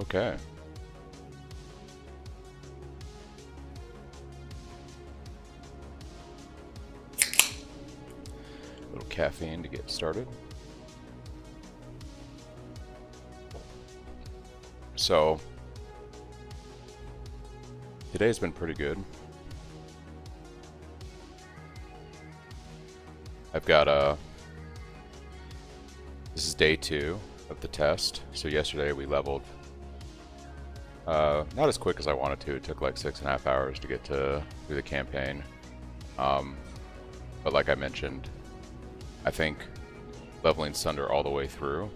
Okay. A little caffeine to get started. So, today's been pretty good. I've got this is day 2 of the test. So yesterday we leveled not as quick as I wanted to. It took like 6.5 hours to get through the campaign. But like I mentioned, I think leveling Sunder all the way through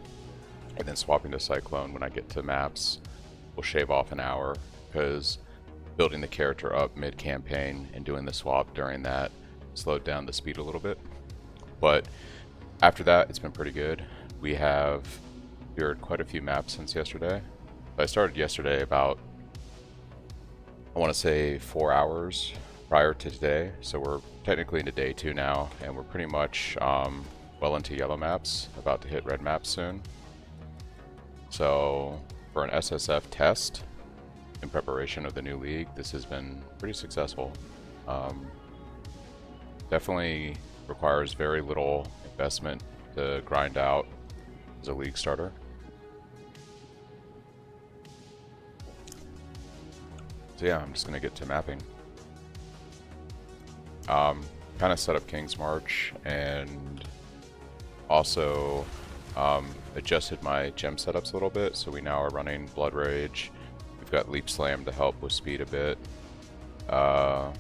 and then swapping to Cyclone when I get to maps will shave off an hour, because building the character up mid-campaign and doing the swap during that slowed down the speed a little bit. But after that, it's been pretty good. We have cleared quite a few maps since yesterday. I started yesterday about, I want to say 4 hours prior to today, so we're technically into day 2 now, and we're pretty much well into yellow maps, about to hit red maps soon. So for an SSF test in preparation of the new league, this has been pretty successful. Definitely requires very little investment to grind out as a league starter. So yeah, I'm just gonna get to mapping. Kind of set up King's March, and also adjusted my gem setups a little bit. So we now are running Blood Rage. We've got Leap Slam to help with speed a bit. Got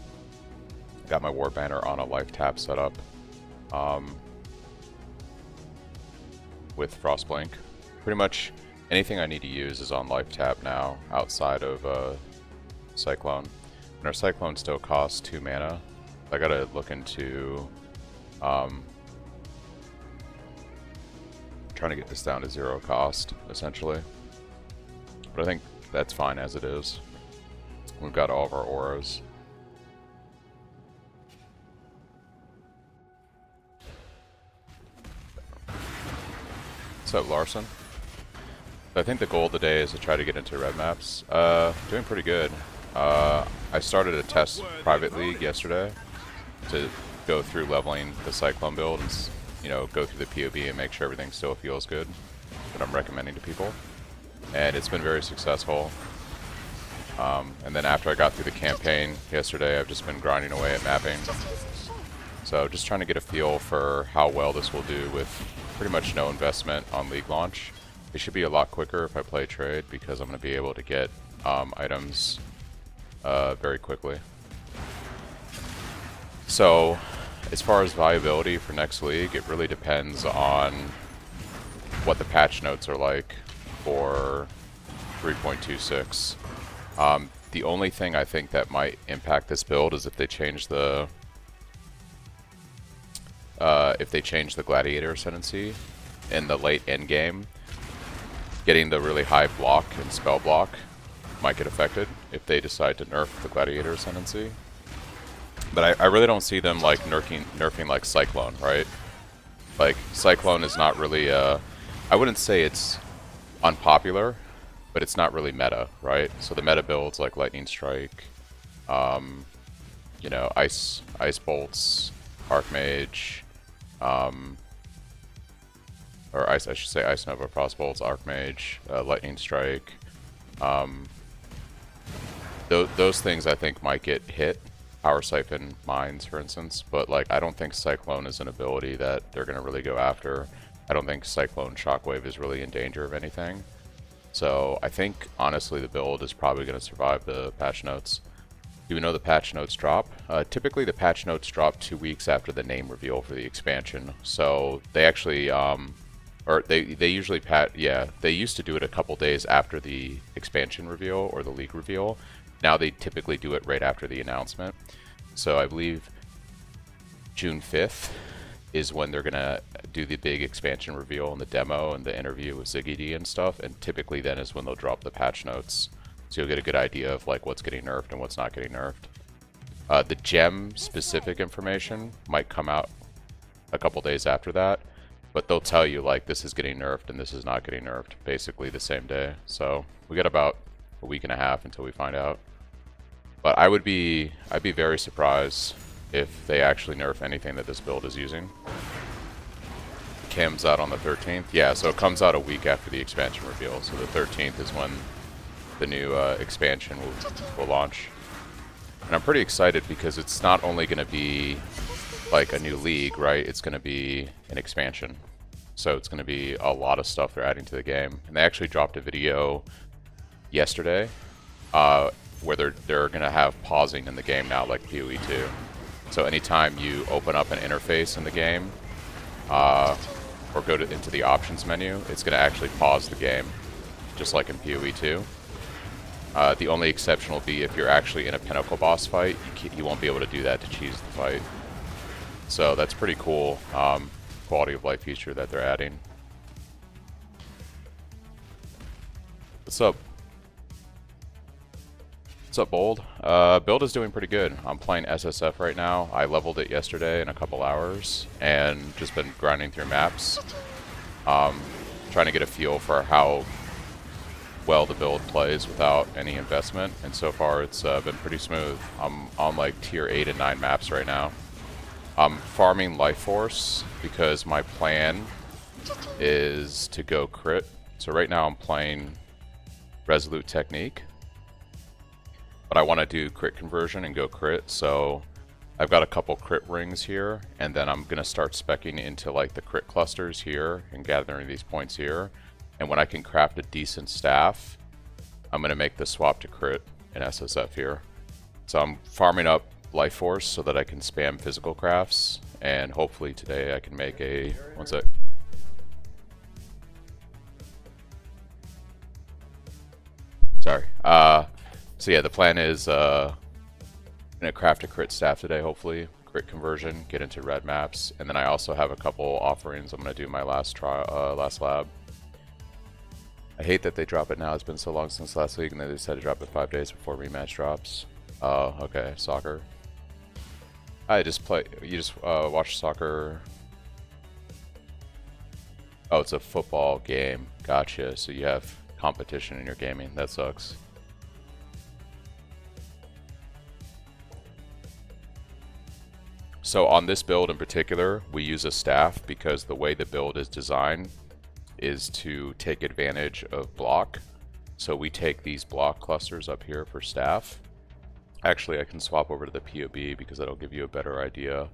my War Banner on a life tap setup with Frostblink. Pretty much anything I need to use is on life tap now, outside of Cyclone. And our Cyclone still costs 2 mana. I gotta look into trying to get this down to 0 cost, essentially. But I think that's fine as it is. We've got all of our auras. What's up, Larson? I think the goal of the day is to try to get into red maps. Doing pretty good. I started a test private league yesterday to go through leveling the Cyclone build and, you know, go through the POB and make sure everything still feels good that I'm recommending to people. And it's been very successful. And then after I got through the campaign yesterday, I've just been grinding away at mapping. So just trying to get a feel for how well this will do with pretty much no investment on league launch. It should be a lot quicker if I play trade, because I'm going to be able to get items very quickly. So as far as viability for next league, it really depends on what the patch notes are like for 3.26. The only thing I think that might impact this build is if they change the Gladiator Ascendancy in the late end game. Getting the really high block and spell block might get affected if they decide to nerf the Gladiator Ascendancy. But I really don't see them like nerfing like Cyclone, right? Like, Cyclone is not really I wouldn't say it's unpopular, but it's not really meta, right? So the meta builds like Lightning Strike, you know, Ice Bolts, Archmage, or I should say Ice Nova, Frost Bolts, Archmage, Lightning Strike. Those things I think might get hit. Power Siphon Mines, for instance, but like I don't think Cyclone is an ability that they're going to really go after. I don't think Cyclone Shockwave is really in danger of anything. So I think, honestly, the build is probably going to survive the patch notes. Do we know the patch notes drop? Typically the patch notes drop 2 weeks after the name reveal for the expansion. So they actually, or they usually they used to do it a couple days after the expansion reveal or the league reveal. Now they typically do it right after the announcement. So I believe June 5th is when they're gonna do the big expansion reveal and the demo and the interview with Ziggy D and stuff, and typically then is when they'll drop the patch notes. So you'll get a good idea of like what's getting nerfed and what's not getting nerfed. The gem specific information might come out a couple days after that, but they'll tell you like this is getting nerfed and this is not getting nerfed basically the same day. So we got about a week and a half until we find out. But I'd be very surprised if they actually nerf anything that this build is using. Comes out on the 13th. Yeah, so it comes out a week after the expansion reveal. So the 13th is when the new expansion will launch. And I'm pretty excited because it's not only going to be like a new league, right? It's going to be an expansion. So it's going to be a lot of stuff they're adding to the game. And they actually dropped a video yesterday where they're going to have pausing in the game now, like PoE 2. So anytime you open up an interface in the game or go into the options menu, it's going to actually pause the game, just like in PoE 2. The only exception will be if you're actually in a pinnacle boss fight, you won't be able to do that to cheese the fight. So that's pretty cool quality of life feature that they're adding. What's up? What's up, Bold? Build is doing pretty good. I'm playing SSF right now. I leveled it yesterday in a couple hours and just been grinding through maps. Trying to get a feel for how well the build plays without any investment, and so far it's been pretty smooth. I'm on like tier 8 and 9 maps right now. I'm farming life force because my plan is to go crit. So right now I'm playing resolute technique, but I want to do crit conversion and go crit. So I've got a couple crit rings here, and then I'm gonna start speccing into like the crit clusters here and gathering these points here. And when I can craft a decent staff, I'm gonna make the swap to crit in SSF here. So I'm farming up life force so that I can spam physical crafts, and hopefully today I can make a, one sec. Sorry. So yeah, the plan is gonna craft a crit staff today, hopefully. Crit conversion, get into red maps, and then I also have a couple offerings. I'm gonna do my last lab. I hate that they drop it now. It's been so long since last week, and they decided to drop it 5 days before rematch drops. Oh, okay, soccer. I just play. You just watch soccer. Oh, it's a football game. Gotcha. So you have competition in your gaming. That sucks. So on this build in particular, we use a staff because the way the build is designed is to take advantage of block. So we take these block clusters up here for staff. Actually, I can swap over to the POB because that'll give you a better idea.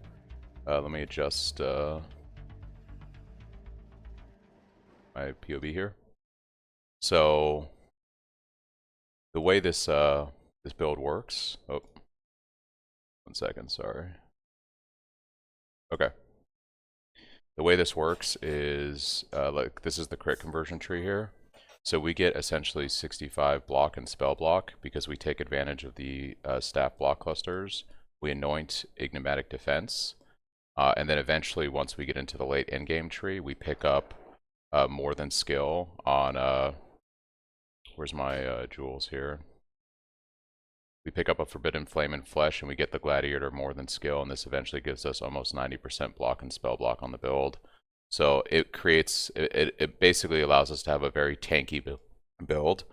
Let me adjust my POB here. So the way this this build works. Oh, 1 second, sorry. Okay. The way this works is like this is the crit conversion tree here. So we get essentially 65 block and spell block because we take advantage of the staff block clusters. We anoint enigmatic defense, and then eventually once we get into the late endgame tree, we pick up more than skill on where's my jewels here? We pick up a Forbidden Flame and Flesh, and we get the Gladiator more than skill, and this eventually gives us almost 90% block and spell block on the build. So it creates, it basically allows us to have a very tanky build.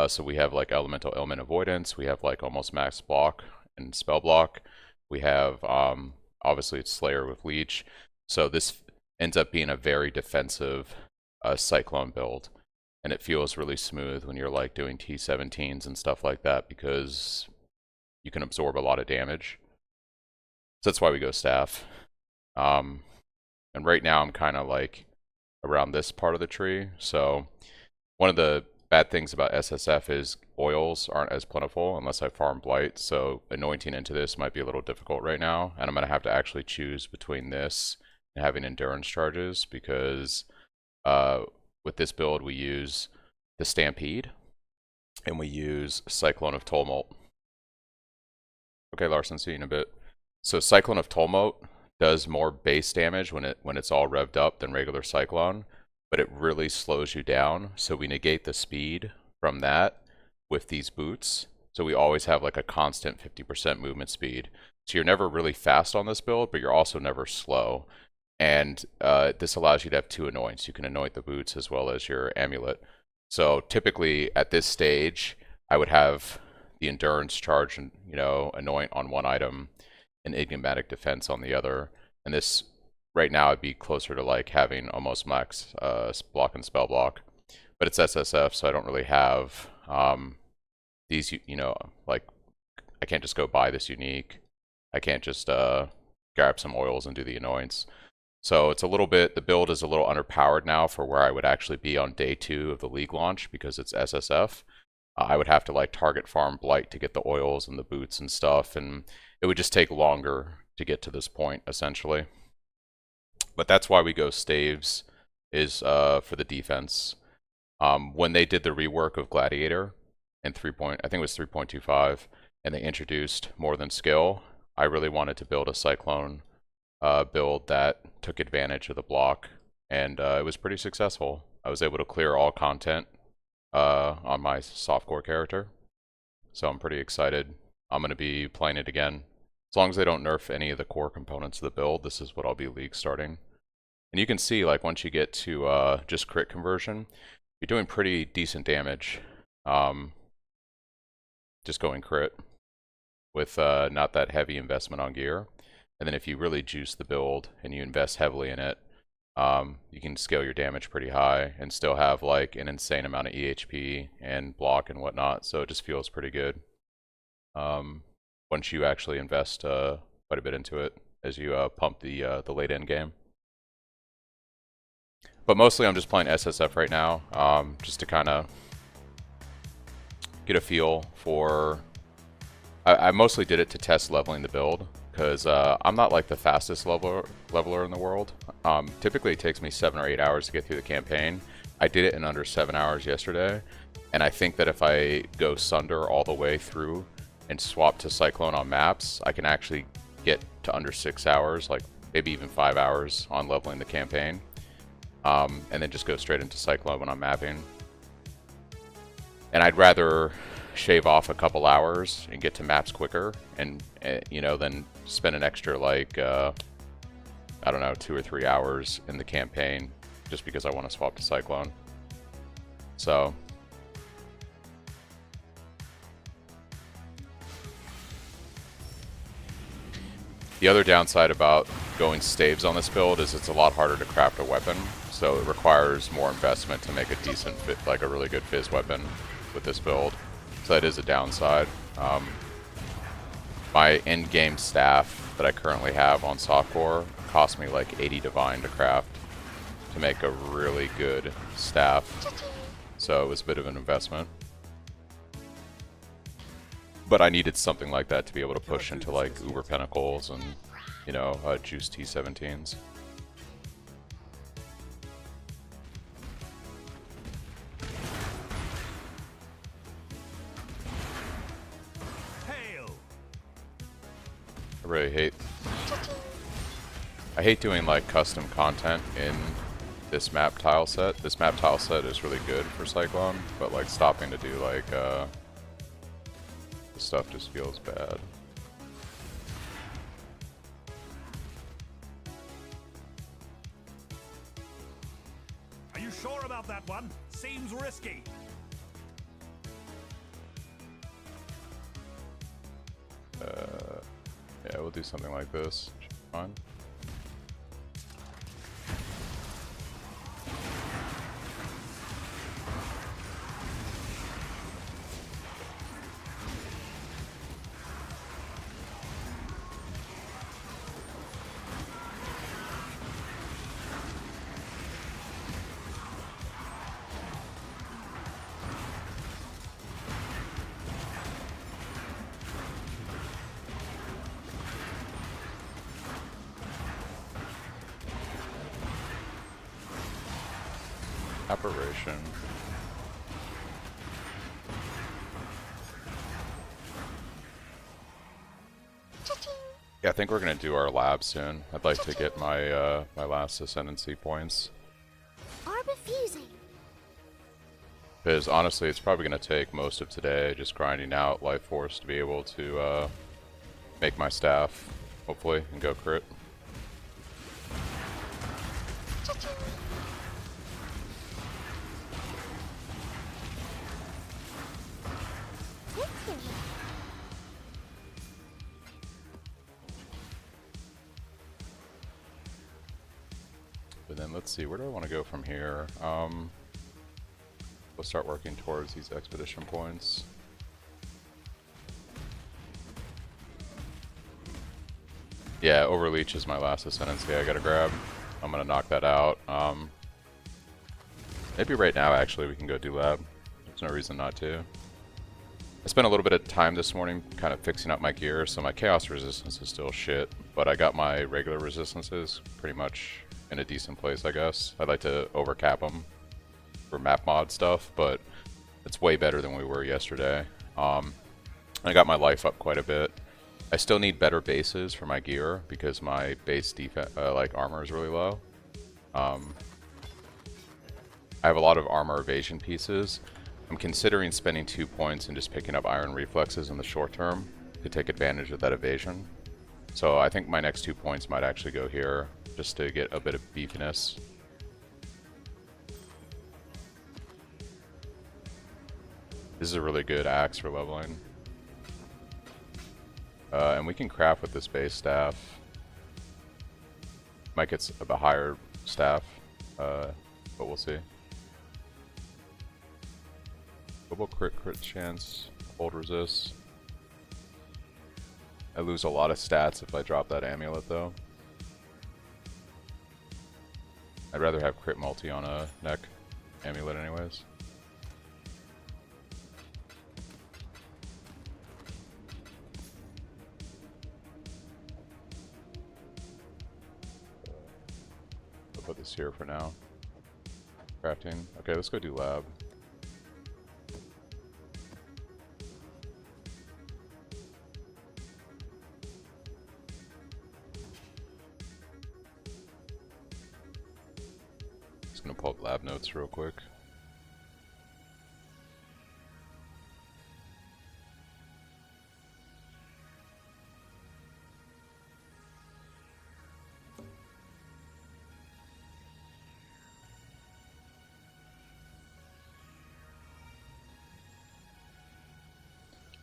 So we have like elemental element avoidance, we have like almost max block and spell block. We have obviously it's Slayer with Leech. So this ends up being a very defensive Cyclone build. And it feels really smooth when you're like doing T17s and stuff like that because you can absorb a lot of damage. So that's why we go staff. And right now I'm kind of like around this part of the tree. So one of the bad things about SSF is oils aren't as plentiful unless I farm Blight. So anointing into this might be a little difficult right now. And I'm going to have to actually choose between this and having endurance charges because with this build, we use the Stampede, and we use Cyclone of Tumult. Okay, Larson, see you in a bit. So Cyclone of Tumult does more base damage when it's all revved up than regular Cyclone, but it really slows you down. So we negate the speed from that with these boots. So we always have like a constant 50% movement speed. So you're never really fast on this build, but you're also never slow. And this allows you to have 2 anoints. You can anoint the boots as well as your amulet. So typically at this stage, I would have the endurance charge and, you know, anoint on one item and enigmatic defense on the other. And this right now would be closer to like having almost max block and spell block. But it's SSF, so I don't really have these, you know, like I can't just go buy this unique. I can't just grab some oils and do the anoints. So it's a little bit, the build is a little underpowered now for where I would actually be on day 2 of the league launch because it's SSF. I would have to like target farm Blight to get the oils and the boots and stuff, and it would just take longer to get to this point essentially. But that's why we go staves, is for the defense. When they did the rework of Gladiator in I think it was 3.25, and they introduced more than skill, I really wanted to build a Cyclone build that took advantage of the block, and it was pretty successful. I was able to clear all content on my softcore character, so I'm pretty excited. I'm going to be playing it again. As long as they don't nerf any of the core components of the build, this is what I'll be league starting. And you can see, like, once you get to just crit conversion, you're doing pretty decent damage. Just going crit with not that heavy investment on gear. And then if you really juice the build and you invest heavily in it, you can scale your damage pretty high and still have like an insane amount of EHP and block and whatnot. So it just feels pretty good once you actually invest quite a bit into it as you pump the late end game. But mostly I'm just playing SSF right now, just to kind of get a feel for... I mostly did it to test leveling the build, because I'm not like the fastest leveler in the world. Typically it takes me 7 or 8 hours to get through the campaign. I did it in under 7 hours yesterday, and I think that if I go Sunder all the way through and swap to Cyclone on maps, I can actually get to under 6 hours, like maybe even 5 hours on leveling the campaign, and then just go straight into Cyclone when I'm mapping. And I'd rather shave off a couple hours and get to maps quicker, and you know, then spend an extra like I don't know, 2 or 3 hours in the campaign just because I want to swap to Cyclone. So the other downside about going staves on this build is it's a lot harder to craft a weapon, so it requires more investment to make a decent fit, like a really good fizz weapon with this build. So that is a downside. My end game staff that I currently have on softcore cost me like 80 divine to craft to make a really good staff. So it was a bit of an investment. But I needed something like that to be able to push into like Uber Pinnacles and, you know, Juice T17s. I really hate doing like custom content in this map tile set. This map tile set is really good for Cyclone, but like stopping to do like this stuff just feels bad. Are you sure about that one? Seems risky. Yeah, we'll do something like this. Should be fine. Apparition. Yeah, I think we're gonna do our lab soon. I'd like to get my my last Ascendancy points. Because honestly, it's probably gonna take most of today just grinding out Life Force to be able to make my staff, hopefully, and go crit. And then let's see, where do I want to go from here? We'll start working towards these expedition points. Yeah, Overleach is my last Ascendancy I gotta grab. I'm gonna knock that out. Maybe right now, actually, we can go do lab. There's no reason not to. I spent a little bit of time this morning kind of fixing up my gear, so my Chaos resistance is still shit, but I got my regular resistances pretty much in a decent place, I guess. I'd like to overcap them for map mod stuff, but it's way better than we were yesterday. I got my life up quite a bit. I still need better bases for my gear because my base defense, like armor, is really low. I have a lot of armor evasion pieces. I'm considering spending 2 points and just picking up iron reflexes in the short term to take advantage of that evasion. So I think my next 2 points might actually go here just to get a bit of beefiness. This is a really good axe for leveling. And we can craft with this base staff. Might get a higher staff, but we'll see. Double crit chance, hold resist. I lose a lot of stats if I drop that amulet though. I'd rather have crit multi on a neck amulet anyways. I'll put this here for now. Crafting. Okay, let's go do lab. Just gonna pull up lab notes real quick.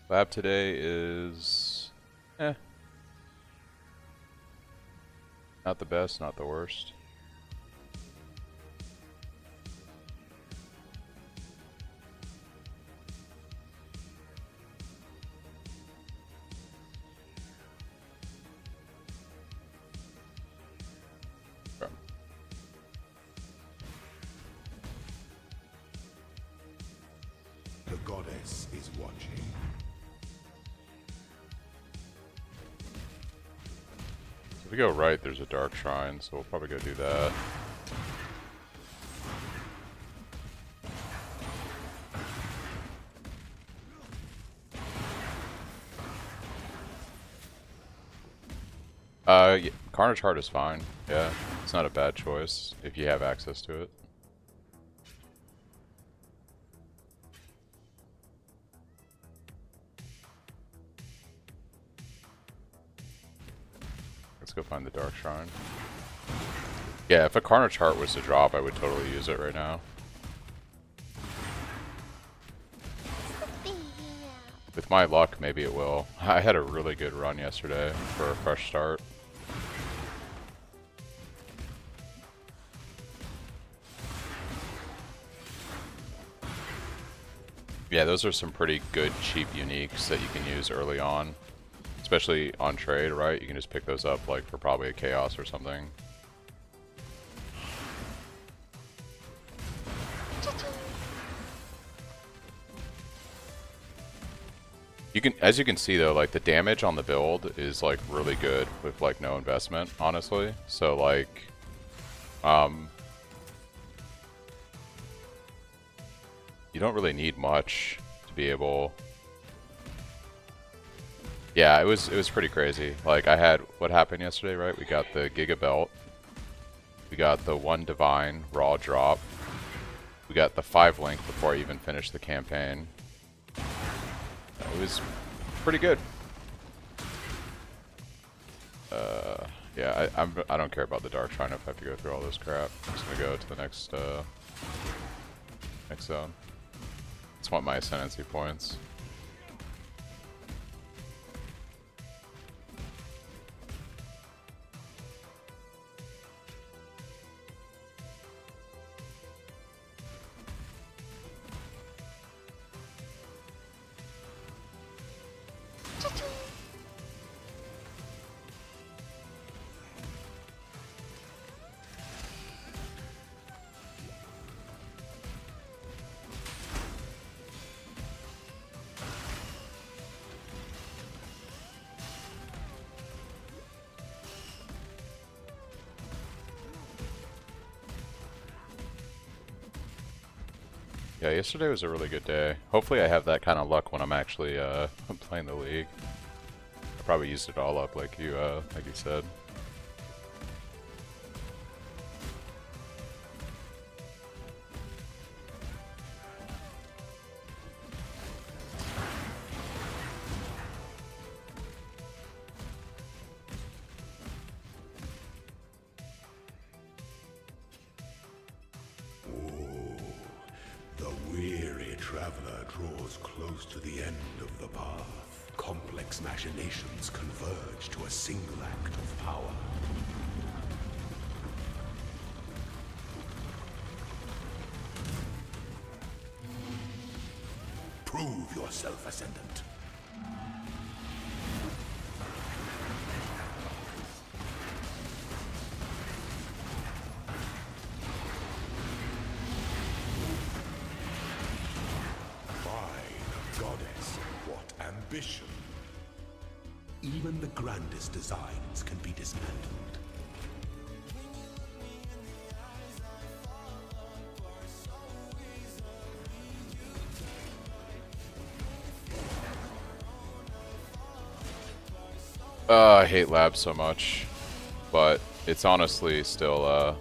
Lab today is not the best, not the worst. Okay. The goddess is watching. If we go right, there's a dark shrine, so we'll probably go do that. Yeah, Carnage Heart is fine. Yeah, it's not a bad choice if you have access to it. Let's go find the Dark Shrine. Yeah, if a Carnage Heart was to drop, I would totally use it right now. With my luck, maybe it will. I had a really good run yesterday for a fresh start. Yeah, those are some pretty good cheap uniques that you can use early on. Especially on trade, right? You can just pick those up like for probably a chaos or something. You can, as you can see though, like the damage on the build is like really good with like no investment, honestly. So like, you don't really need much to be able. Yeah, it was pretty crazy. Like I had what happened yesterday, right? We got the Giga Belt, we got the 1 Divine Raw drop, we got the 5 Link before I even finished the campaign. It was pretty good. Yeah, I don't care about the Dark Shrine if I have to go through all this crap. I'm just gonna go to the next zone. Just want my Ascendancy points. Yeah, yesterday was a really good day. Hopefully I have that kind of luck when I'm actually playing the league. I probably used it all up like you said. Traveler draws close to the end of the path. Complex machinations converge to a single act of power. Prove yourself, Ascendant. Ambition. Even the grandest designs can be dismantled. I hate labs so much, but it's honestly still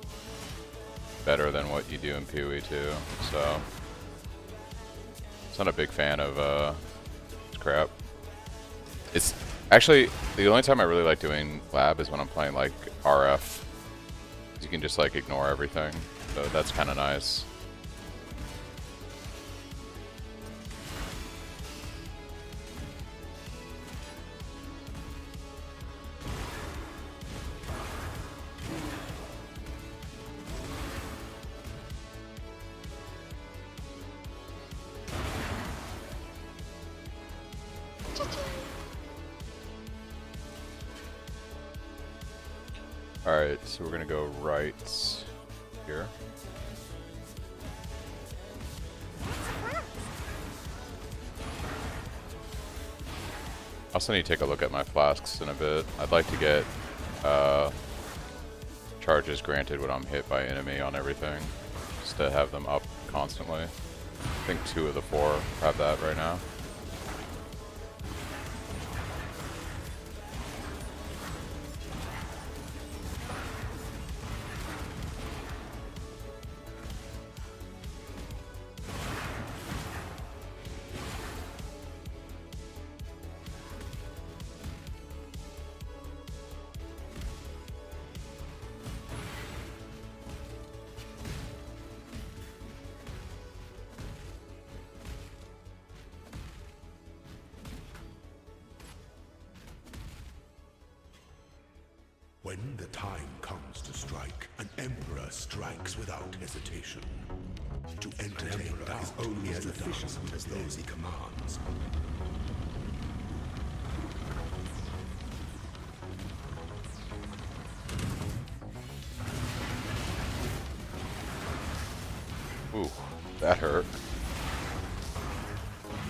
better than what you do in PoE too. So, I'm not a big fan of crap. It's actually the only time I really like doing lab is when I'm playing like RF. You can just like ignore everything, so that's kind of nice. Alright, so we're gonna go right here. I also need to take a look at my flasks in a bit. I'd like to get charges granted when I'm hit by enemy on everything, just to have them up constantly. I think 2 of the 4 have that right now. When the time comes to strike, an emperor strikes without hesitation. To entertain doubt is only as efficient as those he commands. Ooh, that hurt.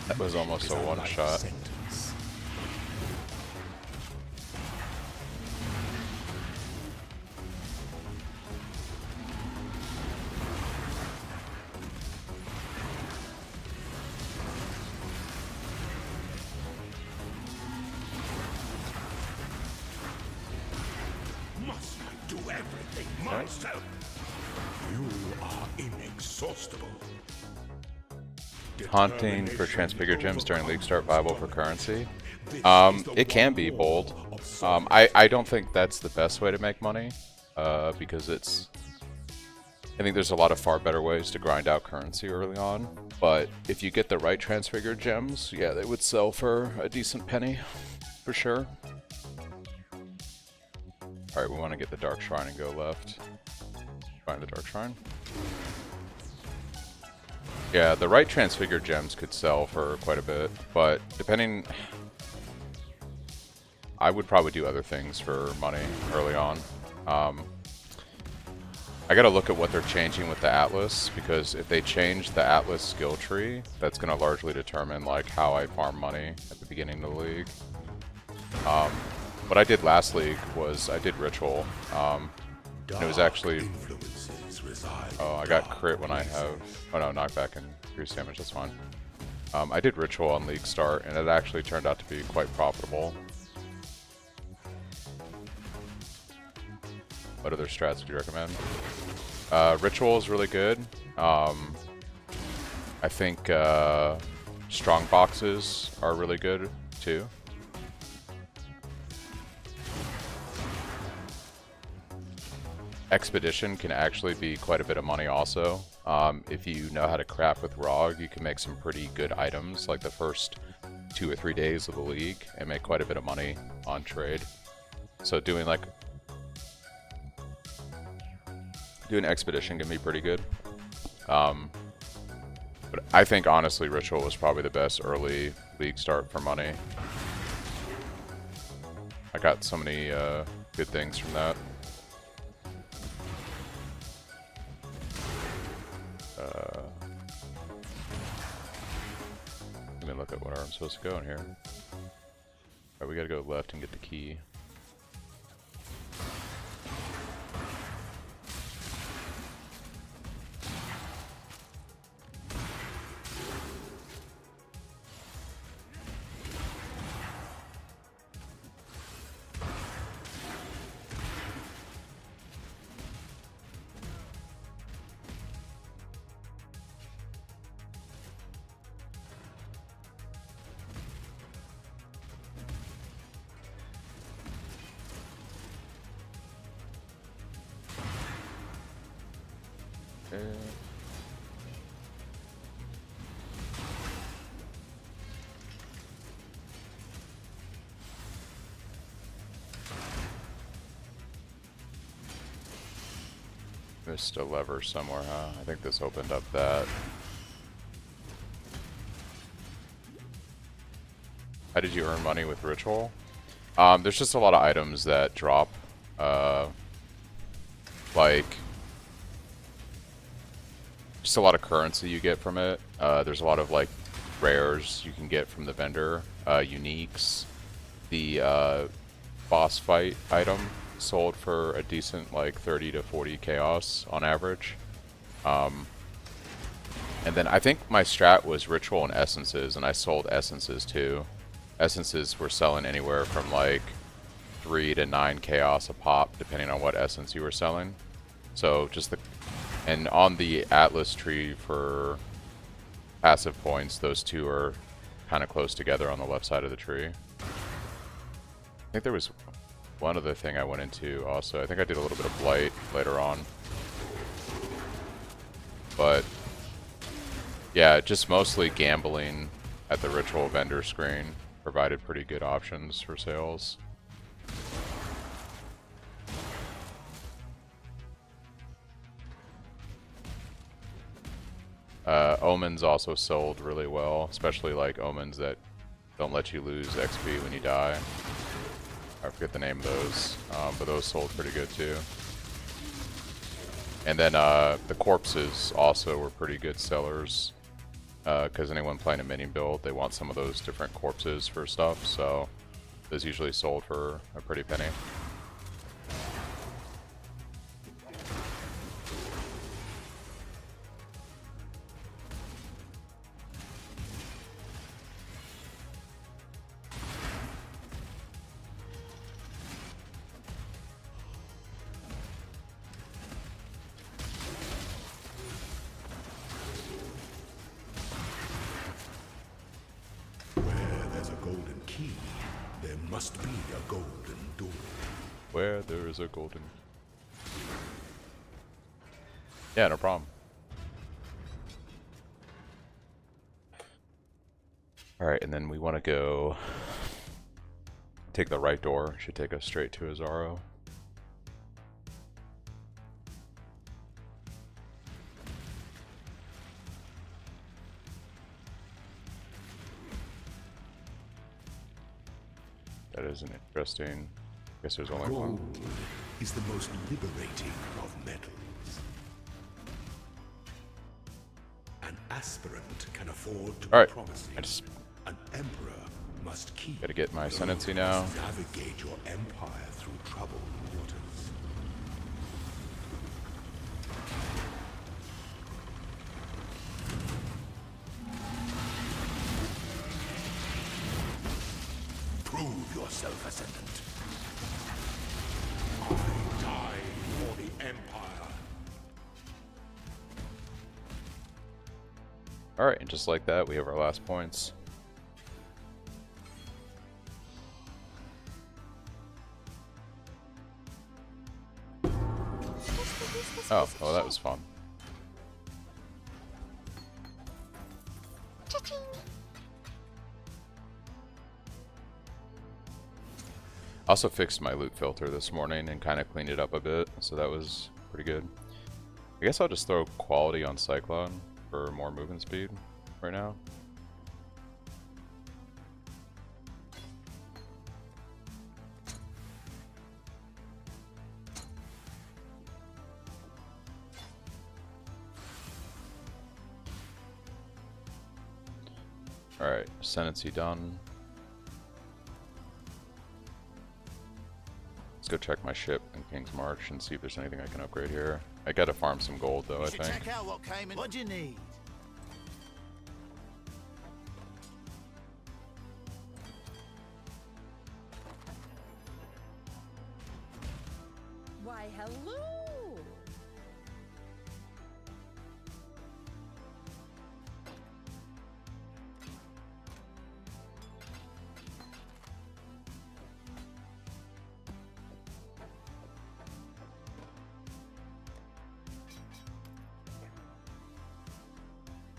That was almost a one-shot. Must I do everything myself? You are inexhaustible. Haunting for transfigured gems during league start viable for currency. It can be bold. I don't think that's the best way to make money, because I think there's a lot of far better ways to grind out currency early on. But if you get the right transfigured gems, yeah, they would sell for a decent penny, for sure. Alright, we want to get the Dark Shrine and go left. Find the Dark Shrine. Yeah, the right transfigured gems could sell for quite a bit, but depending... I would probably do other things for money early on. I gotta look at what they're changing with the Atlas, because if they change the Atlas skill tree, that's gonna largely determine like how I farm money at the beginning of the league. What I did last league was I did Ritual, and it was actually... Oh, I got crit when I have... Oh no, knockback and Increased damage, that's fine. I did Ritual on League Start, and it actually turned out to be quite profitable. What other strats would you recommend? Ritual is really good. I think strong boxes are really good too. Expedition can actually be quite a bit of money also. If you know how to craft with ROG, you can make some pretty good items like the first 2 or 3 days of the league and make quite a bit of money on trade. So doing Expedition can be pretty good. But I think honestly Ritual was probably the best early league start for money. I got so many good things from that. Let me look at where I'm supposed to go in here. Alright, we gotta go left and get the key. Missed a lever somewhere, huh? I think this opened up that. How did you earn money with Ritual? There's just a lot of items that drop. Like, just a lot of currency you get from it. There's a lot of like rares you can get from the vendor, uniques. The boss fight item sold for a decent like 30 to 40 chaos on average. And then I think my strat was Ritual and Essences, and I sold Essences too. Essences were selling anywhere from like 3 to 9 chaos a pop, depending on what essence you were selling. So just and on the Atlas tree for passive points, those two are kind of close together on the left side of the tree. I think there was one other thing I went into also. I think I did a little bit of Blight later on. But yeah, just mostly gambling at the Ritual vendor screen provided pretty good options for sales. Omens also sold really well, especially like omens that don't let you lose XP when you die. I forget the name of those, but those sold pretty good too. And then the corpses also were pretty good sellers, because anyone playing a minion build, they want some of those different corpses for stuff, so those usually sold for a pretty penny. Must be a golden door. Where there is a golden... Yeah, no problem. Alright, and then we want to go... take the right door. Should take us straight to Azaro. That is an interesting... I guess there's only one. Gold is the most liberating of metals. An aspirant can afford to be promising. An emperor must keep. Gotta get my Ascendancy now. Navigate your empire through troubled waters. Prove yourself, Ascendant. I die for the Empire. Alright, and just like that, we have our last points. Oh, well, that was fun. Also fixed my loot filter this morning and kind of cleaned it up a bit, so that was pretty good. I guess I'll just throw quality on Cyclone for more movement speed right now. Alright, Ascendancy done. Let's go check my ship in King's March and see if there's anything I can upgrade here. I gotta farm some gold though, I think. Check out what came in. What do you need? Why, hello!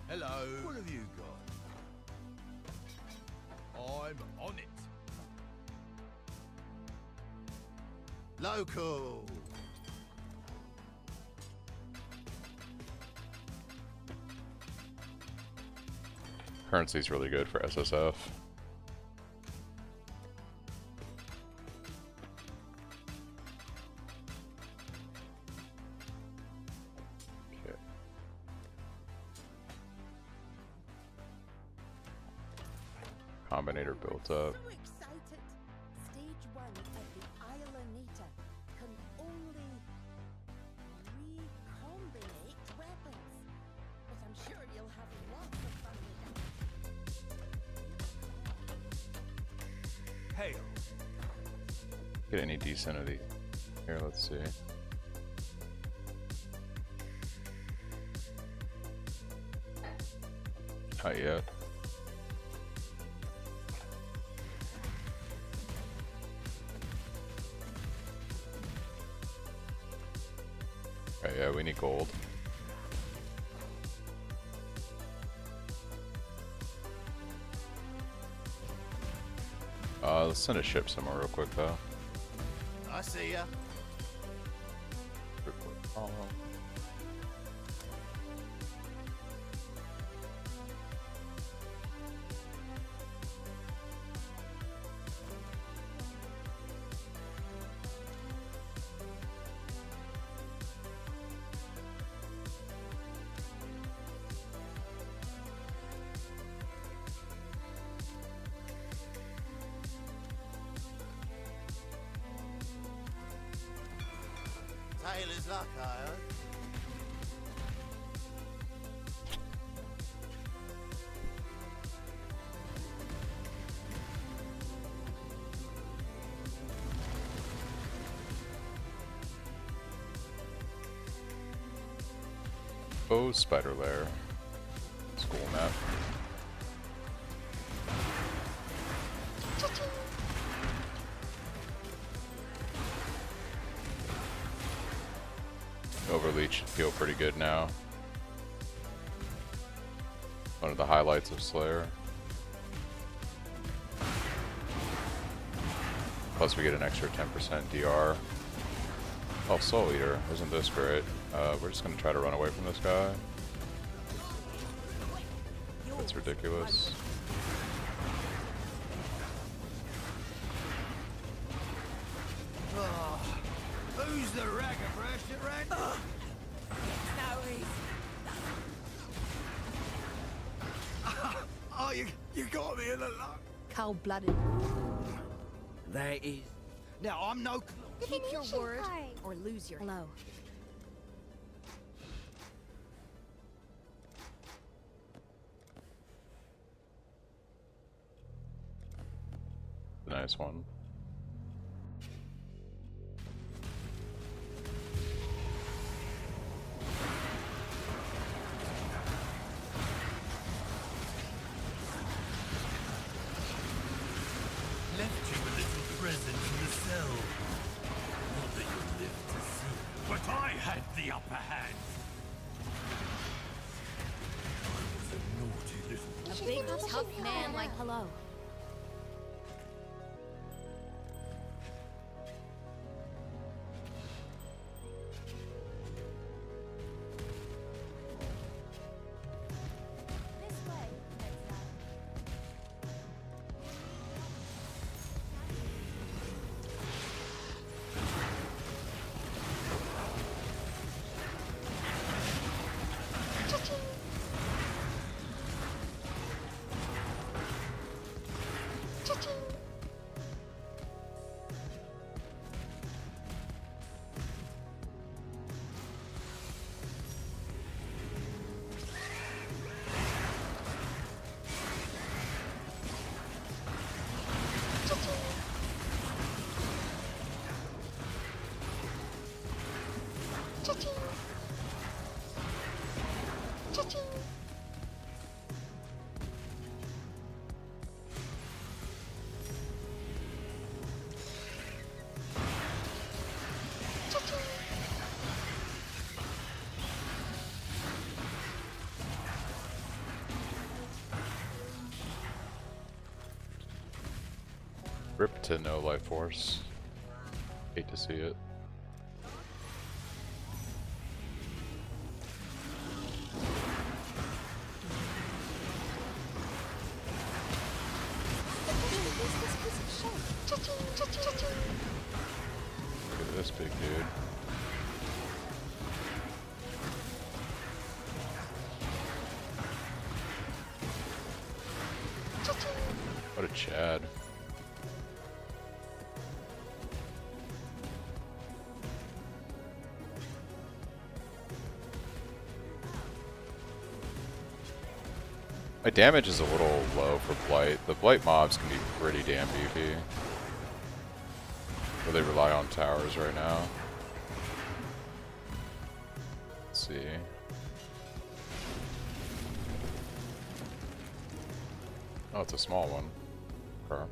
Hello. What have you got? I'm on it. Local. Currency's really good for SSF. Okay. Combinator built up. So excited! Stage 1 of the Islanator can only recombinate weapons, but I'm sure you'll have lots of fun with that. Hail. Get any decency. Here, let's see. Not yet. Okay, yeah, we need gold. Let's send a ship somewhere real quick though. I see ya. Real quick. Oh. Taylor's luck, I hope. Oh, spider lair. School map. Overleach should feel pretty good now. One of the highlights of Slayer. Plus we get an extra 10% DR. Oh, Soul Eater. Isn't this great? We're just gonna try to run away from this guy. That's ridiculous. Oh, who's the ragabresh that ran? Oh, you got me in the luck. Cold-blooded. There is. Now, I'm no... Keep your word or lose your... Hello. nice one. Left you a little present in the cell. Not that you live to see. But I had the upper hand. I was a naughty little... You A should big, give me tough a man hand. like hello. This way, Exile. Rip to no life force. Hate to see it. Look at this big dude. What a Chad. My damage is a little low for Blight. The Blight mobs can be pretty damn beefy. But they rely on towers right now. Let's see. Oh, it's a small one. Okay.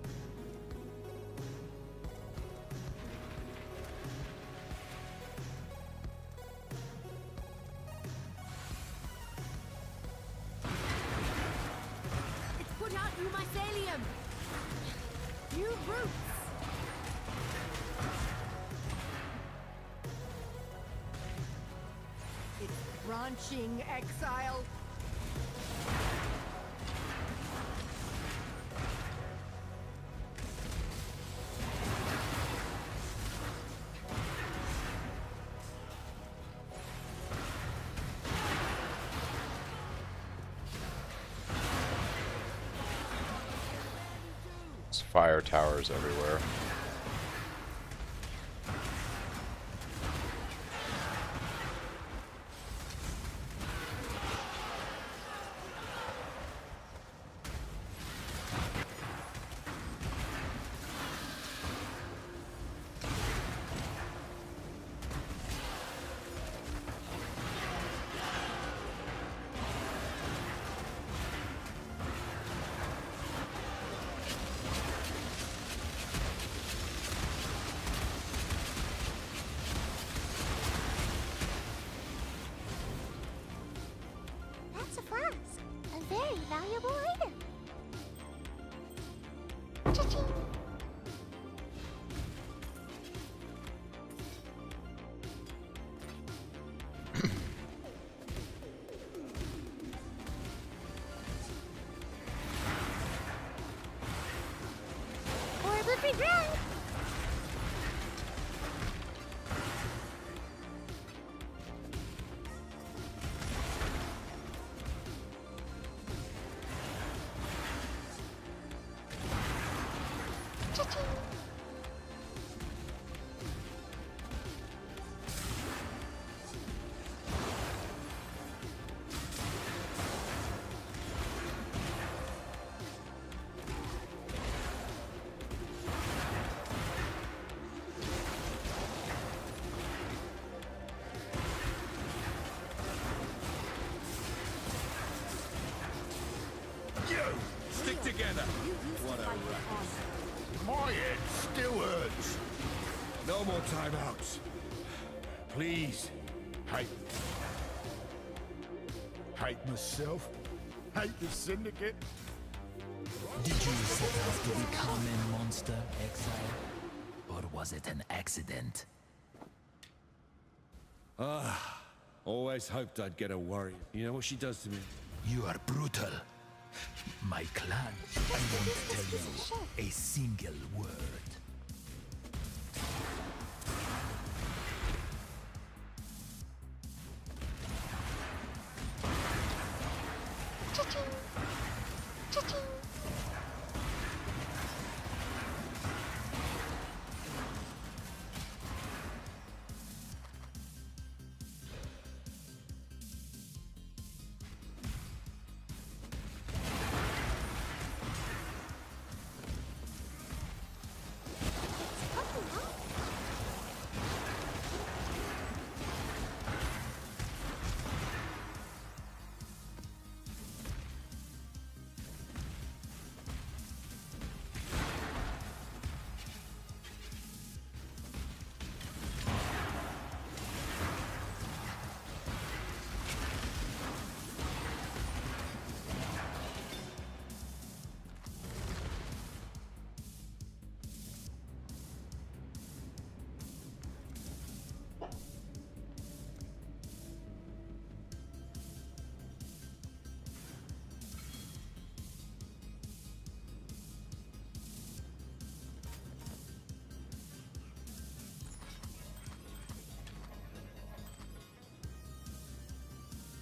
It's put out new mycelium. New roots. It's branching, Exile. There's fire towers everywhere. That's a flask. A very valuable item. Cha-ching. Orbit ground. Cha-ching. used to fight with honor. My head still hurts. No more timeouts. Please. Hate myself. Hate the Syndicate. Did you set out to become a monster, Exile? Or was it an accident? Always hoped I'd get a warrior. You know what she does to me? You are brutal. My clan, I won't tell you a single word.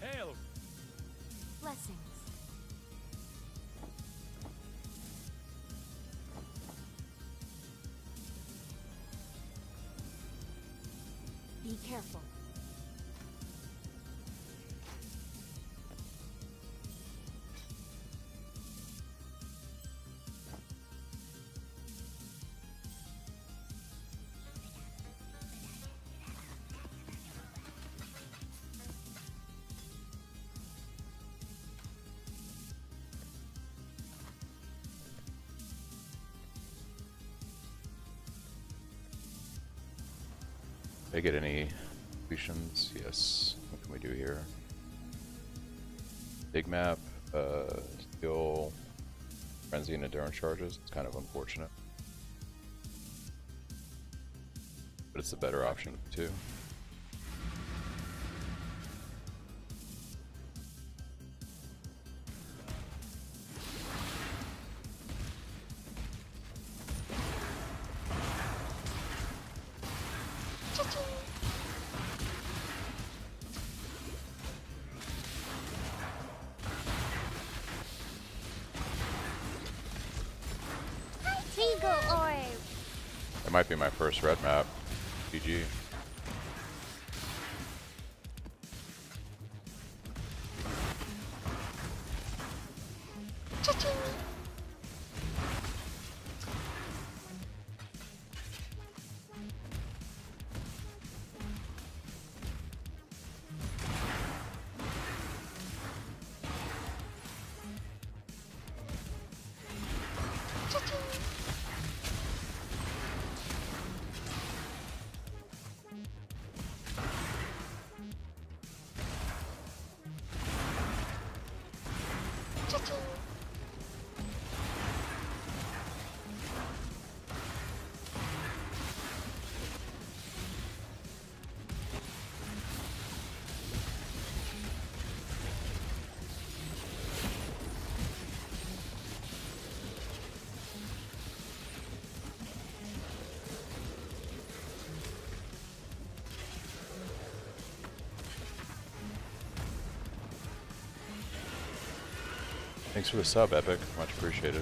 Hail! Blessings. Be careful. Did I get any completions? Yes. What can we do here? Big map, skill, frenzy and endurance charges. It's kind of unfortunate. But it's the better option too. It might be my first red map. GG. Thanks for the sub, Epic. Much appreciated.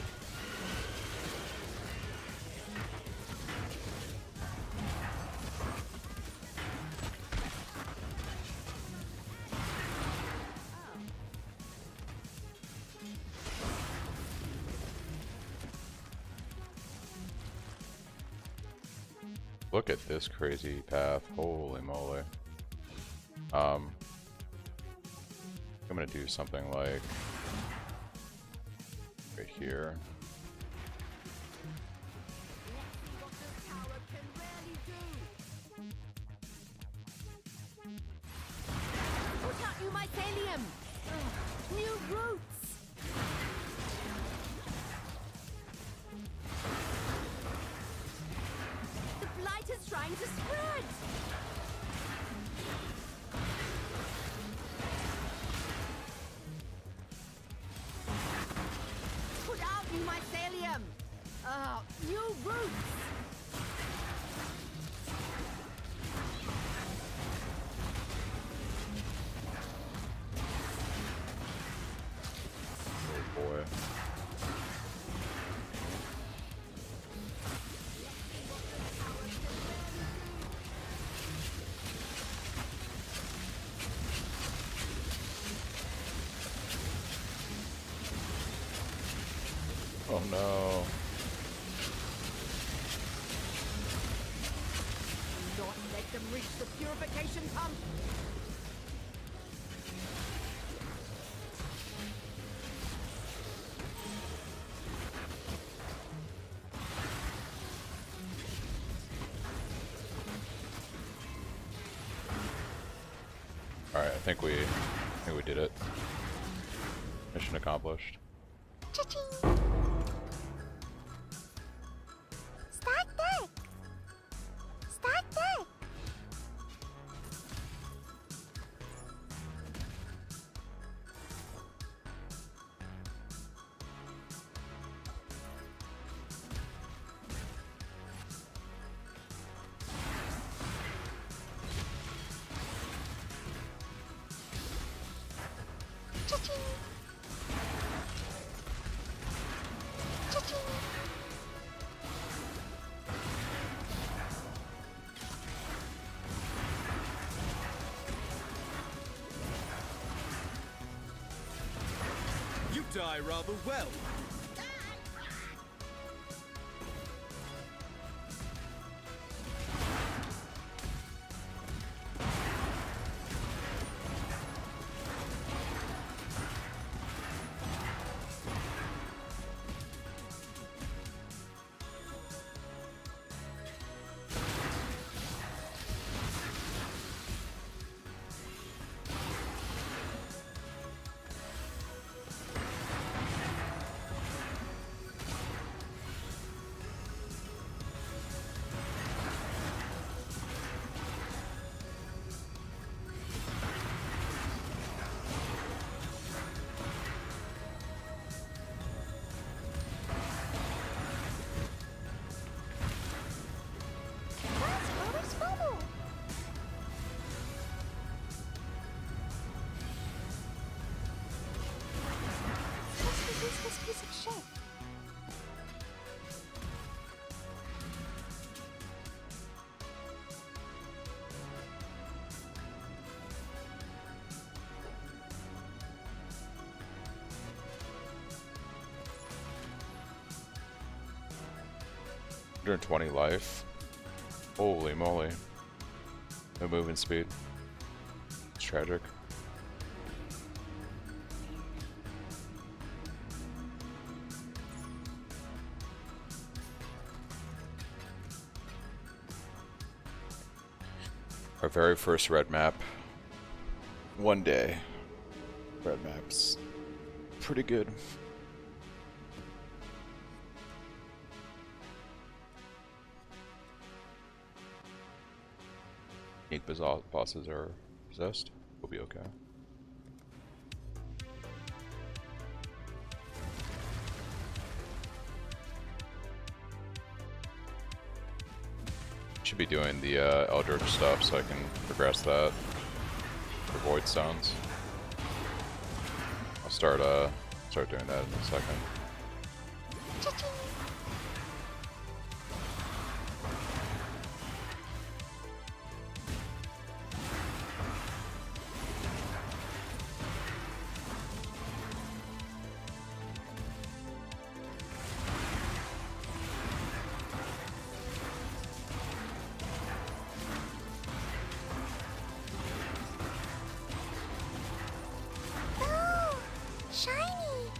Look at this crazy path. Holy moly. I'm gonna do something like right here. New roots! The blight is trying to spread! Put out new mycelium! New roots! Oh boy. Oh no. Do not let them reach the purification pump! Alright, I think we did it. Mission accomplished. Cha-ching! Stack deck! Stack deck! Cha-ching! Cha-ching! You die rather well. That's Robert's bubble! Let's reduce this piece of shit. Under 20 life. Holy moly. No movement speed. It's tragic. Our very first red map. One day. Red maps. Pretty good. Unique bosses are possessed. We'll be okay. Should be doing the Eldritch stuff so I can progress that for Void Stones. I'll start doing that in a second. Cha-ching! Oh! Shiny!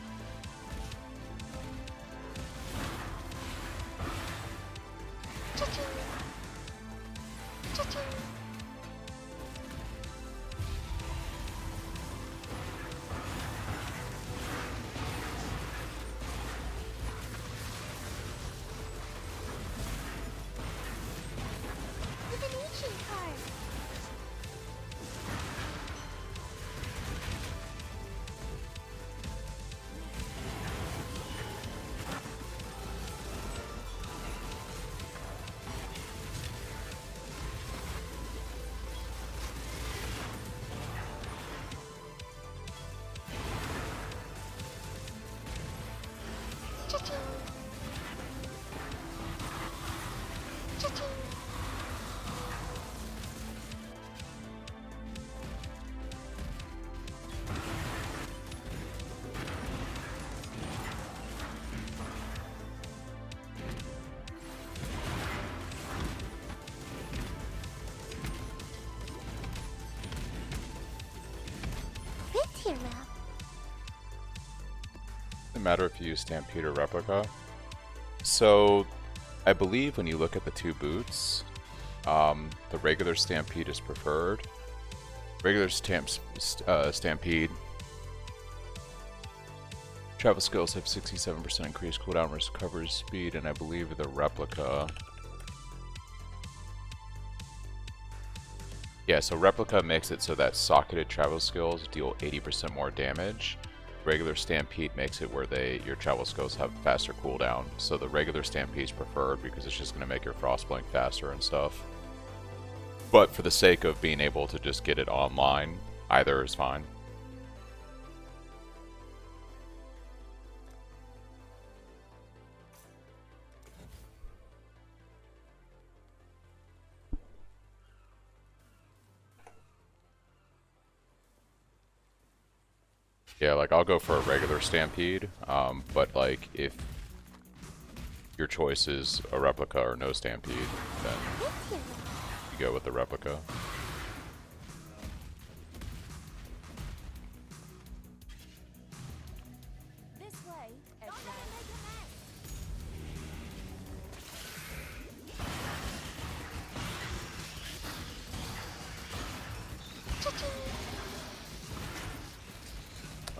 hero. Doesn't matter if you use Stampede or Replica. So, I believe when you look at the two boots, the regular Stampede is preferred. Regular Stampede. Travel skills have 67% increased cooldown versus recovery speed, and I believe the Replica. Yeah, so Replica makes it so that socketed travel skills deal 80% more damage. Regular Stampede makes it where your travel skills have faster cooldown. So the regular Stampede is preferred because it's just going to make your Frostblink faster and stuff. But for the sake of being able to just get it online, either is fine. Yeah, like I'll go for a regular Stampede, but like if your choice is a Replica or no Stampede, then you go with the Replica. This way, Exile.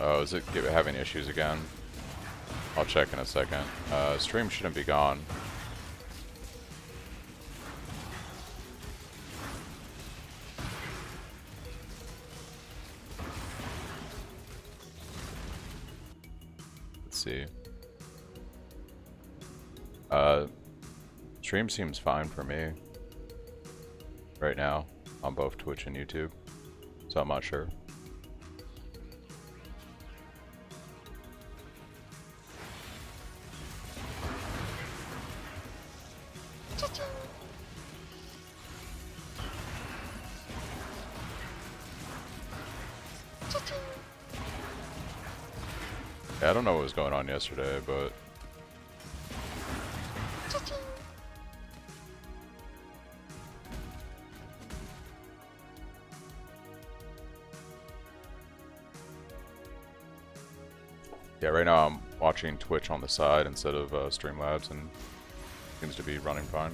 Oh, is it having issues again? I'll check in a second. Stream shouldn't be gone. Let's see. Stream seems fine for me right now on both Twitch and YouTube, so I'm not sure. Yeah, I don't know what was going on yesterday, but yeah, right now I'm watching Twitch on the side instead of Streamlabs, and seems to be running fine.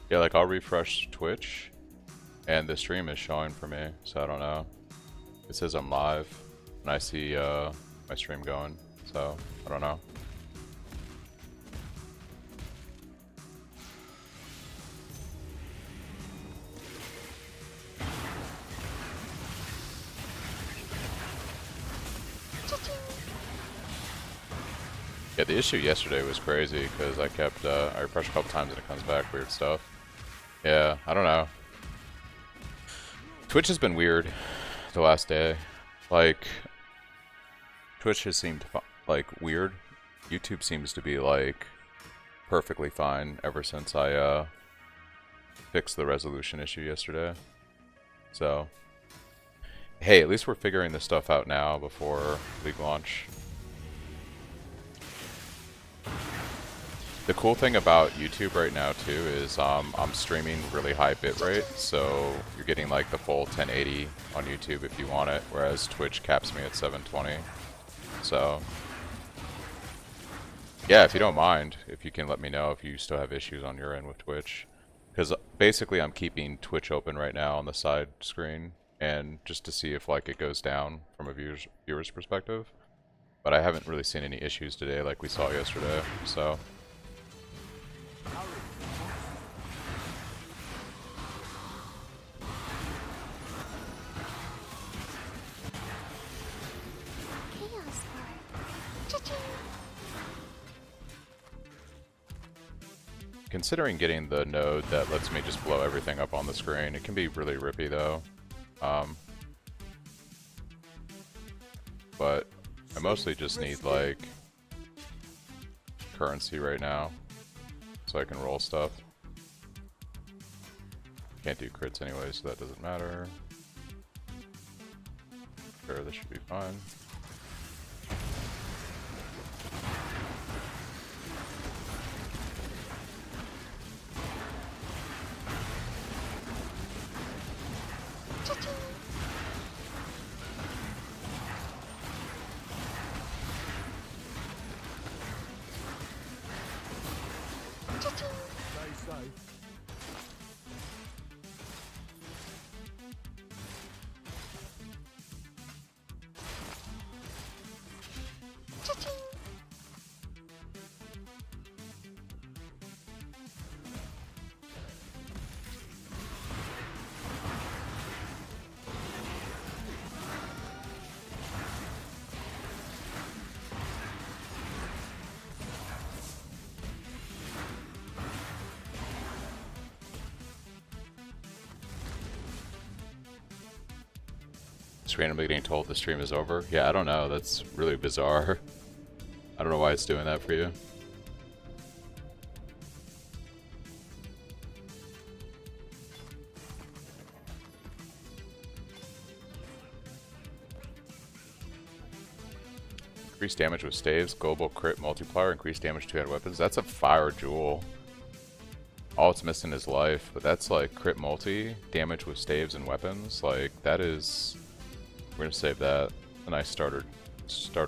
Yeah, like I'll refresh Twitch and the stream is showing for me, so I don't know. It says I'm live and I see my stream going, so I don't know. Yeah, the issue yesterday was crazy because I kept, I refreshed a couple times and it comes back, weird stuff. Yeah, I don't know. Twitch has been weird the last day. Like, Twitch has seemed like weird. YouTube seems to be like perfectly fine ever since I fixed the resolution issue yesterday. So, hey, at least we're figuring this stuff out now before League launch. The cool thing about YouTube right now too is I'm streaming really high bitrate, so you're getting like the full 1080 on YouTube if you want it, whereas Twitch caps me at 720. So yeah, if you don't mind, if you can let me know if you still have issues on your end with Twitch, because basically I'm keeping Twitch open right now on the side screen, and just to see if like it goes down from a viewer's perspective. But I haven't really seen any issues today like we saw yesterday, so. Considering getting the node that lets me just blow everything up on the screen, it can be really rippy though. But I mostly just need like currency right now so I can roll stuff. Can't do crits anyway, so that doesn't matter. Sure, this should be fine. Stay safe. Just randomly getting told the stream is over. Yeah, I don't know. That's really bizarre. I don't know why it's doing that for you. Increased damage with staves, global crit multiplier, increased damage to two-handed weapons. That's a fire jewel. All it's missing is life, but that's like crit multi, damage with staves and weapons. Like, that is... We're gonna save that. A nice starter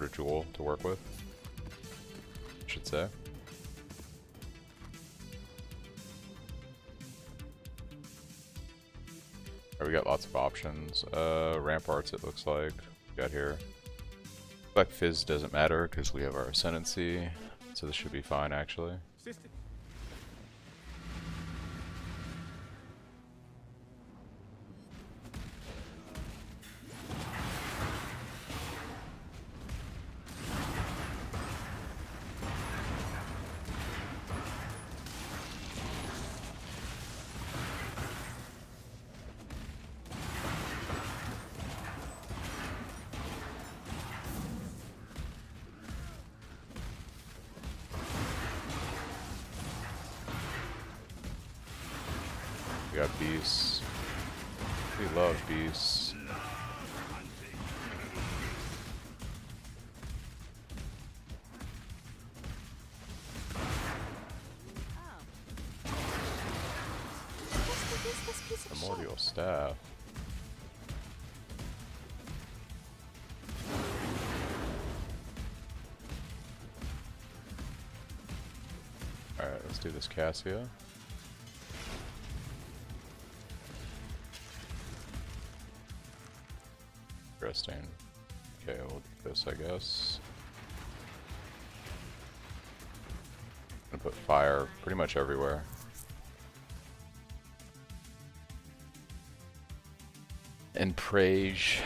jewel to work with, I should say. Alright, we got lots of options. Ramparts, it looks like. We got here. Black Fizz doesn't matter because we have our Ascendancy, so this should be fine actually. System. We got beasts. We love beasts. Primordial staff. Alright, let's do this Cassia. Interesting. Okay, we'll do this, I guess. I'm gonna put fire pretty much everywhere. And Prage.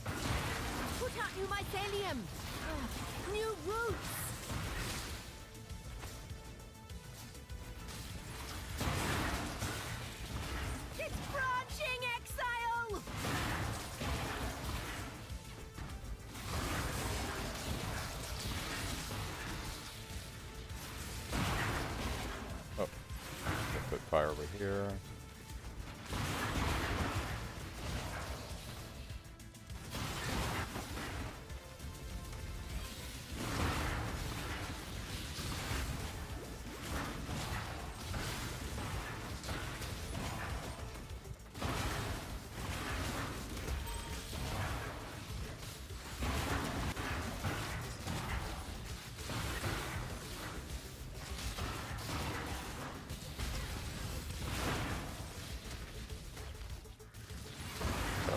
Put out new mycelium! New roots! It's branching, Exile! Oh, put fire over here.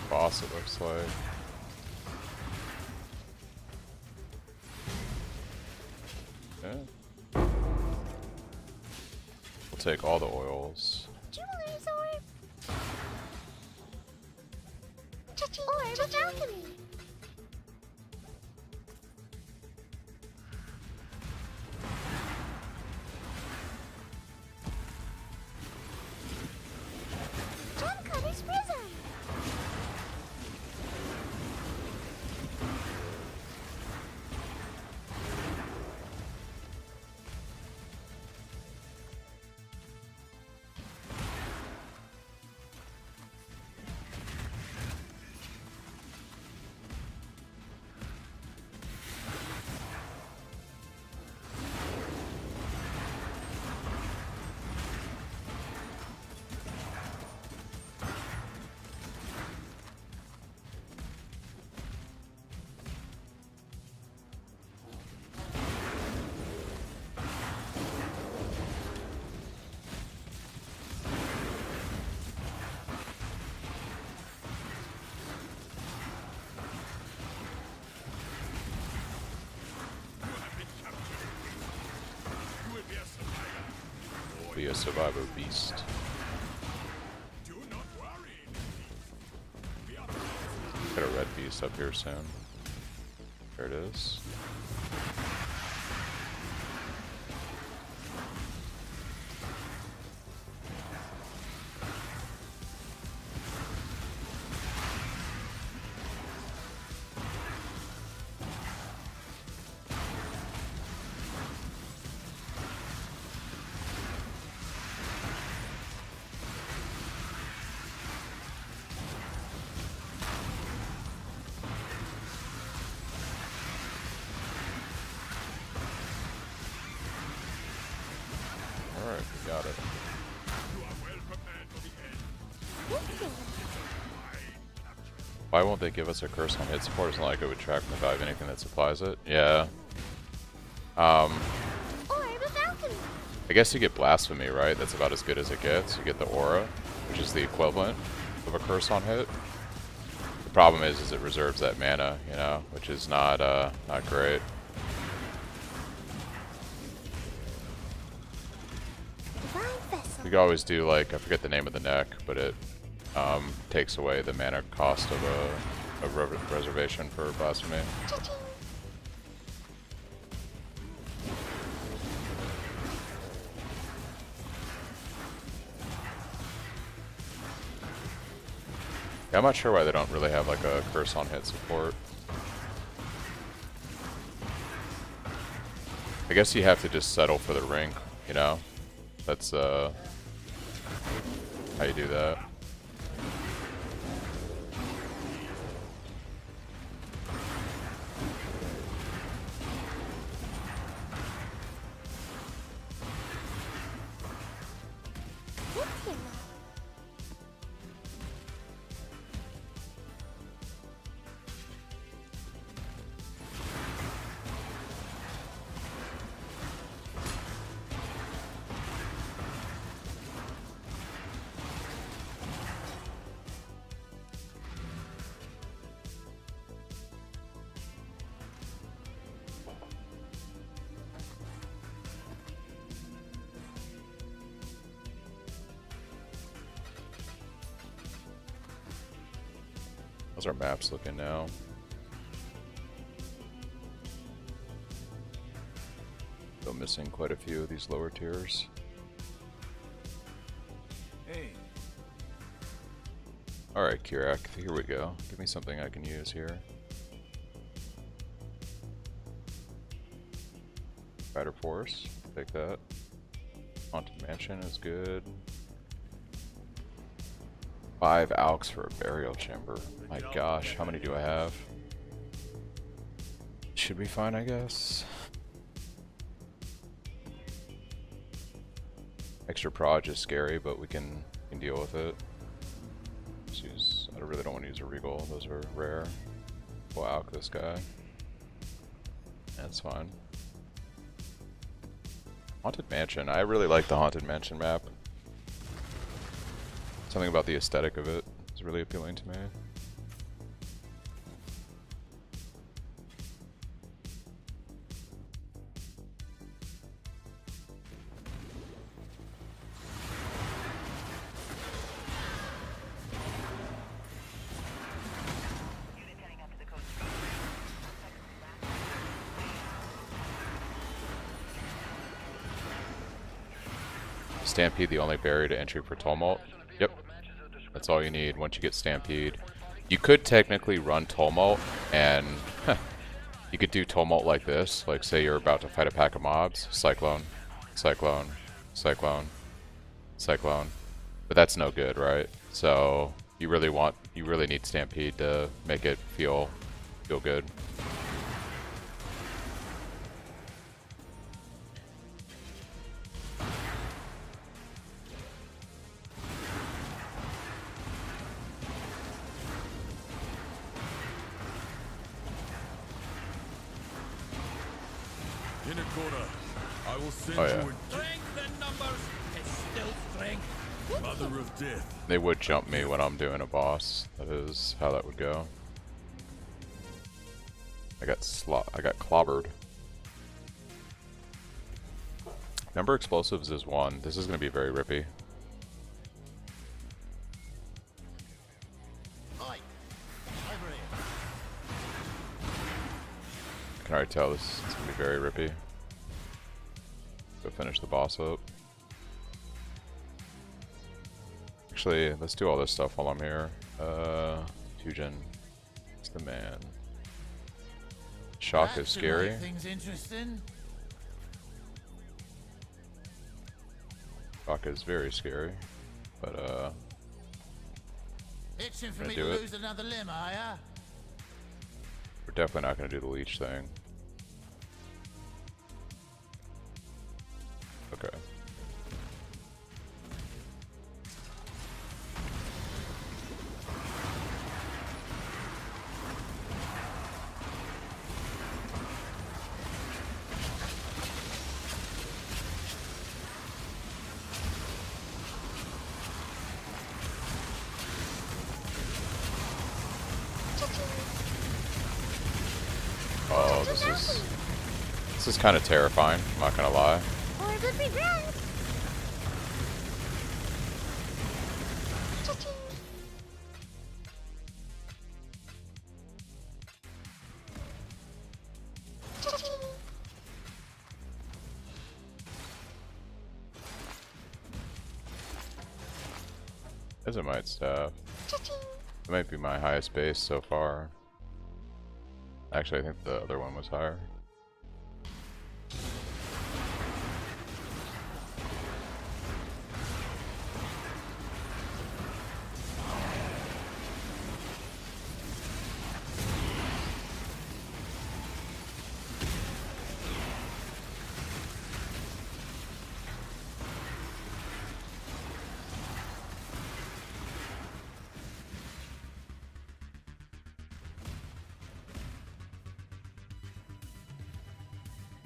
Boss, it looks like. Okay. We'll take all the oils. Jeweler's orb! Orb of alchemy! be a survivor beast. Got a red beast up here soon. There it is. Alright, we got it. Why won't they give us a curse on hit support? It's not like it would track and revive anything that supplies it. Yeah. Or the falcon. I guess you get Blasphemy, right? That's about as good as it gets. You get the Aura, which is the equivalent of a curse on hit. The problem is it reserves that mana, you know, which is not great. You could always do, like, I forget the name of the neck, but it takes away the mana cost of a reservation for Blasphemy. Yeah, I'm not sure why they don't really have like a curse on hit support. I guess you have to just settle for the rink, you know? That's how you do that. How's our maps looking now? Still missing quite a few of these lower tiers. Hey. Alright, Kirak, here we go. Give me something I can use here. Rider Force, take that. Haunted Mansion is good. 5 Alks for a Burial Chamber. My gosh, how many do I have? Should be fine, I guess. Extra Proj is scary, but we can deal with it. Let's use, I really don't want to use a Regal, those are rare. We'll Alk this guy. That's fine. Haunted Mansion, I really like the Haunted Mansion map. Something about the aesthetic of it is really appealing to me. Stampede the only barrier to entry for Tumult? Yep. That's all you need once you get Stampede. You could technically run Tumult and you could do Tumult like this. Like say you're about to fight a pack of mobs. Cyclone, Cyclone, Cyclone, Cyclone. But that's no good, right? So you really need Stampede to make it feel good. In a corner, I will send Oh, yeah. you Strength in numbers is still strength. a mother of death. They would jump me when I'm doing a boss. That is how that would go. I got clobbered. Remember, explosives is 1. This is going to be very rippy. Oi! Over here. I can already tell this is going to be very rippy. Go finish the boss up. Actually, let's do all this stuff while I'm here. Fusion. It's the man. Shock is scary. Things interesting. Shock is very scary. But, Itching for Gonna me do to it. lose another limb, are ya? we're definitely not going to do the leech thing. Okay. Oh, this is kind of terrifying, I'm not gonna lie. Or it would be great. As it might staff. It might be my highest base so far. Actually, I think the other one was higher.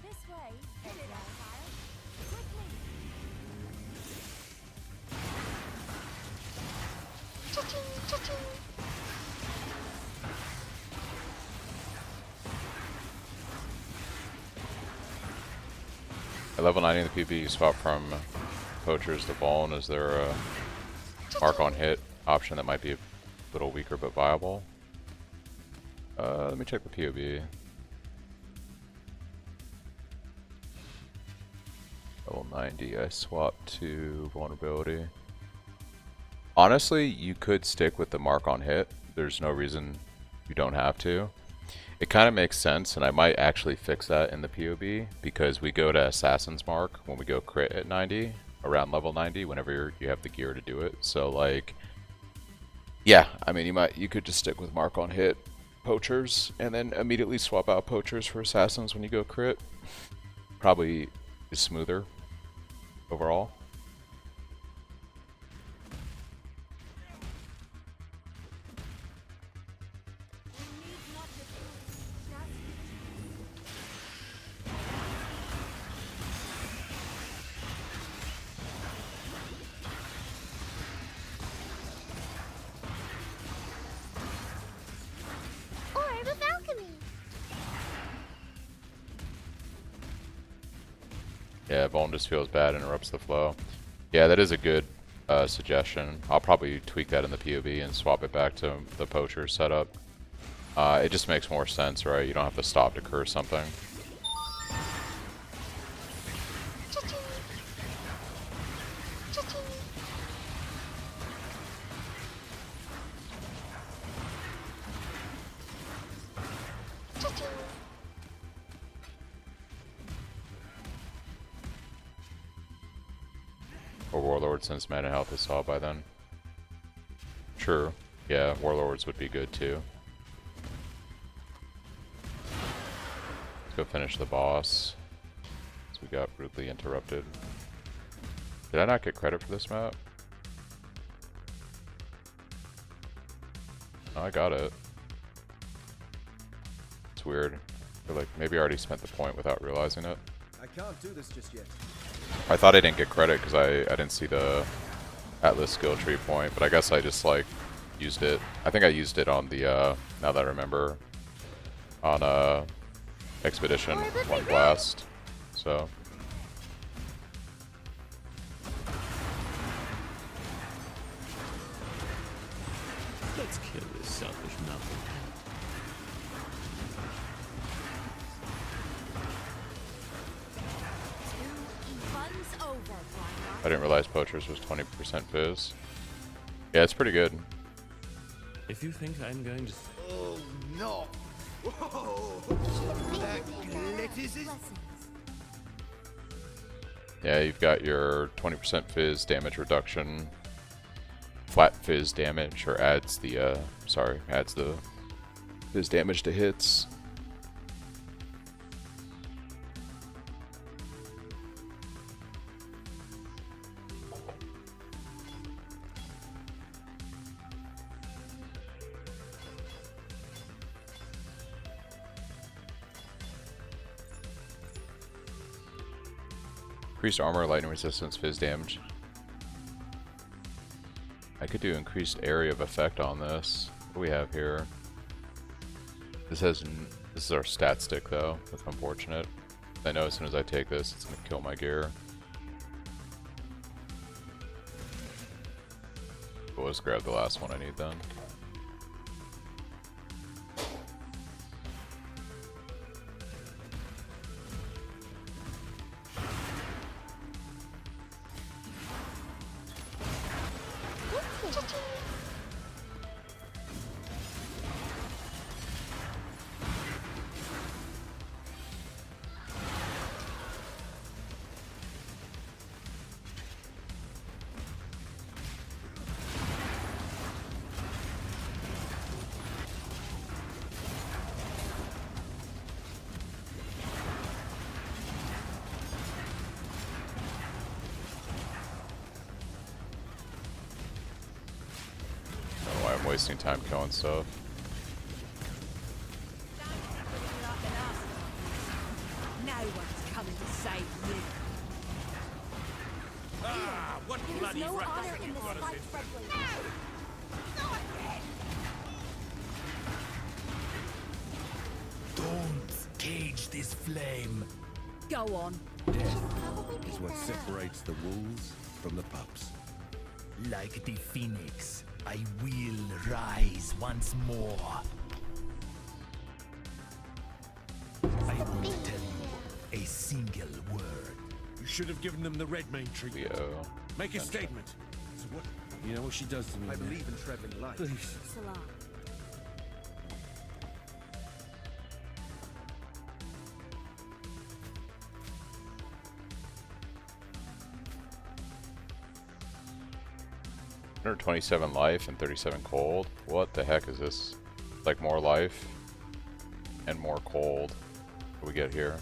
This way. Hit it out, Quickly. 90 in the PB, you swap from poachers to bone. Is there a mark on hit option that might be a little weaker but viable? Let me check the POB. Level 90, I swap to vulnerability. Honestly, you could stick with the mark on hit. There's no reason you don't have to. It kind of makes sense, and I might actually fix that in the POB because we go to Assassin's Mark when we go crit at 90, around level 90, whenever you have the gear to do it. So like, yeah, I mean you could just stick with mark on hit poachers and then immediately swap out poachers for assassins when you go crit. Probably is smoother overall. Or with alchemy. Yeah, Vuln just feels bad, interrupts the flow. Yeah, that is a good suggestion. I'll probably tweak that in the POB and swap it back to the poacher setup. It just makes more sense, right? You don't have to stop to curse something. Or Warlord, since mana health is solved by then. True. Yeah, Warlords would be good too. Let's go finish the boss. So we got rudely interrupted. Did I not get credit for this map? Oh, I got it. It's weird. I feel like maybe I already spent the point without realizing it. I can't do this just yet. I thought I didn't get credit because I didn't see the Atlas skill tree point, but I guess I just like used it. I think I used it on the now that I remember, on Expedition 1 Blast. So Let's kill this selfish knucklehead. Fun's over, Blight. I didn't realize Poachers was 20% fizz. Yeah, it's pretty good. If you think I'm going to... Oh no! Whoa! That glitters is. Yeah, you've got your 20% fizz damage reduction, flat fizz damage, or adds the fizz damage to hits. Increased armor, lightning resistance, fizz damage. I could do increased area of effect on this. What do we have here? This is our stat stick though. That's unfortunate. I know as soon as I take this, it's gonna kill my gear. But let's grab the last one I need then. I'm wasting time killing stuff. No one's coming to save you. Ah, what There is bloody no record honor have in you this got us fight, in? Fredway. Don't cage this flame. Go on. Death is what separates the wolves from the pups. Like the phoenix, I will rise once more. I won't tell you a single word. You should have given them the red main treatment. Leo. Make a statement. So what? You know what she does to me? I man? believe in traveling light. Please. Salah. Under 27 life and 37 cold. What the heck is this? Like more life and more cold. What do we get here?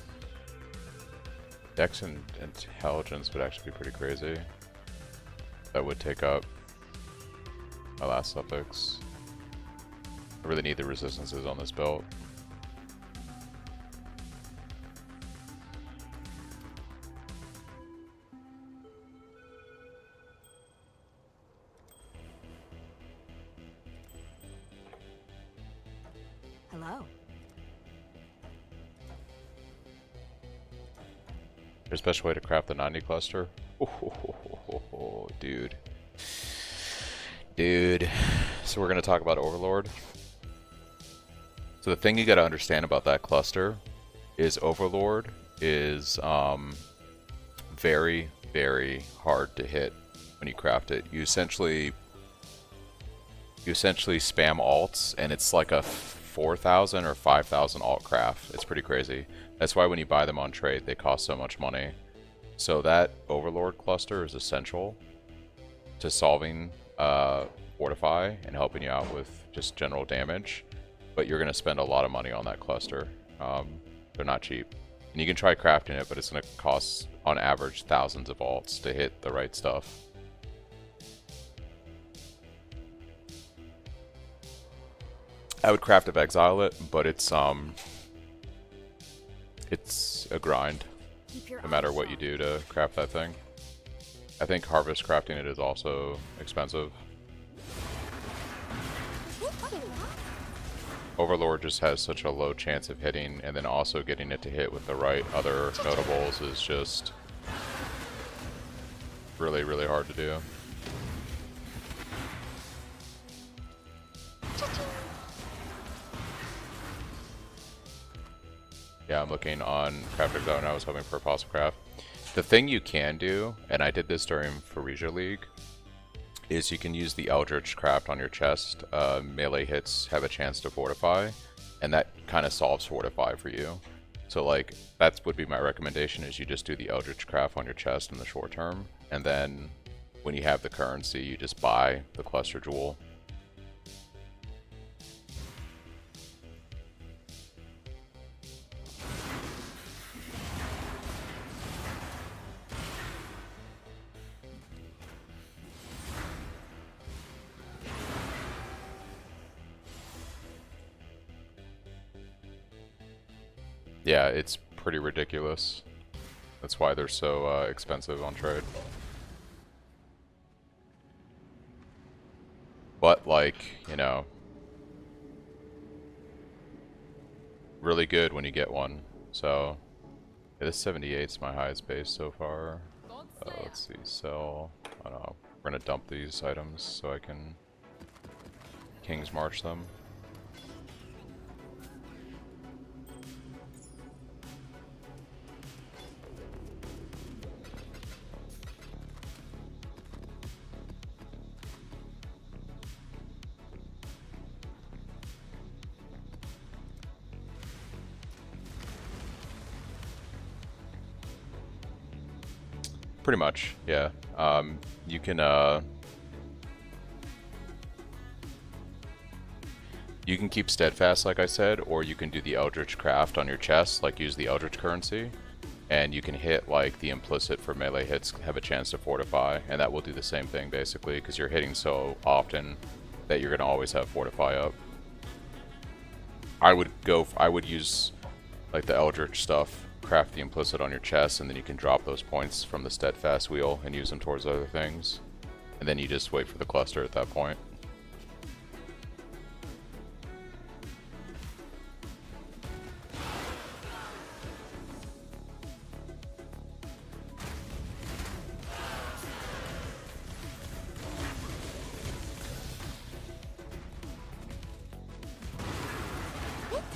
Dex and intelligence would actually be pretty crazy. That would take up my last suffix. I really need the resistances on this belt. Hello. There's a special way to craft the 90 cluster. Oh, dude. Dude. So we're going to talk about Overlord. So the thing you got to understand about that cluster is Overlord is very, very hard to hit when you craft it. You essentially spam alts, and it's like a 4,000 or 5,000 alt craft. It's pretty crazy. That's why when you buy them on trade, they cost so much money. So that Overlord cluster is essential to solving Fortify and helping you out with just general damage. But you're going to spend a lot of money on that cluster. They're not cheap. And you can try crafting it, but it's going to cost, on average, thousands of alts to hit the right stuff. I would Path of Exile it, but it's a grind, Keep your no matter eyes what you sharp. do to craft that thing. I think harvest crafting it is also expensive. Overlord just has such a low chance of hitting, and then also getting it to hit with the right other notables is just really, really hard to do. Yeah, I'm looking on Path of Exile and I was hoping for Apostle Craft. The thing you can do, and I did this during Pharesia League, is you can use the Eldritch Craft on your chest. Melee hits have a chance to fortify, and that kind of solves fortify for you. So like, that would be my recommendation, is you just do the Eldritch Craft on your chest in the short term, and then when you have the currency, you just buy the Cluster Jewel. Yeah, it's pretty ridiculous. That's why they're so expensive on trade. But like, you know, really good when you get one. So, yeah, this 78 is my highest base so far. Let's see, sell. I don't know. We're gonna dump these items so I can King's March them. Pretty much, yeah. You can keep steadfast, like I said, or you can do the Eldritch Craft on your chest, like use the Eldritch currency, and you can hit like the implicit for melee hits have a chance to fortify, and that will do the same thing basically, because you're hitting so often that you're gonna always have fortify up. I would use like the Eldritch stuff. Craft the implicit on your chest, and then you can drop those points from the steadfast wheel and use them towards other things, and then you just wait for the cluster at that point.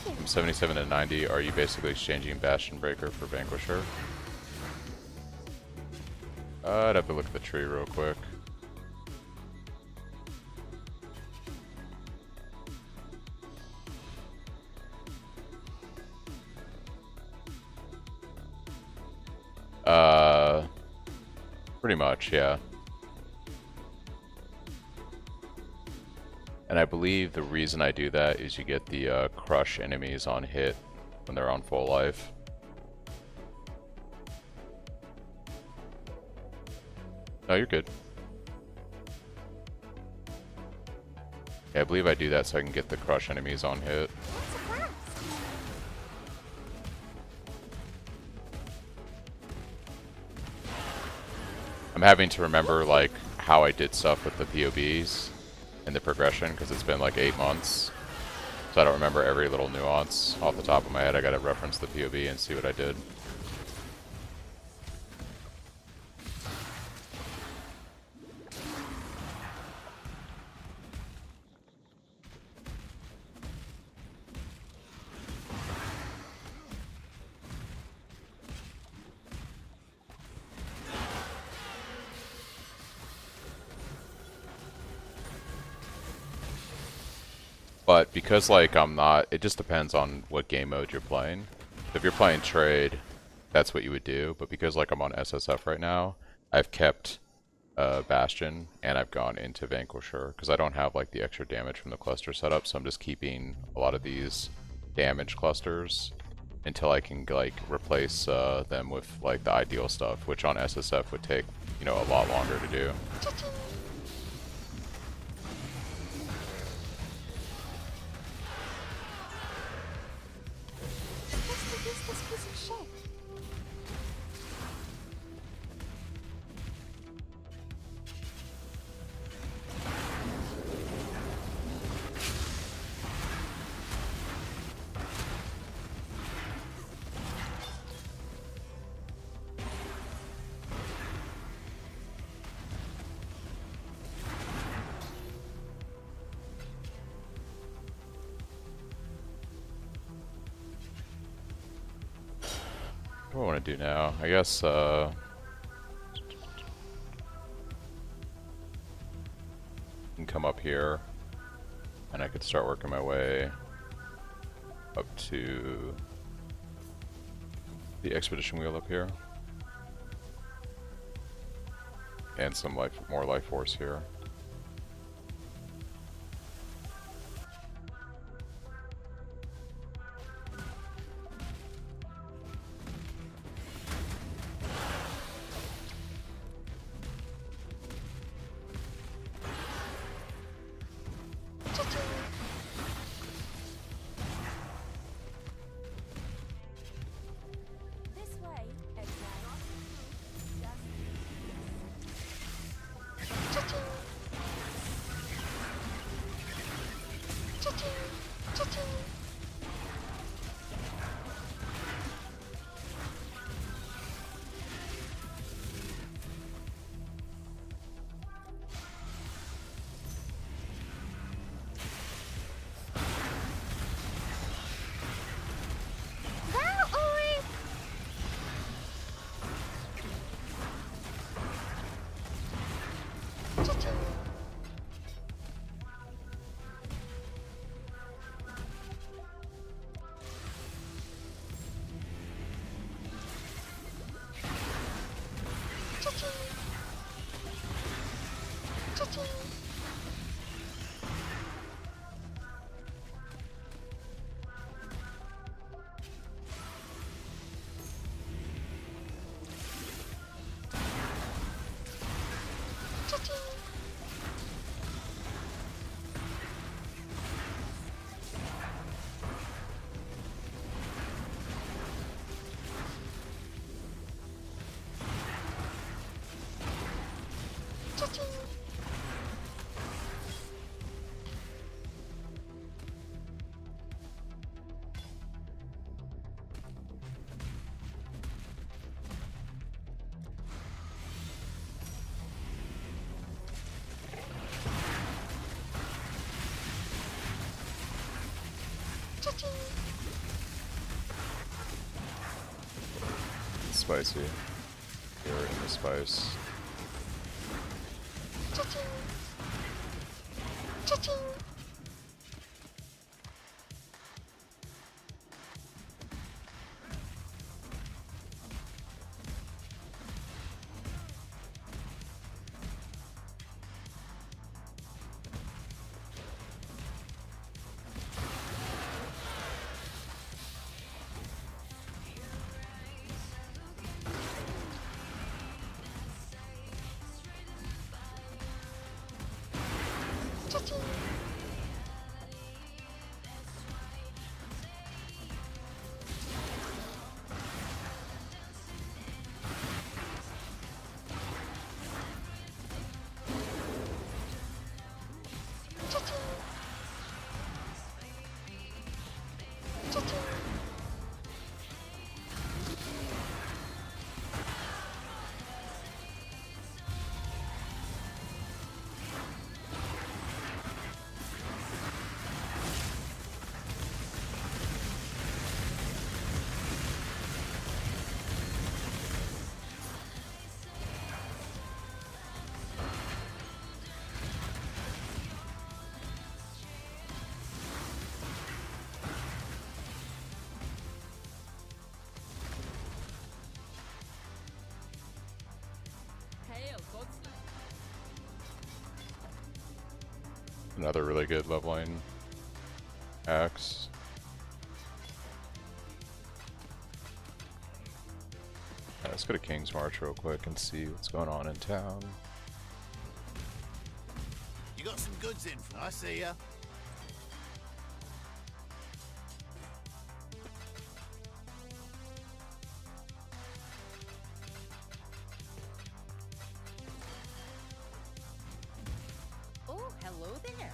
From 77 to 90, are you basically exchanging Bastion Breaker for Vanquisher? I'd have to look at the tree real quick. Pretty much, yeah. And I believe the reason I do that is you get the crush enemies on hit when they're on full life. No, you're good. Yeah, I believe I do that so I can get the crush enemies on hit. I'm having to remember like how I did stuff with the POBs in the progression, because it's been like 8 months, so I don't remember every little nuance off the top of my head. I gotta reference the POB and see what I did. But because like I'm not, it just depends on what game mode you're playing. If you're playing trade, that's what you would do. But because like I'm on SSF right now, I've kept Bastion and I've gone into Vanquisher because I don't have like the extra damage from the cluster setup. So I'm just keeping a lot of these damage clusters until I can like replace them with like the ideal stuff, which on SSF would take, you know, a lot longer to do. What do I want to do now? I guess, can come up here, and I could start working my way up to the expedition wheel up here, and some more life force here. This way, Exile. Spicy. You're in the spice. Another really good leveling axe. Let's go to King's March real quick and see what's going on in town. You got some goods in for I see ya. Oh, hello there.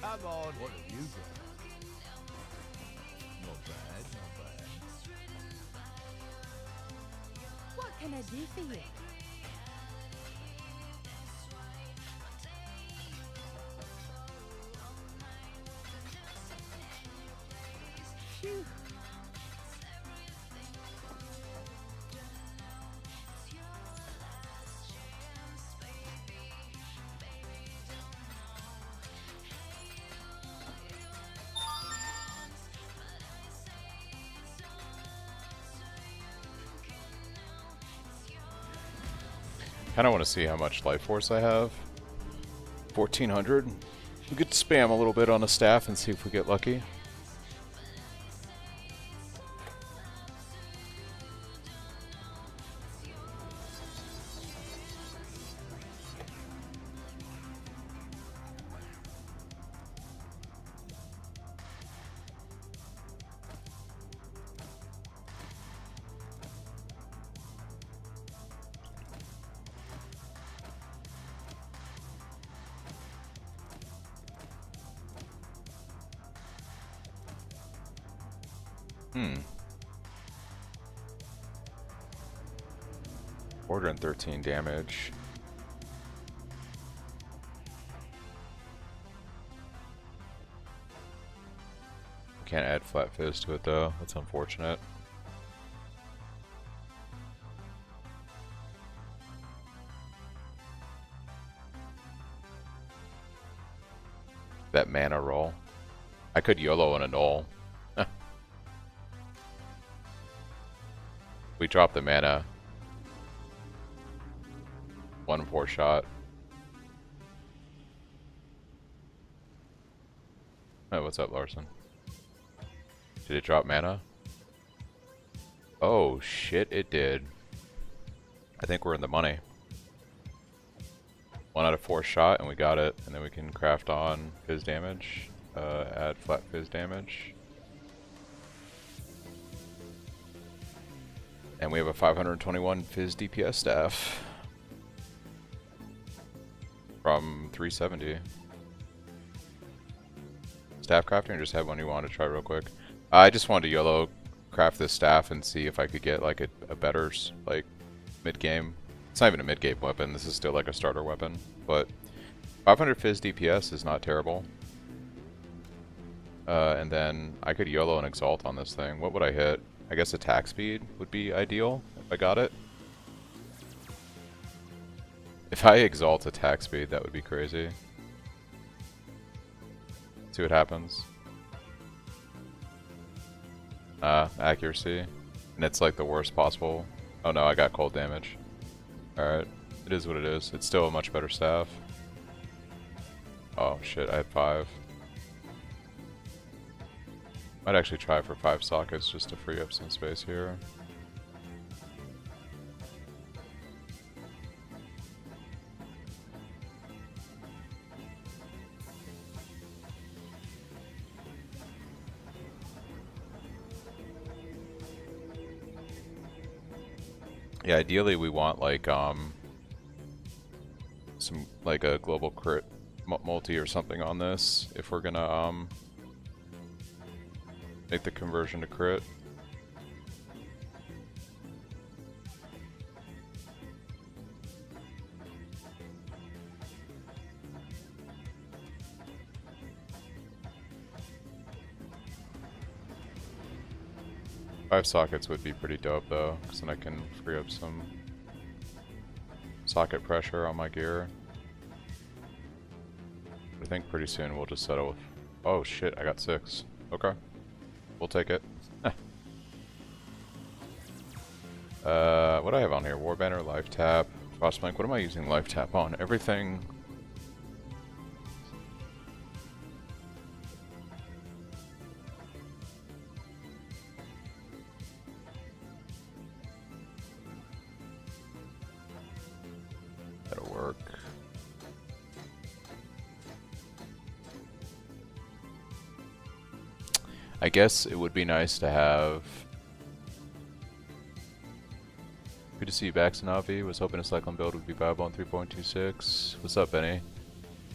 Come on. What have you got? bad, not bad. What can I do for you? Phew. Kind of want to see how much life force I have. 1400. We could spam a little bit on a staff and see if we get lucky. Hmm. 413 damage. Can't add flat fizz to it though. That's unfortunate. That mana roll. I could YOLO and a null. We drop the mana. 1-4 shot. Oh, what's up, Larson? Did it drop mana? Oh shit, it did. I think we're in the money. 1 out of 4 shot and we got it. And then we can craft on fizz damage. Add flat fizz damage. And we have a 521 fizz DPS staff. From 370. Staff crafting or just have one you want to try real quick? I just wanted to YOLO craft this staff and see if I could get like a better like mid-game. It's not even a mid-game weapon, this is still like a starter weapon. But 500 fizz DPS is not terrible. And then I could YOLO and exalt on this thing. What would I hit? I guess attack speed would be ideal if I got it. If I exalt attack speed, that would be crazy. See what happens. Accuracy. And it's like the worst possible. Oh no, I got cold damage. Alright. It is what it is. It's still a much better staff. Oh shit, I had 5. Might actually try for 5 sockets just to free up some space here. Yeah, ideally we want like some like a global crit multi or something on this if we're gonna make the conversion to crit. Five sockets would be pretty dope though, because then I can free up some socket pressure on my gear. I think pretty soon we'll just settle with... Oh shit, I got 6. Okay. We'll take it. What do I have on here? Warbanner, Life Tap, Frostplank. What am I using Life Tap on? Everything... That'll work. I guess it would be nice to have... Good to see you back, Sanavi. Was hoping a Cyclone build would be viable on 3.26. What's up, Benny?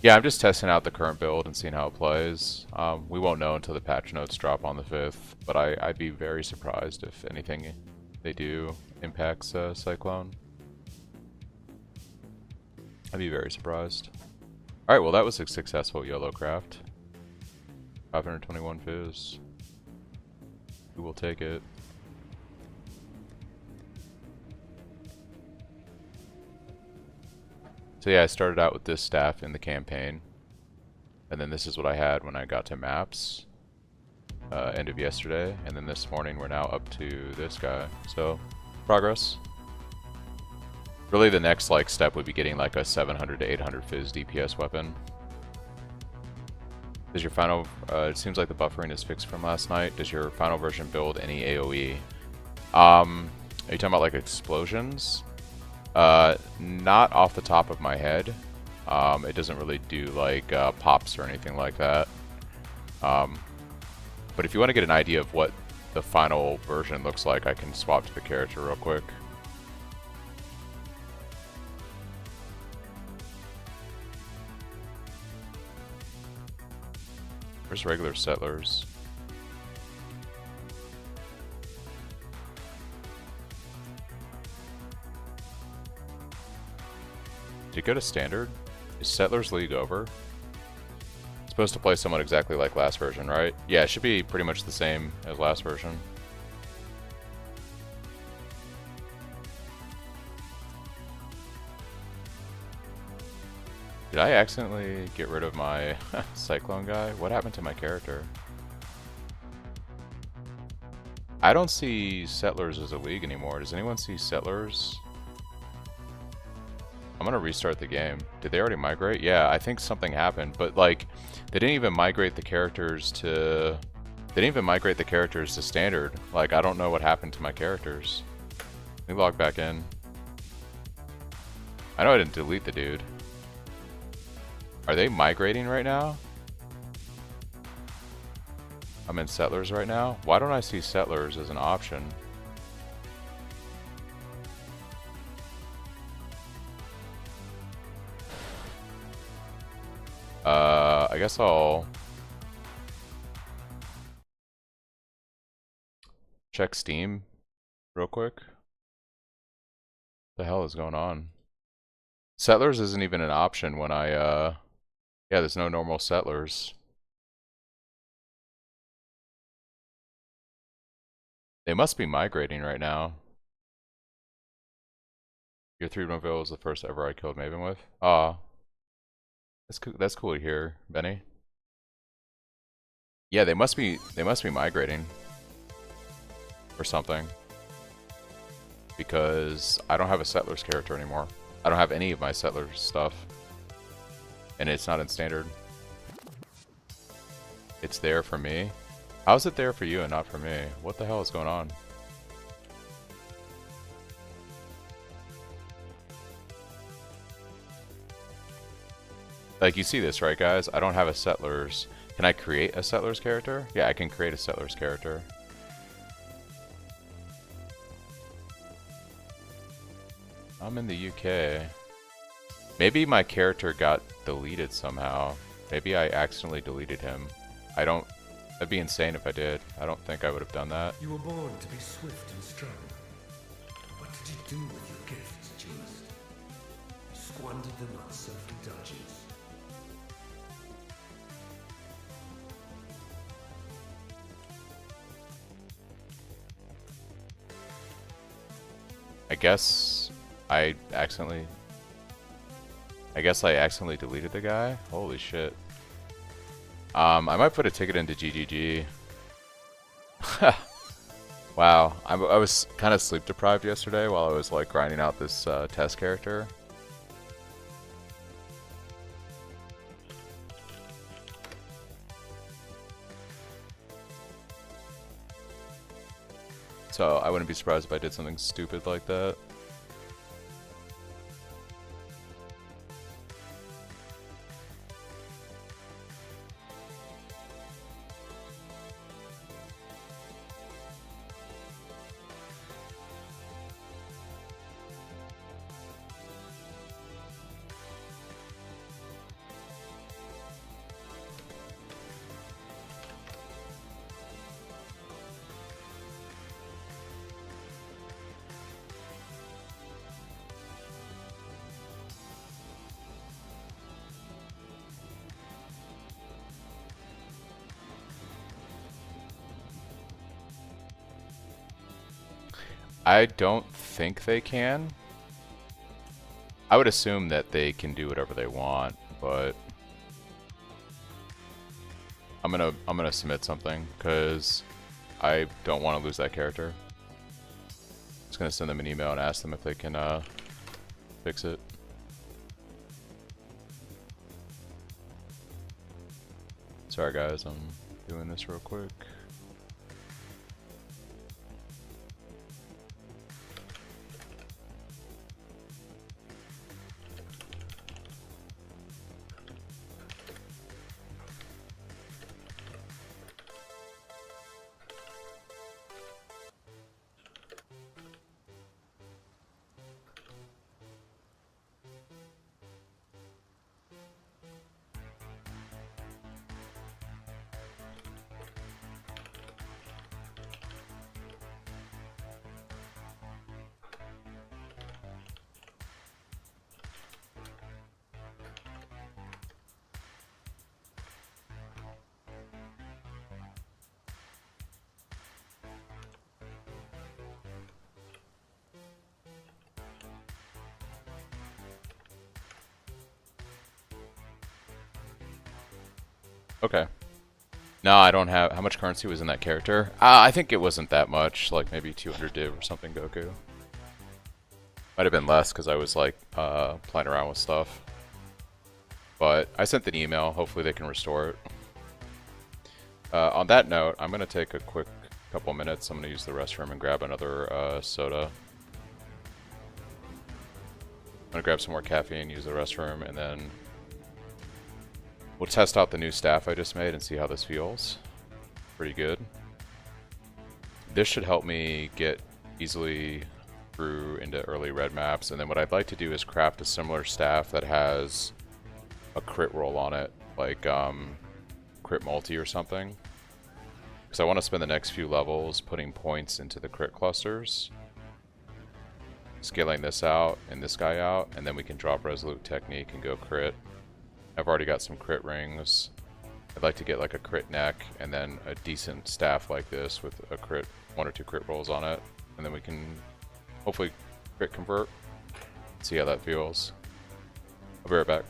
Yeah, I'm just testing out the current build and seeing how it plays. We won't know until the patch notes drop on the 5th, but I'd be very surprised if anything they do impacts Cyclone. I'd be very surprised. Alright, well that was a successful YOLO craft. 521 fizz. We will take it. So yeah, I started out with this staff in the campaign, and then this is what I had when I got to maps, end of yesterday, and then this morning we're now up to this guy. So, progress. Really the next like step would be getting like a 700 to 800 fizz DPS weapon. Does your final, it seems like the buffering is fixed from last night. Does your final version build any AoE? Are you talking about like explosions? Not off the top of my head. It doesn't really do like pops or anything like that. But if you want to get an idea of what the final version looks like, I can swap to the character real quick. Where's regular settlers? Did it go to standard? Is Settlers League over? It's supposed to play somewhat exactly like last version, right? Yeah, it should be pretty much the same as last version. Did I accidentally get rid of my Cyclone guy? What happened to my character? I don't see Settlers as a league anymore. Does anyone see Settlers? I'm gonna restart the game. Did they already migrate? Yeah, I think something happened, but like, they didn't even migrate the characters to... They didn't even migrate the characters to standard. Like, I don't know what happened to my characters. Let me log back in. I know I didn't delete the dude. Are they migrating right now? I'm in Settlers right now. Why don't I see Settlers as an option? I guess I'll check Steam real quick. What the hell is going on? Settlers isn't even an option when I, yeah, there's no normal Settlers. They must be migrating right now. Your 3-1 was the first ever I killed Maven with. Aw. That's cool to hear, Benny. Yeah, they must be migrating or something, because I don't have a Settlers character anymore. I don't have any of my Settlers stuff, and it's not in standard. It's there for me. How's it there for you and not for me? What the hell is going on? Like, you see this, right, guys? I don't have a Settlers. Can I create a Settlers character? Yeah, I can create a Settlers character. I'm in the UK. Maybe my character got deleted somehow. Maybe I accidentally deleted him. I don't... That'd be insane if I did. I don't think I would have done that. You were born to be swift and strong. What did you do with your gifts, Jeez? Squandered them on self indulgence. I guess I accidentally deleted the guy? Holy shit. I might put a ticket into GGG. Wow, I was kind of sleep deprived yesterday while I was like grinding out this test character. So I wouldn't be surprised if I did something stupid like that. I don't think they can. I would assume that they can do whatever they want, but I'm gonna submit something because I don't want to lose that character. Just gonna send them an email and ask them if they can fix it. Sorry guys, I'm doing this real quick. Okay. No, I don't have... How much currency was in that character? I think it wasn't that much. Like, maybe 200 div or something, Goku. Might have been less, because I was, like, playing around with stuff. But I sent an email. Hopefully they can restore it. On that note, I'm going to take a quick couple minutes. I'm going to use the restroom and grab another soda. I'm going to grab some more caffeine, use the restroom, and then... we'll test out the new staff I just made and see how this feels. Pretty good. This should help me get easily through into early red maps. And then what I'd like to do is craft a similar staff that has a crit roll on it, like crit multi or something. Because I want to spend the next few levels putting points into the crit clusters, scaling this out and this guy out, and then we can drop Resolute Technique and go crit. I've already got some crit rings. I'd like to get like a crit neck and then a decent staff like this with a crit, 1 or 2 crit rolls on it, and then we can hopefully crit convert. See how that feels. I'll be right back.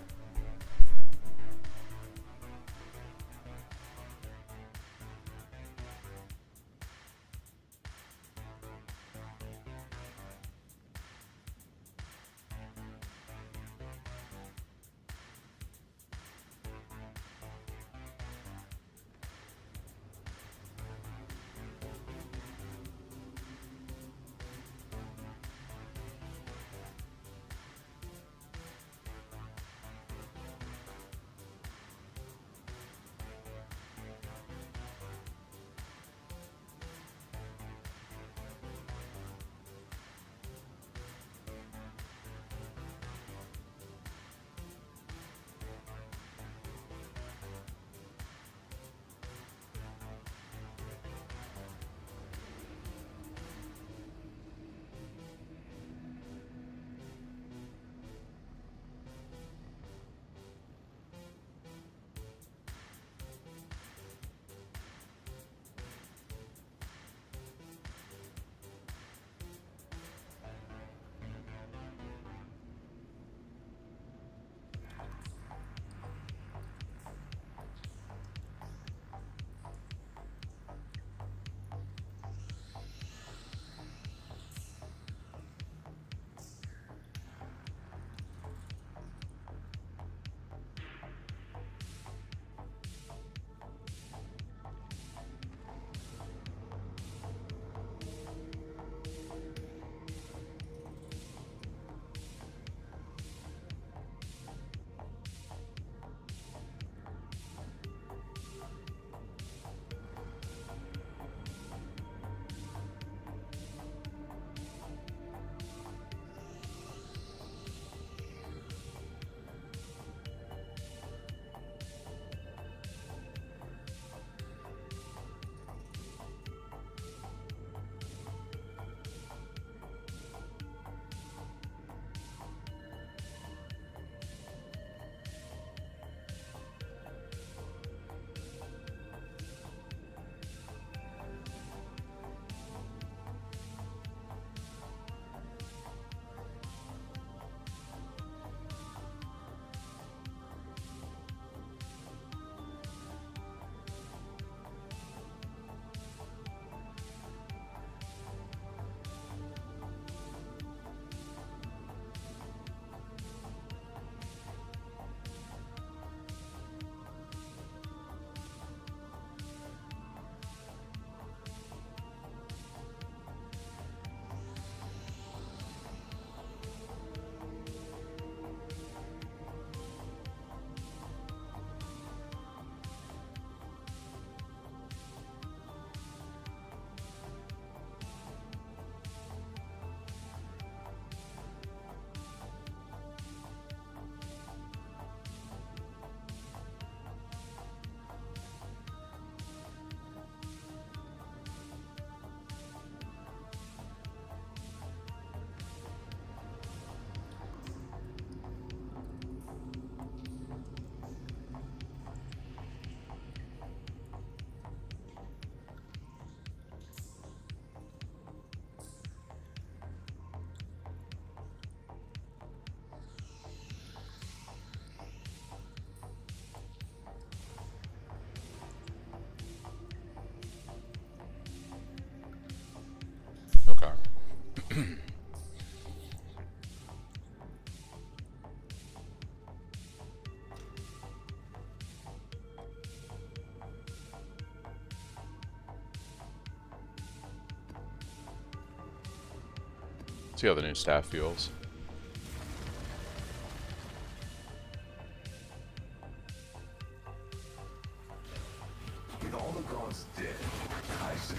See how the new staff feels. With all the gods dead, I suppose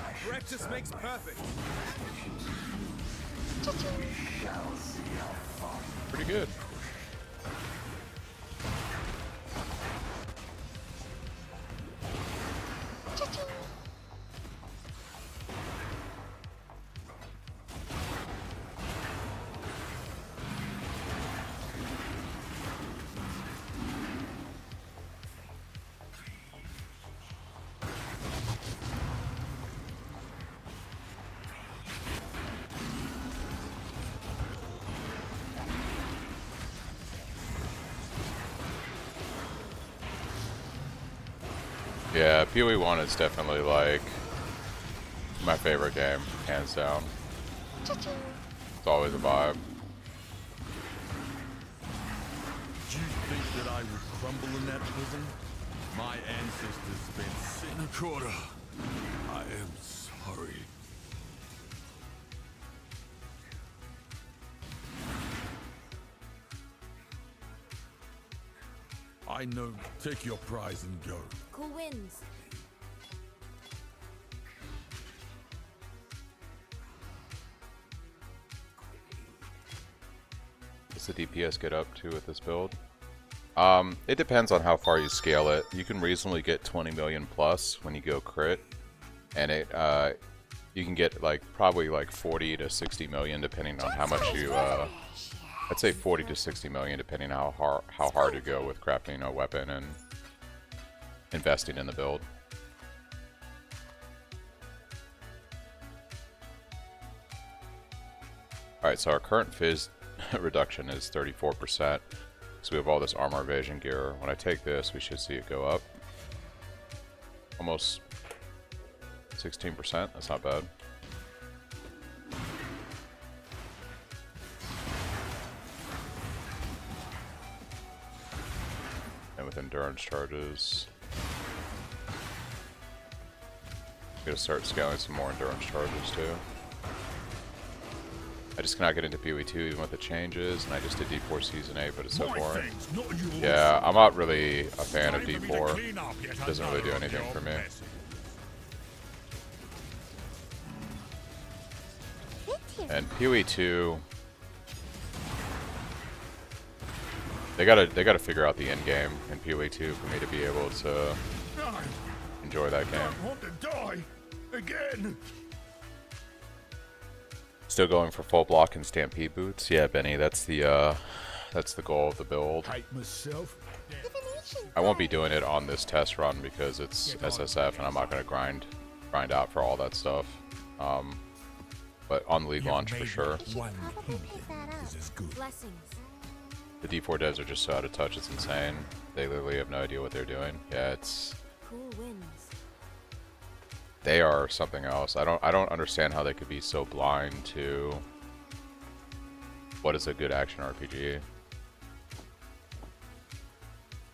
I should Practice makes perfect. We shall see how far. Pretty good. Yeah, PoE 1 is definitely like my favorite game, hands down. It's always a vibe. Did you think that I would crumble in that prison? My ancestors spent sin. A quarter. I am sorry. I know. Take your prize and go. Cool wins. What's the DPS get up to with this build? It depends on how far you scale it. You can reasonably get 20 million plus when you go crit, and you can get like probably like 40 to 60 million depending on how much you. I'd say 40 to 60 million depending on how hard you go with crafting a weapon and investing in the build. Alright, so our current fizz reduction is 34%. So we have all this armor evasion gear. When I take this, we should see it go up. Almost 16%, that's not bad. And with endurance charges, I'm gonna start scaling some more endurance charges too. I just cannot get into PoE 2 even with the changes, and I just did D4 Season 8, but it's so boring. Yeah, I'm not really a fan of D4. It doesn't really do anything for me. And PoE 2, they gotta figure out the end game in PoE 2 for me to be able to enjoy that game. I want to die again. Still going for full block and stampede boots. Yeah, Benny, that's the goal of the build. Hate myself. I won't be doing it on this test run because it's SSF and I'm not gonna grind out for all that stuff. But on league launch for sure. One Probably pick that up. is as good. Blessings. The D4 devs are just so out of touch, it's insane. They literally have no idea what they're doing. Yeah, it's Cool wins. they are something else. I don't understand how they could be so blind to what is a good action RPG.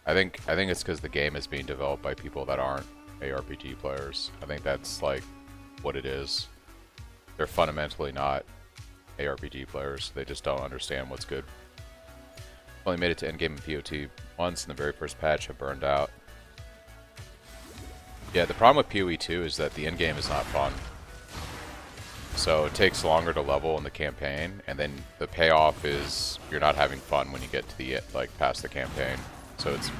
I think it's because the game is being developed by people that aren't ARPG players. I think that's like what it is. They're fundamentally not ARPG players. They just don't understand what's good. Only made it to endgame in POT once in the very first patch. I burned out. Yeah, the problem with PoE 2 is that the endgame is not fun. So it takes longer to level in the campaign, and then the payoff is you're not having fun when you get to the past the campaign. So it's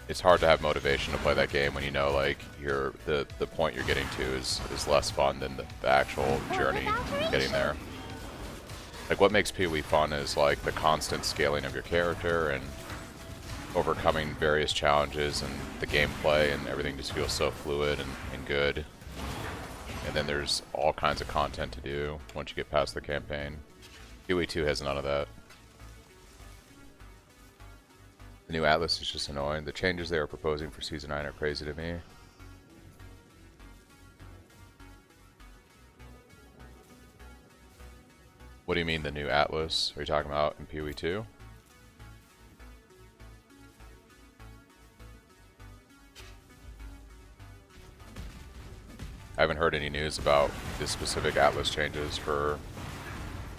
it's hard to have motivation to play that game when you know like the point you're getting to is less fun than the actual journey getting there. Like what makes PoE fun is like the constant scaling of your character and overcoming various challenges, and the gameplay and everything just feels so fluid and good. And then there's all kinds of content to do once you get past the campaign. PoE 2 has none of that. The new Atlas is just annoying. The changes they are proposing for Season 9 are crazy to me. What do you mean the new Atlas? Are you talking about in PoE 2? I haven't heard any news about the specific Atlas changes for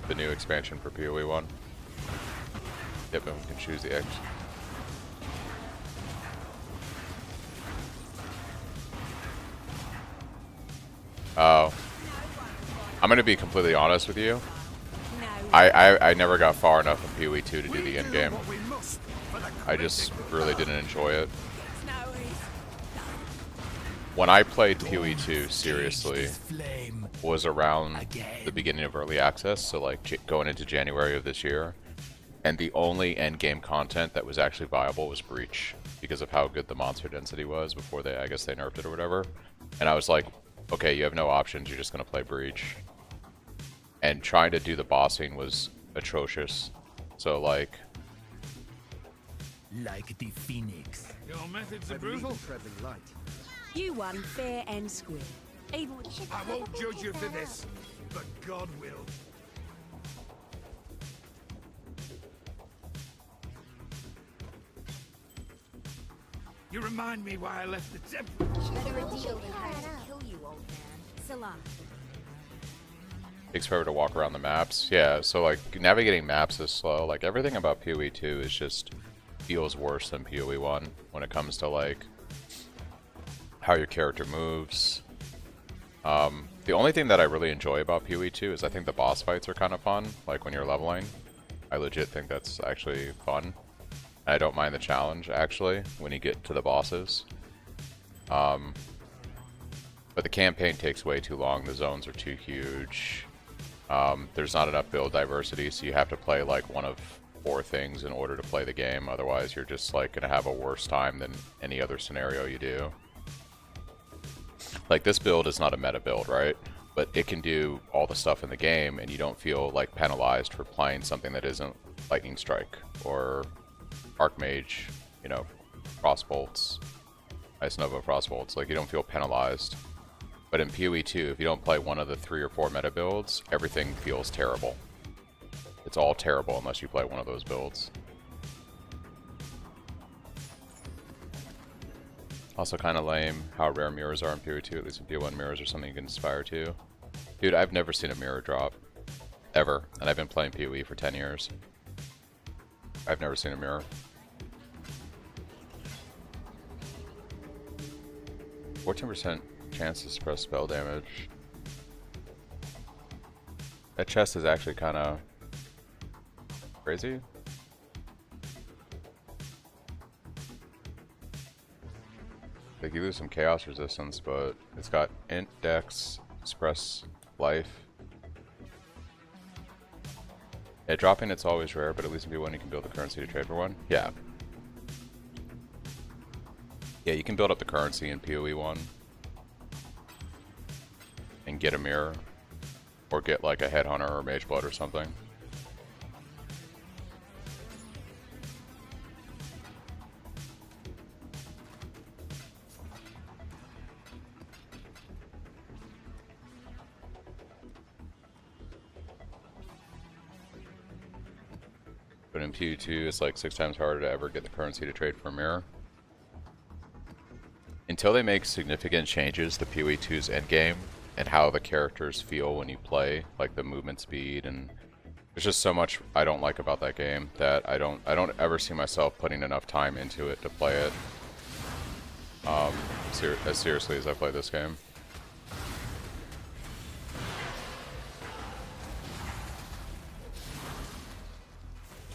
the new expansion for PoE 1. Yep, and we can choose the X. Oh. I'm gonna be completely honest with you. I never got far enough in PoE 2 to do the end game. I just really didn't enjoy it. When I played PoE 2 seriously was around the beginning of early access, so like going into January of this year, and the only end game content that was actually viable was Breach because of how good the monster density was before I guess they nerfed it or whatever. And I was like, okay, you have no options, you're just gonna play Breach. And trying to do the bossing was atrocious. So like the phoenix. Your methods are brutal. You won fair and square. Even I won't judge you for this, but God will. You remind me why I left the temple. better a deal than having to kill you, old man. Salah. takes forever to walk around the maps. Yeah, so like navigating maps is slow. Like everything about PoE 2 is just feels worse than PoE 1 when it comes to like how your character moves. The only thing that I really enjoy about PoE 2 is I think the boss fights are kind of fun, like when you're leveling. I legit think that's actually fun. I don't mind the challenge, actually, when you get to the bosses. But the campaign takes way too long, the zones are too huge. There's not enough build diversity, so you have to play like one of 4 things in order to play the game, otherwise you're just like gonna have a worse time than any other scenario you do. Like this build is not a meta build, right? But it can do all the stuff in the game and you don't feel like penalized for playing something that isn't Lightning Strike or Archmage, you know, Frostbolts, Ice Nova Frostbolts. Like you don't feel penalized. But in PoE 2, if you don't play one of the 3 or 4 meta builds, everything feels terrible. It's all terrible unless you play one of those builds. Also kind of lame how rare mirrors are in PoE 2, at least in PoE 1 mirrors are something you can aspire to. Dude, I've never seen a mirror drop. Ever. And I've been playing PoE for 10 years. I've never seen a mirror. 14% chance to suppress spell damage. That chest is actually kind of crazy. Like you lose some chaos resistance, but it's got int, dex, suppress, life. Yeah, dropping it's always rare, but at least in PoE 1 you can build the currency to trade for one. Yeah. Yeah, you can build up the currency in PoE 1 and get a mirror, or get like a headhunter or mage blood or something. But in PoE 2, it's like 6 times harder to ever get the currency to trade for a mirror. Until they make significant changes to PoE 2's endgame and how the characters feel when you play, like the movement speed, and there's just so much I don't like about that game that I don't ever see myself putting enough time into it to play it as seriously as I play this game.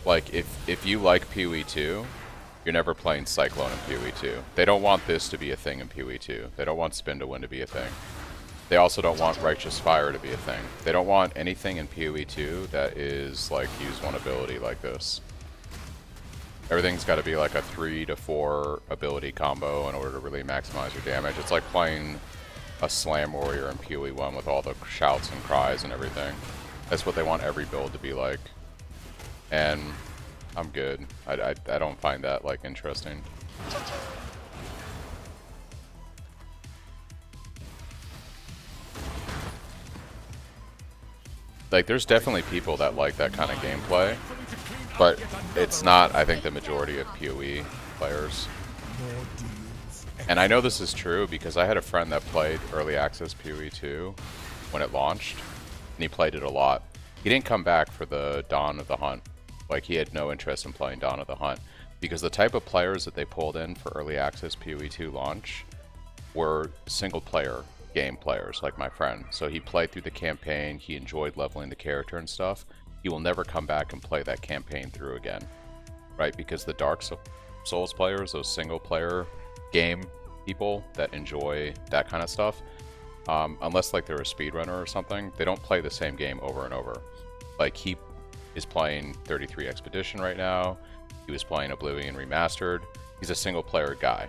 Like, if you like PoE 2, you're never playing Cyclone in PoE 2. They don't want this to be a thing in PoE 2. They don't want Spin to Win to be a thing. They also don't want Righteous Fire to be a thing. They don't want anything in PoE 2 that is, like, use one ability like this. Everything's got to be like a 3 to 4 ability combo in order to really maximize your damage. It's like playing a Slam Warrior in PoE 1 with all the shouts and cries and everything. That's what they want every build to be like. And I'm good. I don't find that like interesting. like there's definitely people that like that kind of gameplay, but it's not, I think, the majority of PoE players. And I know this is true because I had a friend that played early access PoE 2 when it launched, and he played it a lot. He didn't come back for the Dawn of the Hunt. Like, he had no interest in playing Dawn of the Hunt because the type of players that they pulled in for early access PoE 2 launch were single player game players, like my friend. So he played through the campaign, he enjoyed leveling the character and stuff. He will never come back and play that campaign through again, right? Because the Dark Souls players, those single player game people that enjoy that kind of stuff, unless like they're a speedrunner or something, they don't play the same game over and over. Like, he is playing 33 Expedition right now, he was playing Oblivion Remastered. He's a single player guy,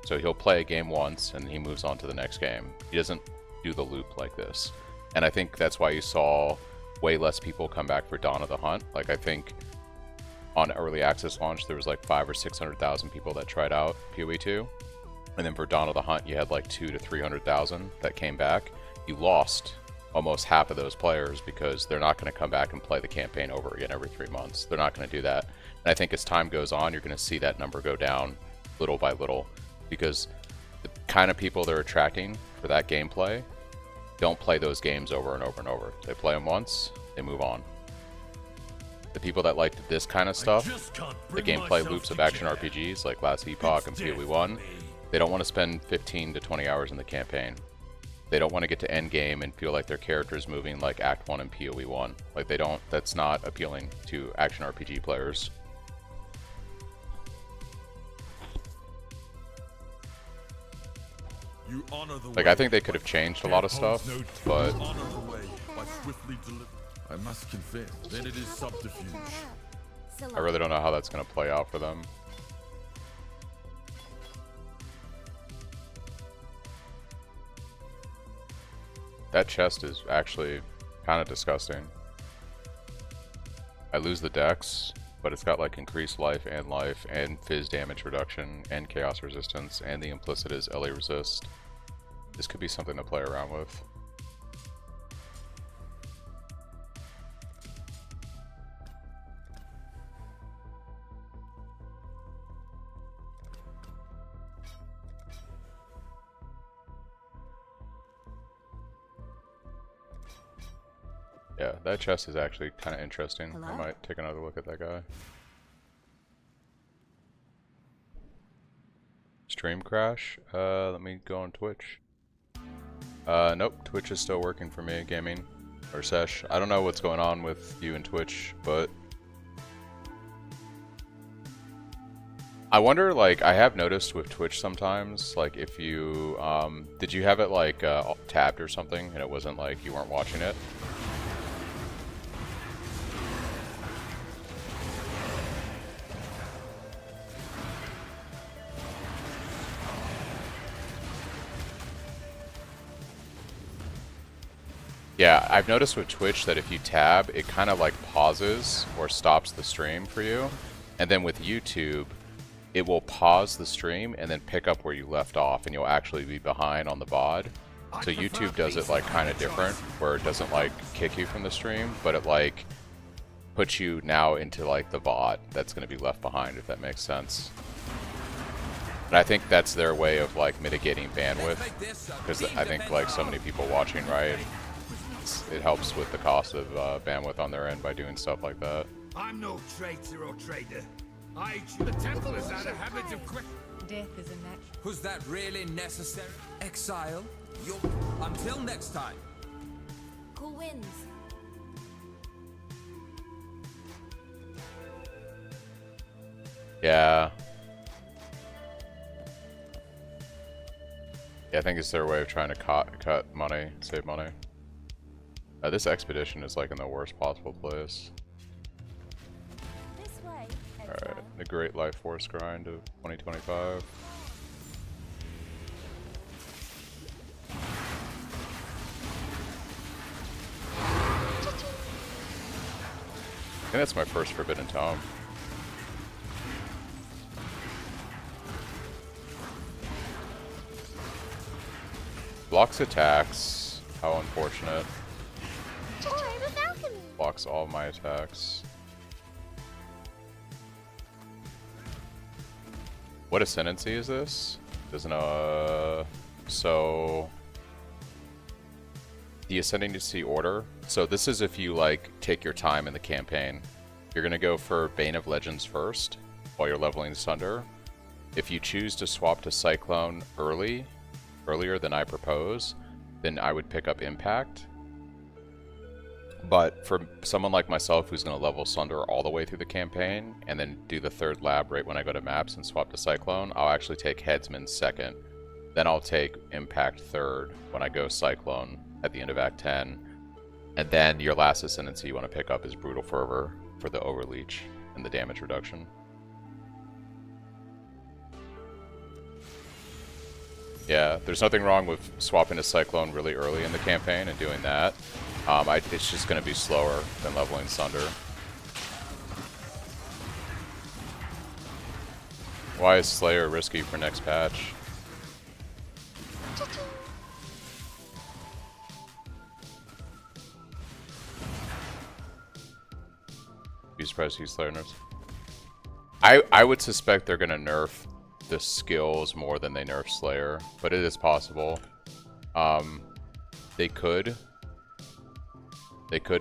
so he'll play a game once and he moves on to the next game. He doesn't do the loop like this, and I think that's why you saw way less people come back for Dawn of the Hunt. Like, I think on early access launch there was like 500,000 or 600,000 people that tried out PoE 2, and then for Dawn of the Hunt you had like 200,000 to 300,000 that came back. You lost almost half of those players because they're not going to come back and play the campaign over again every 3 months. They're not going to do that. And I think as time goes on, you're going to see that number go down little by little, because the kind of people they're attracting for that gameplay don't play those games over and over and over. They play them once, they move on. The people that like this kind of stuff, the gameplay loops of action RPGs like Last Epoch and PoE 1, they don't want to spend 15 to 20 hours in the campaign. They don't want to get to end game and feel like their character is moving like Act 1 and PoE 1. Like, they don't, that's not appealing to action RPG players. You honor the Like, I think they could have changed a lot of stuff, but I must confess, then it is subterfuge. I really don't know how that's going to play out for them. That chest is actually kind of disgusting. I lose the dex, but it's got like increased life and fizz damage reduction and chaos resistance, and the implicit is LA resist. This could be something to play around with. Yeah, that chest is actually kind of interesting. Hello? I might take another look at that guy. Stream crash? Let me go on Twitch. Nope, Twitch is still working for me, gaming. Or Sesh. I don't know what's going on with you and Twitch, but I wonder, like, I have noticed with Twitch sometimes, like, if you, did you have it, like, tabbed or something, and it wasn't, like, you weren't watching it? Yeah, I've noticed with Twitch that if you tab, it kind of like pauses or stops the stream for you. And then with YouTube, it will pause the stream and then pick up where you left off, and you'll actually be behind on the VOD. So YouTube does it like kind of different, where it doesn't like kick you from the stream, but it like puts you now into like the VOD that's going to be left behind, if that makes sense. And I think that's their way of like mitigating bandwidth, because I think like so many people watching, right? It helps with the cost of bandwidth on their end by doing stuff like that. I'm no traitor or trader. The temple is out of habit of quick. Death is a natural. Was that really necessary? Exile? Until next time. Cool wins. Yeah. Yeah, I think it's their way of trying to cut money, save money. This expedition is like in the worst possible place. This way. Alright, the Great Life Force Grind of 2025. I think that's my first Forbidden Tome. Blocks attacks. How unfortunate. Oh, I'm a falcon Blocks all my attacks. What Ascendancy is this? Doesn't so the Ascendancy order. So this is if you like take your time in the campaign. You're gonna go for Bane of Legends first while you're leveling Sunder. If you choose to swap to Cyclone earlier than I propose, then I would pick up Impact. But for someone like myself who's going to level Sunder all the way through the campaign and then do the third lab right when I go to maps and swap to Cyclone, I'll actually take Headsman second. Then I'll take Impact third when I go Cyclone at the end of Act 10. And then your last Ascendancy you want to pick up is Brutal Fervor for the Overleach and the damage reduction. Yeah, there's nothing wrong with swapping to Cyclone really early in the campaign and doing that. It's just going to be slower than leveling Sunder. Why is Slayer risky for next patch? Be surprised to use Slayer nerfs. I would suspect they're going to nerf the skills more than they nerf Slayer, but it is possible. They could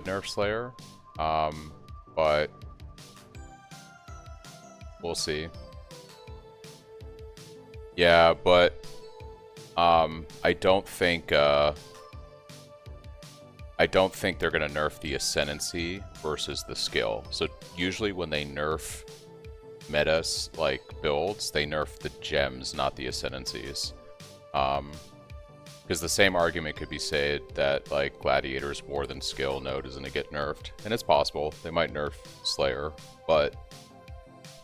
nerf Slayer, but we'll see. Yeah, but I don't think they're gonna nerf the Ascendancy versus the skill. So usually when they nerf metas like builds, they nerf the gems, not the Ascendancies. Because the same argument could be said that like Gladiator's more than skill node is going to get nerfed. And it's possible. They might nerf Slayer. But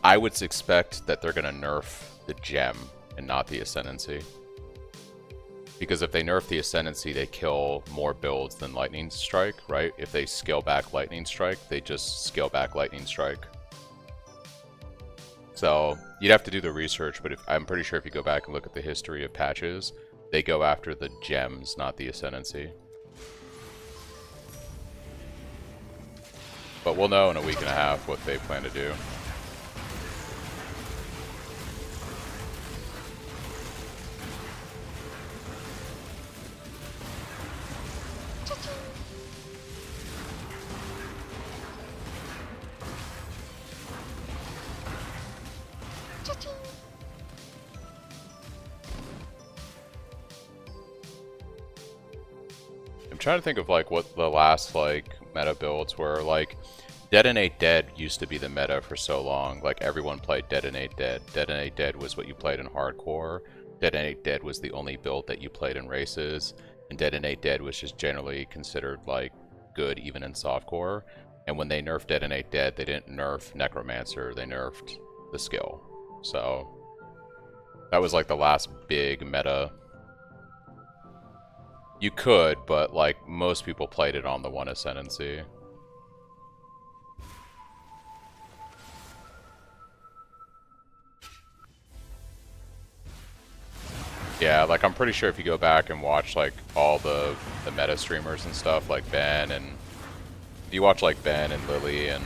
I would expect that they're going to nerf the gem and not the Ascendancy. Because if they nerf the Ascendancy, they kill more builds than Lightning Strike, right? If they scale back Lightning Strike, they just scale back Lightning Strike. So you'd have to do the research, but I'm pretty sure if you go back and look at the history of patches, they go after the gems, not the Ascendancy. But we'll know in a week and a half what they plan to do. I'm trying to think of like what the last like meta builds were. Like Detonate Dead used to be the meta for so long. Like everyone played Detonate Dead. Detonate Dead was what you played in hardcore. Detonate Dead was the only build that you played in races. And Detonate Dead was just generally considered like good even in softcore. And when they nerfed Detonate Dead, they didn't nerf Necromancer, they nerfed the skill. So that was like the last big meta. You could, but like most people played it on the one Ascendancy. Yeah, like I'm pretty sure if you go back and watch like all the meta streamers and stuff, like Ben, and you watch like Ben and Lily and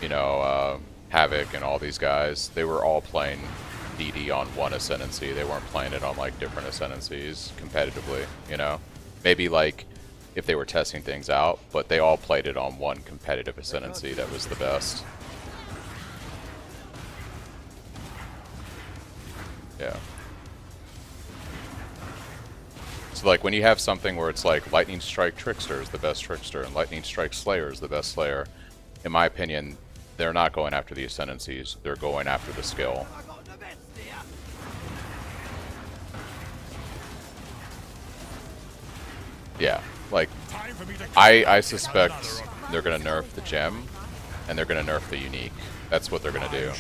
you know Havoc and all these guys, they were all playing DD on one Ascendancy. They weren't playing it on like different Ascendancies competitively, you know? Maybe like if they were testing things out, but they all played it on one competitive Ascendancy that was the best. Yeah. So like when you have something where it's like Lightning Strike Trickster is the best Trickster and Lightning Strike Slayer is the best Slayer, in my opinion, they're not going after the Ascendancies, they're going after the skill. Yeah, like, I suspect they're going to nerf the gem, and they're going to nerf the unique. That's what they're going to do.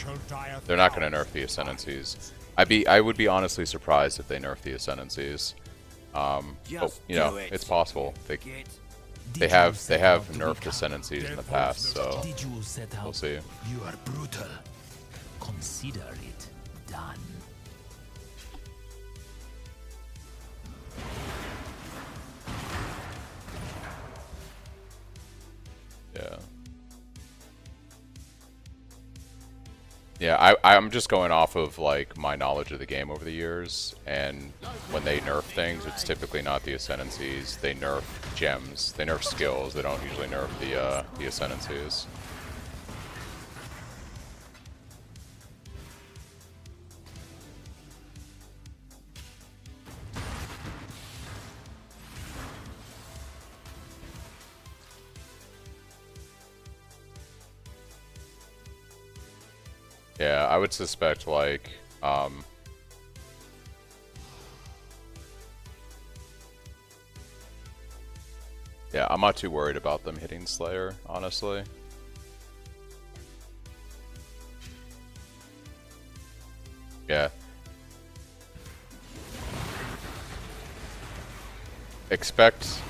They're not going to nerf the Ascendancies. I would be honestly surprised if they nerf the Ascendancies. But, you know, it's possible. They have nerfed Ascendancies in the past, so we'll see. You are brutal. Consider it done. Yeah, I'm just going off of like my knowledge of the game over the years, and when they nerf things, it's typically not the Ascendancies. They nerf gems. They nerf skills. They don't usually nerf the Ascendancies. Yeah, I would suspect like yeah, I'm not too worried about them hitting Slayer, honestly. Yeah. Expect,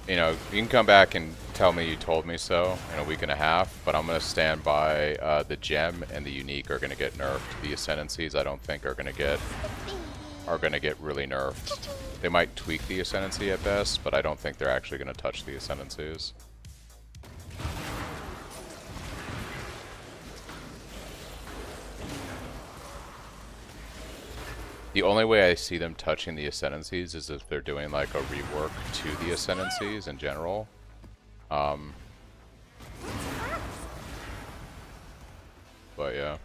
you know, you can come back and tell me you told me so in a week and a half, but I'm going to stand by the gem and the unique are going to get nerfed. The Ascendancies I don't think are going to get really nerfed. They might tweak the Ascendancy at best, but I don't think they're actually going to touch the Ascendancies. The only way I see them touching the Ascendancies is if they're doing like a rework to the Ascendancies in general. But yeah.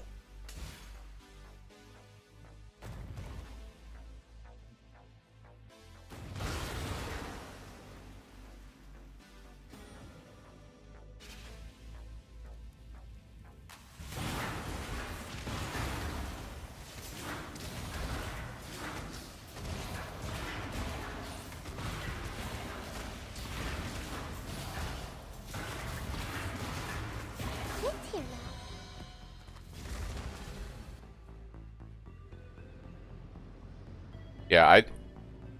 Yeah,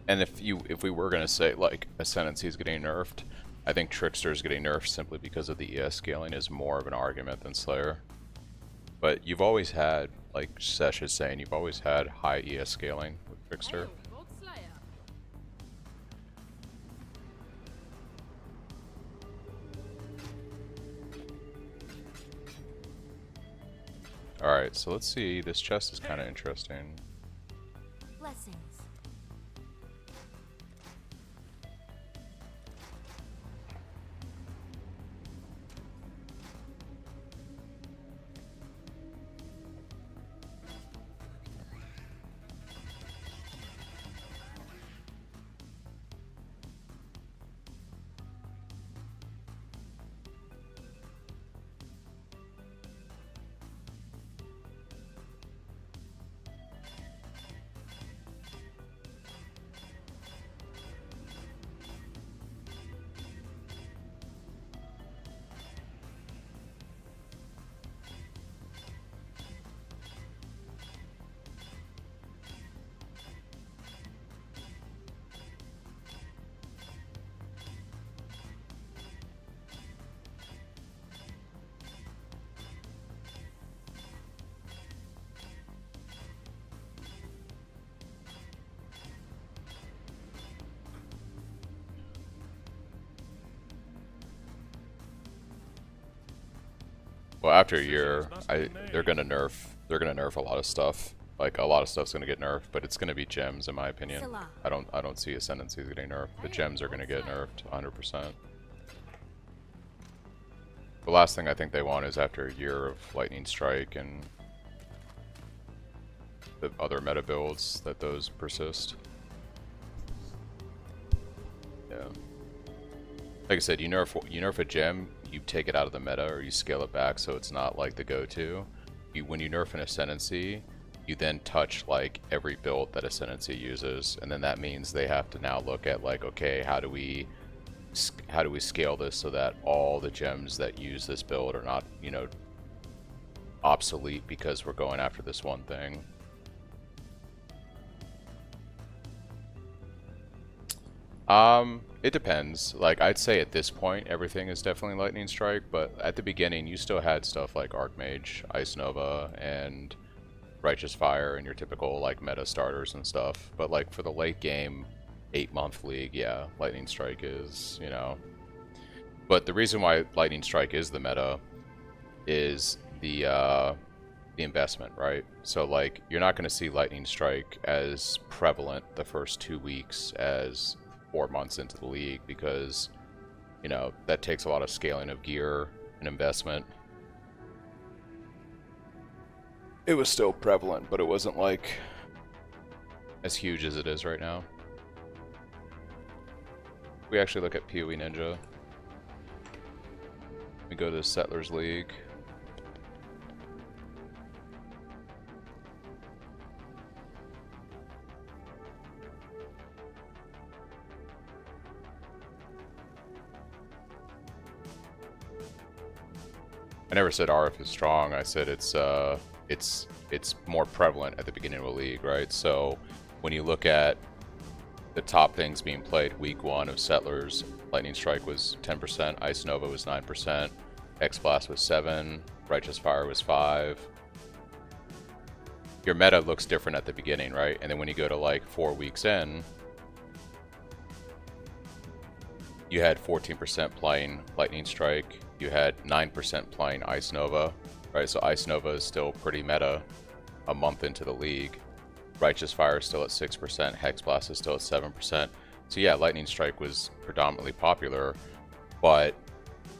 and if we were gonna say like Ascendancy is getting nerfed, I think Trickster is getting nerfed simply because of the ES scaling is more of an argument than Slayer. But you've always had, like Sesh is saying, you've always had high ES scaling with Trickster. Alright, so let's see, this chest is kind of interesting. Blessings. Well, after a year, they're gonna nerf a lot of stuff. Like a lot of stuff's gonna get nerfed, but it's gonna be gems in my opinion. I don't see Ascendancies getting nerfed. The gems are gonna get nerfed 100%. The last thing I think they want is after a year of Lightning Strike and the other meta builds that those persist. Yeah. Like I said, you nerf a gem, you take it out of the meta or you scale it back so it's not like the go-to. When you nerf an Ascendancy, you then touch like every build that Ascendancy uses, and then that means they have to now look at like, okay, how do we scale this so that all the gems that use this build are not, you know, obsolete because we're going after this one thing. It depends. Like, I'd say at this point, everything is definitely Lightning Strike, but at the beginning, you still had stuff like Archmage, Ice Nova, and Righteous Fire, and your typical, like, meta starters and stuff. But, like, for the late game, 8-month league, yeah, Lightning Strike is, you know. But the reason why Lightning Strike is the meta is the the investment, right? So like you're not going to see lightning strike as prevalent the first 2 weeks as 4 months into the league, because you know that takes a lot of scaling of gear and investment. It was still prevalent, but it wasn't like as huge as it is right now. We actually look at PoE Ninja. We go to Settlers League. I never said RF is strong. I said it's more prevalent at the beginning of a league, right? So when you look at the top things being played week 1 of Settlers, Lightning Strike was 10%, Ice Nova was 9%, X Blast was 7%, Righteous Fire was 5%. Your meta looks different at the beginning, right? And then when you go to like 4 weeks in, you had 14% playing Lightning Strike, you had 9% playing Ice Nova, right? So Ice Nova is still pretty meta a month into the league. Righteous Fire is still at 6%, Hex Blast is still at 7%. So yeah, Lightning Strike was predominantly popular, but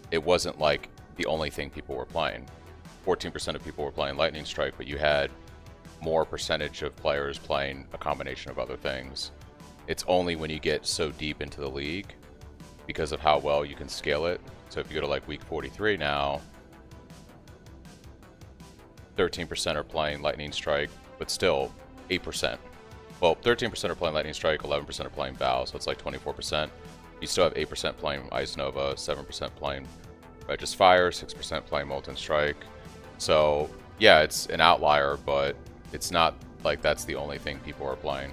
it wasn't like the only thing people were playing. 14% of people were playing Lightning Strike, but you had more percentage of players playing a combination of other things. It's only when you get so deep into the league, because of how well you can scale it. So if you go to like week 43 now, 13% are playing Lightning Strike, but still 8%. Well, 13% are playing Lightning Strike, 11% are playing Vow, so it's like 24%. You still have 8% playing Ice Nova, 7% playing Righteous Fire, 6% playing Molten Strike. So yeah, it's an outlier, but it's not like that's the only thing people are playing.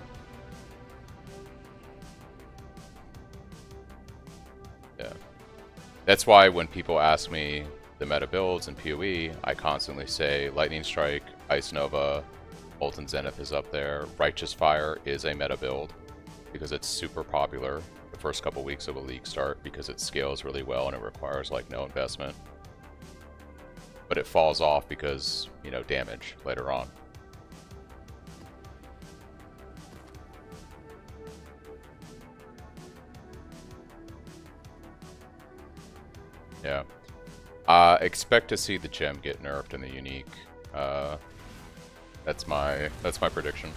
Yeah. That's why when people ask me the meta builds in PoE, I constantly say Lightning Strike, Ice Nova, Molten Zenith is up there. Righteous Fire is a meta build because it's super popular the first couple weeks of a league start because it scales really well and it requires like no investment. But it falls off because, you know, damage later on. Yeah. Expect to see the gem get nerfed in the unique. That's my prediction.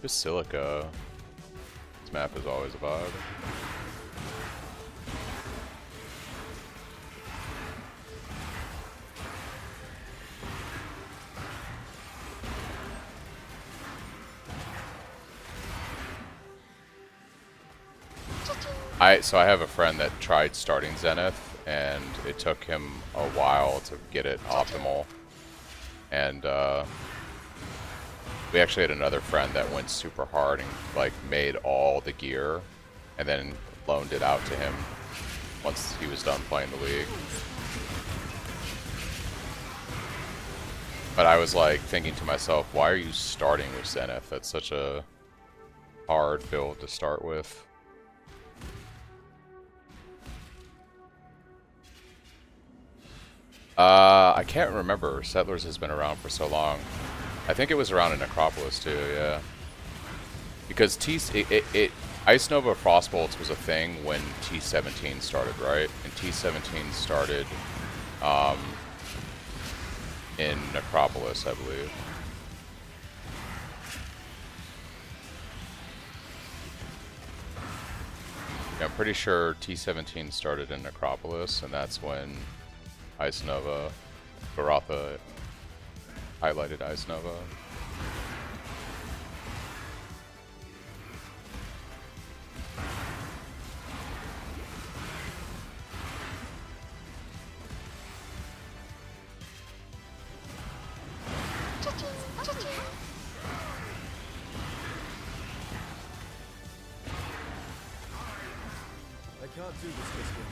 Basilica. This map is always a vibe. So I have a friend that tried starting Zenith, and it took him a while to get it optimal. And we actually had another friend that went super hard and like made all the gear, and then loaned it out to him once he was done playing the league. But I was like thinking to myself, why are you starting with Zenith? That's such a hard build to start with. I can't remember. Settlers has been around for so long. I think it was around in Necropolis too, yeah. Because Ice Nova Frostbolts was a thing when T17 started, right? And T17 started in Necropolis, I believe. Yeah, I'm pretty sure T17 started in Necropolis, and that's when Ice Nova, Baratha highlighted Ice Nova. I can't do this just yet.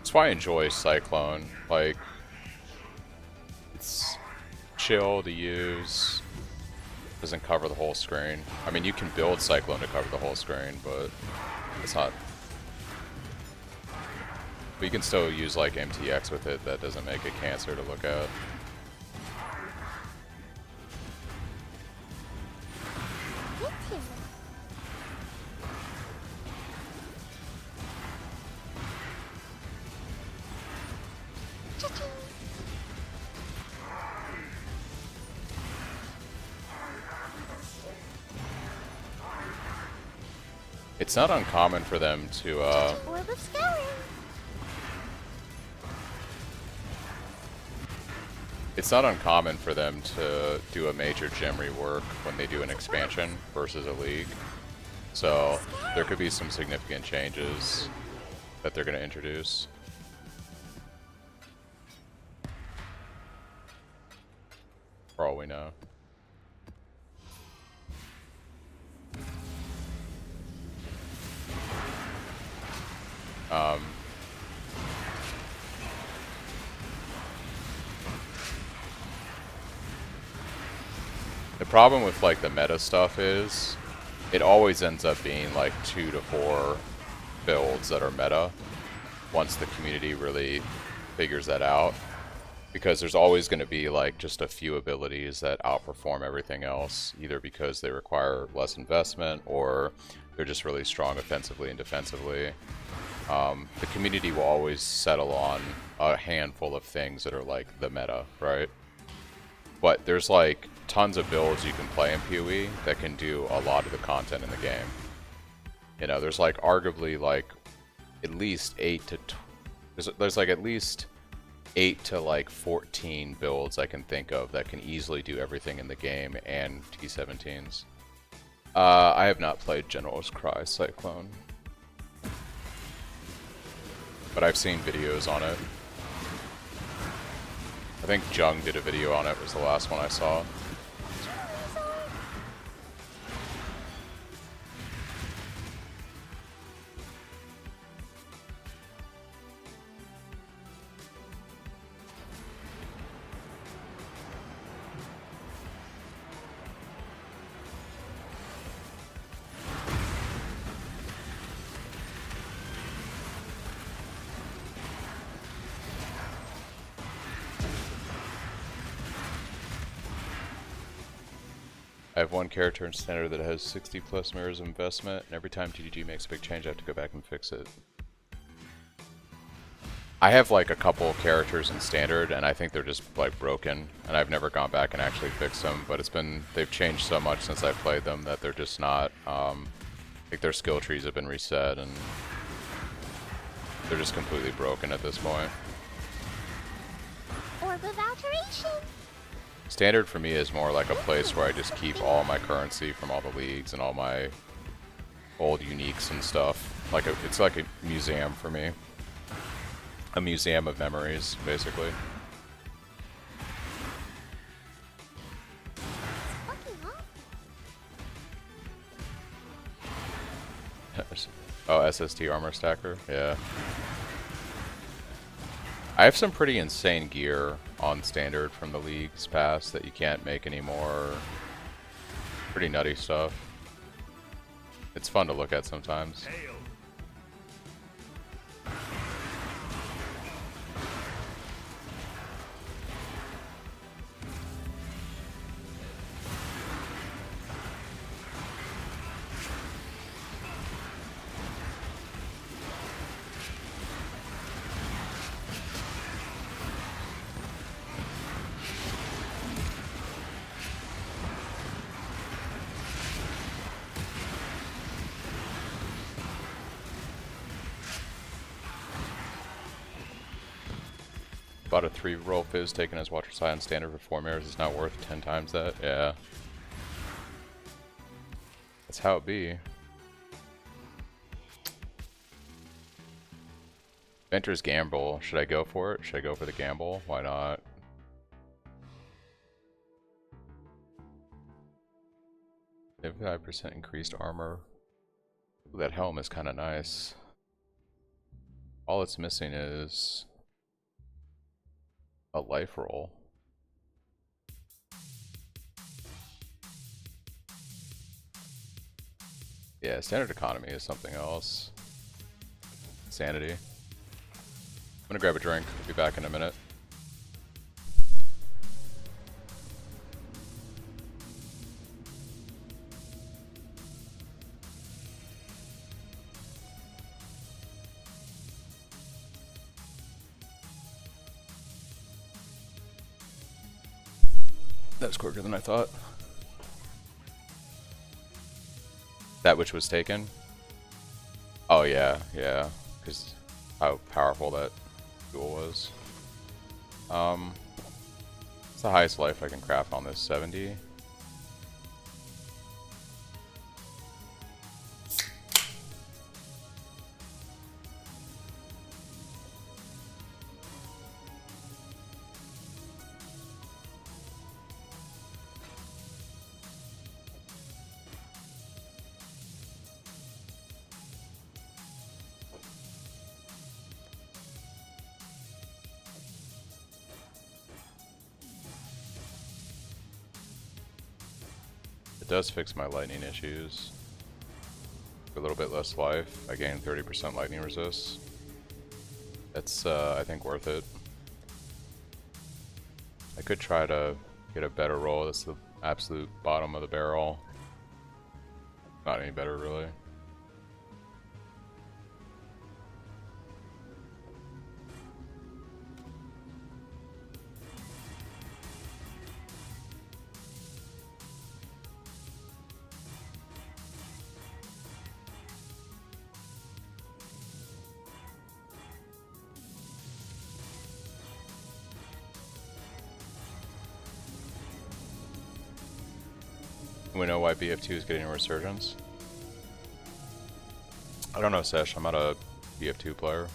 That's why I enjoy Cyclone. Like, it's chill to use. Doesn't cover the whole screen. I mean, you can build Cyclone to cover the whole screen, but it's not. But you can still use like MTX with it. That doesn't make it cancer to look at. It's not uncommon for them to it's not uncommon for them to do a major gem rework when they do an expansion versus a league. So there could be some significant changes that they're going to introduce. For all we know. The problem with like the meta stuff is it always ends up being like 2 to 4 builds that are meta once the community really figures that out, because there's always going to be like just a few abilities that outperform everything else, either because they require less investment or they're just really strong offensively and defensively. The community will always settle on a handful of things that are like the meta, right? But there's like tons of builds you can play in PoE that can do a lot of the content in the game. You know, there's like arguably like at least 8 to there's like at least 8 to like 14 builds I can think of that can easily do everything in the game and T17s. I have not played General's Cry Cyclone, but I've seen videos on it. I think Jung did a video on it, was the last one I saw. I have one character in Standard that has 60 plus mirrors of investment, and every time TDG makes a big change I have to go back and fix it. I have like a couple characters in Standard, and I think they're just like broken, and I've never gone back and actually fixed them, but they've changed so much since I've played them that they're just not, like their skill trees have been reset, and they're just completely broken at this point. Orb of Alteration. Standard for me is more like a place where I just keep all my currency from all the leagues and all my old uniques and stuff. Like it's like a museum for me. A museum of memories, basically. Oh, SST armor stacker? Yeah. I have some pretty insane gear on Standard from the leagues past that you can't make anymore. Pretty nutty stuff. It's fun to look at sometimes. Hail. Bought a 3-roll fizz taken as Water Sign Standard for 4 mirrors is not worth 10 times that. Yeah. That's how it be. Venter's Gamble. Should I go for it? Should I go for the gamble? Why not? If 5% increased armor. Ooh, that helm is kind of nice. All it's missing is a life roll. Yeah, standard economy is something else. Sanity. I'm gonna grab a drink. Be back in a minute. That was quicker than I thought. That which was taken? Oh yeah, yeah. Because how powerful that tool was. It's the highest life I can craft on this, 70. It does fix my lightning issues. A little bit less life. I gain 30% lightning resist. That's, I think, worth it. I could try to get a better roll. That's the absolute bottom of the barrel. Not any better, really. We know why BF2 is getting a resurgence. I don't know, Sesh. I'm not a BF2 player.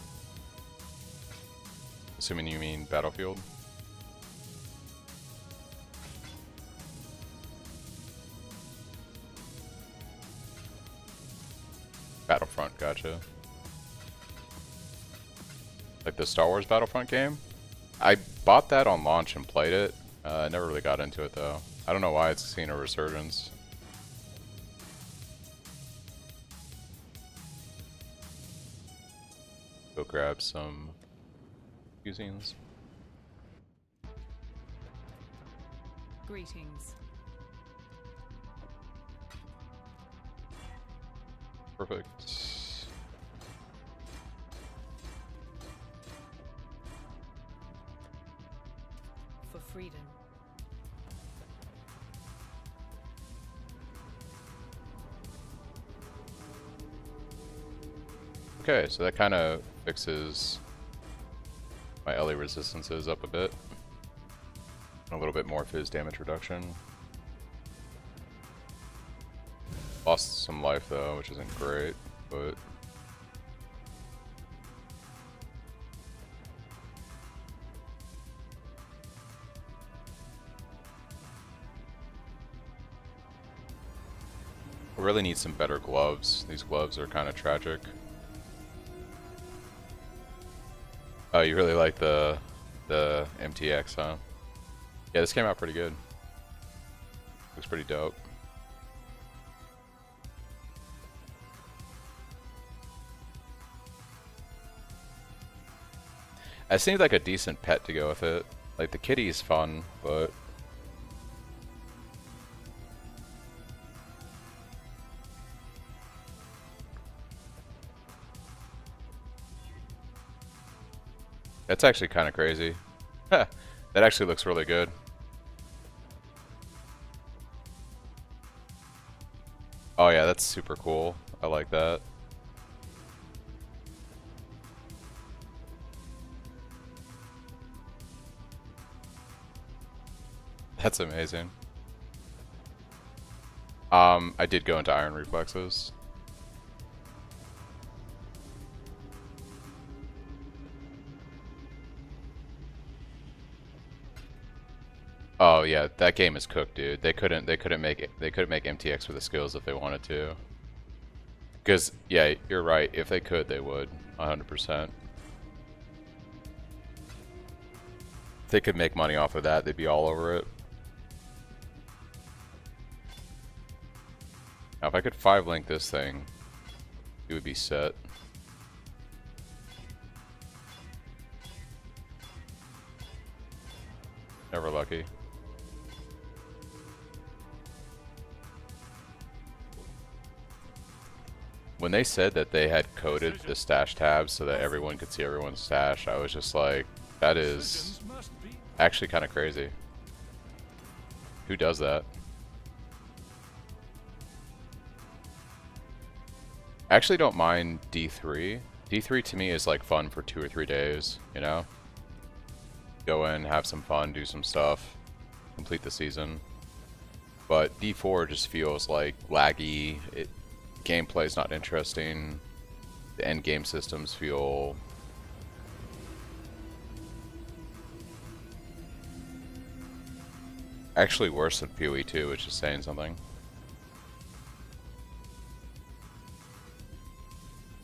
Assuming you mean Battlefield. Battlefront, gotcha. Like the Star Wars Battlefront game? I bought that on launch and played it. I never really got into it though. I don't know why it's seen a resurgence. Go grab some cuisines. Greetings. Perfect. For freedom. Okay, so that kind of fixes my LA resistances up a bit. A little bit more fizz damage reduction. Lost some life though, which isn't great, but I really need some better gloves. These gloves are kind of tragic. Oh, you really like the MTX, huh? Yeah, this came out pretty good. Looks pretty dope. It seems like a decent pet to go with it. Like the kitty's fun, but that's actually kind of crazy. That actually looks really good. Oh yeah, that's super cool. I like that. That's amazing. I did go into Iron Reflexes. Oh yeah, that game is cooked, dude. They couldn't make MTX with the skills if they wanted to. Because yeah, you're right. If they could, they would 100%. they could make money off of that, they'd be all over it. Now, if I could 5-link this thing, it would be set. Never lucky. When they said that they had coded the stash tabs so that everyone could see everyone's stash, I was just like, that is actually kind of crazy. Who does that? I actually don't mind D3. D3 to me is like fun for 2 or 3 days, you know? Go in, have some fun, do some stuff, complete the season. But D4 just feels like laggy. Gameplay's not interesting. The end game systems feel actually worse than PoE 2, which is saying something.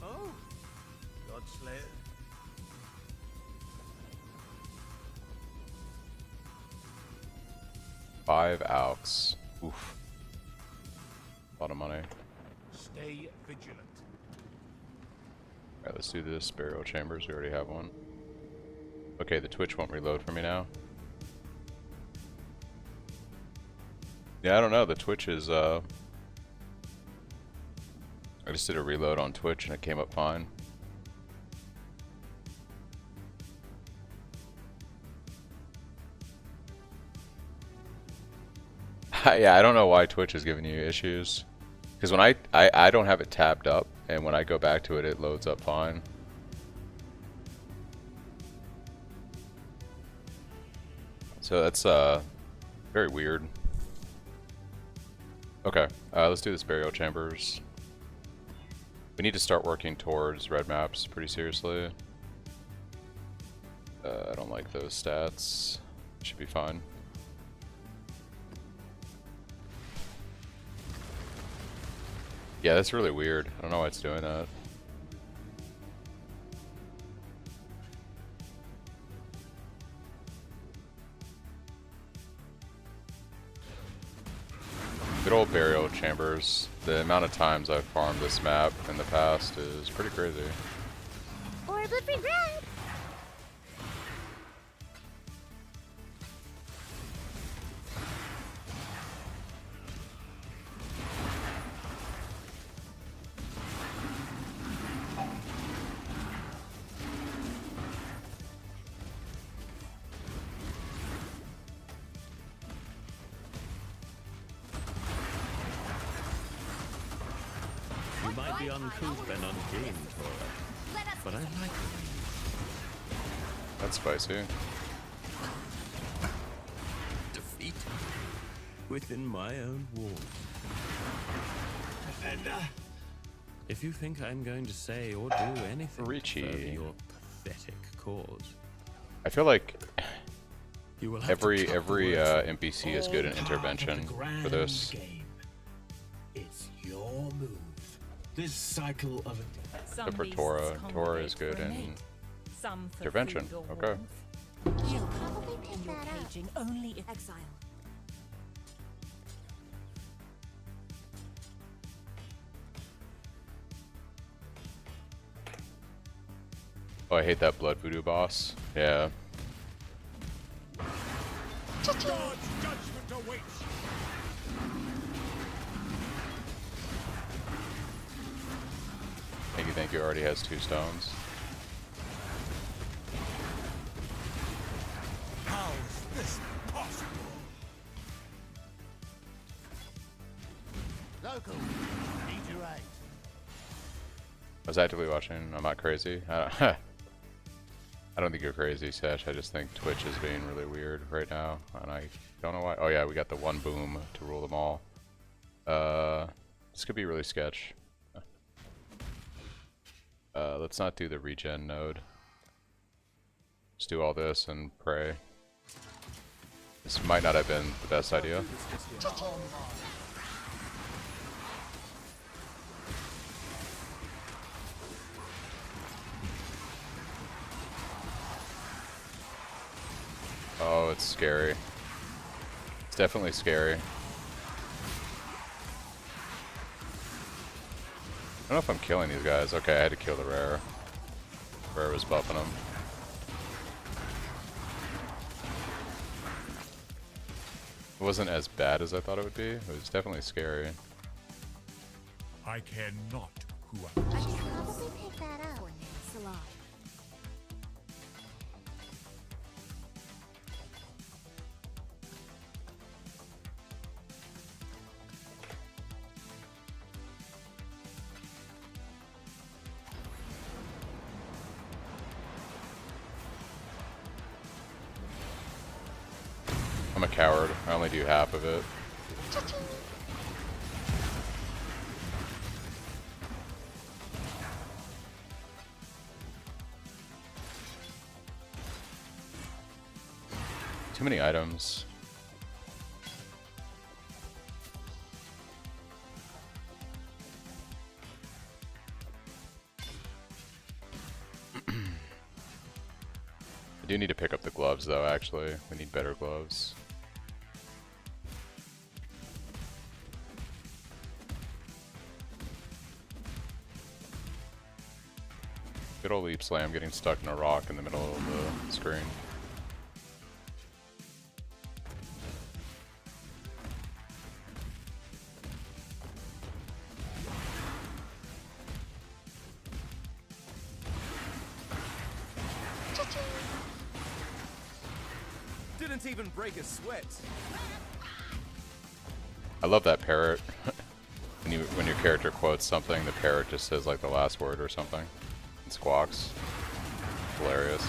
Oh, Godslayer. Five Alks. Oof. A lot of money. Stay vigilant. Alright, let's do this burial chambers. We already have one. Okay, the Twitch won't reload for me now. Yeah, I don't know. The Twitch is, I just did a reload on Twitch and it came up fine. Yeah, I don't know why Twitch is giving you issues. Because when I don't have it tabbed up, and when I go back to it, it loads up fine. So that's very weird. Okay, let's do this burial chambers. We need to start working towards red maps pretty seriously. I don't like those stats. Should be fine. Yeah, that's really weird. I don't know why it's doing that. Good old burial chambers. The amount of times I've farmed this map in the past is pretty crazy. Orb of regret. You might be uncouth and ungained, Tora, but I like it. That's spicy. Defeat within my own walls. If you think I'm going to say or do anything Ricci. to further your pathetic cause, I feel like you will have every to cut the words NPC is good in intervention for this. It's your move. This cycle of Except for Tora. Tora is good in intervention. Okay. You'll probably pick that up. Caging only if exile. Oh, I hate that blood voodoo boss. Yeah. God's judgment awaits. Thank you. Already has 2 stones. How is this possible? Local, need your aid. I was actively watching. I'm not crazy. I don't think you're crazy, Sesh. I just think Twitch is being really weird right now, and I don't know why. Oh yeah, we got the one boom to rule them all. This could be really sketch. Let's not do the regen node. Just do all this and pray. This might not have been the best idea. Oh, it's scary. It's definitely scary. I don't know if I'm killing these guys. Okay, I had to kill the rare. Rare was buffing them. It wasn't as bad as I thought it would be. It was definitely scary. I care not who I I should probably pick that up. For Salon. I'm a coward. I only do half of it. Too many items. I do need to pick up the gloves though, actually. We need better gloves. Good old leap slam getting stuck in a rock in the middle of the screen. Didn't even break a sweat. I love that parrot. when your character quotes something, the parrot just says like the last word or something. And squawks. Hilarious.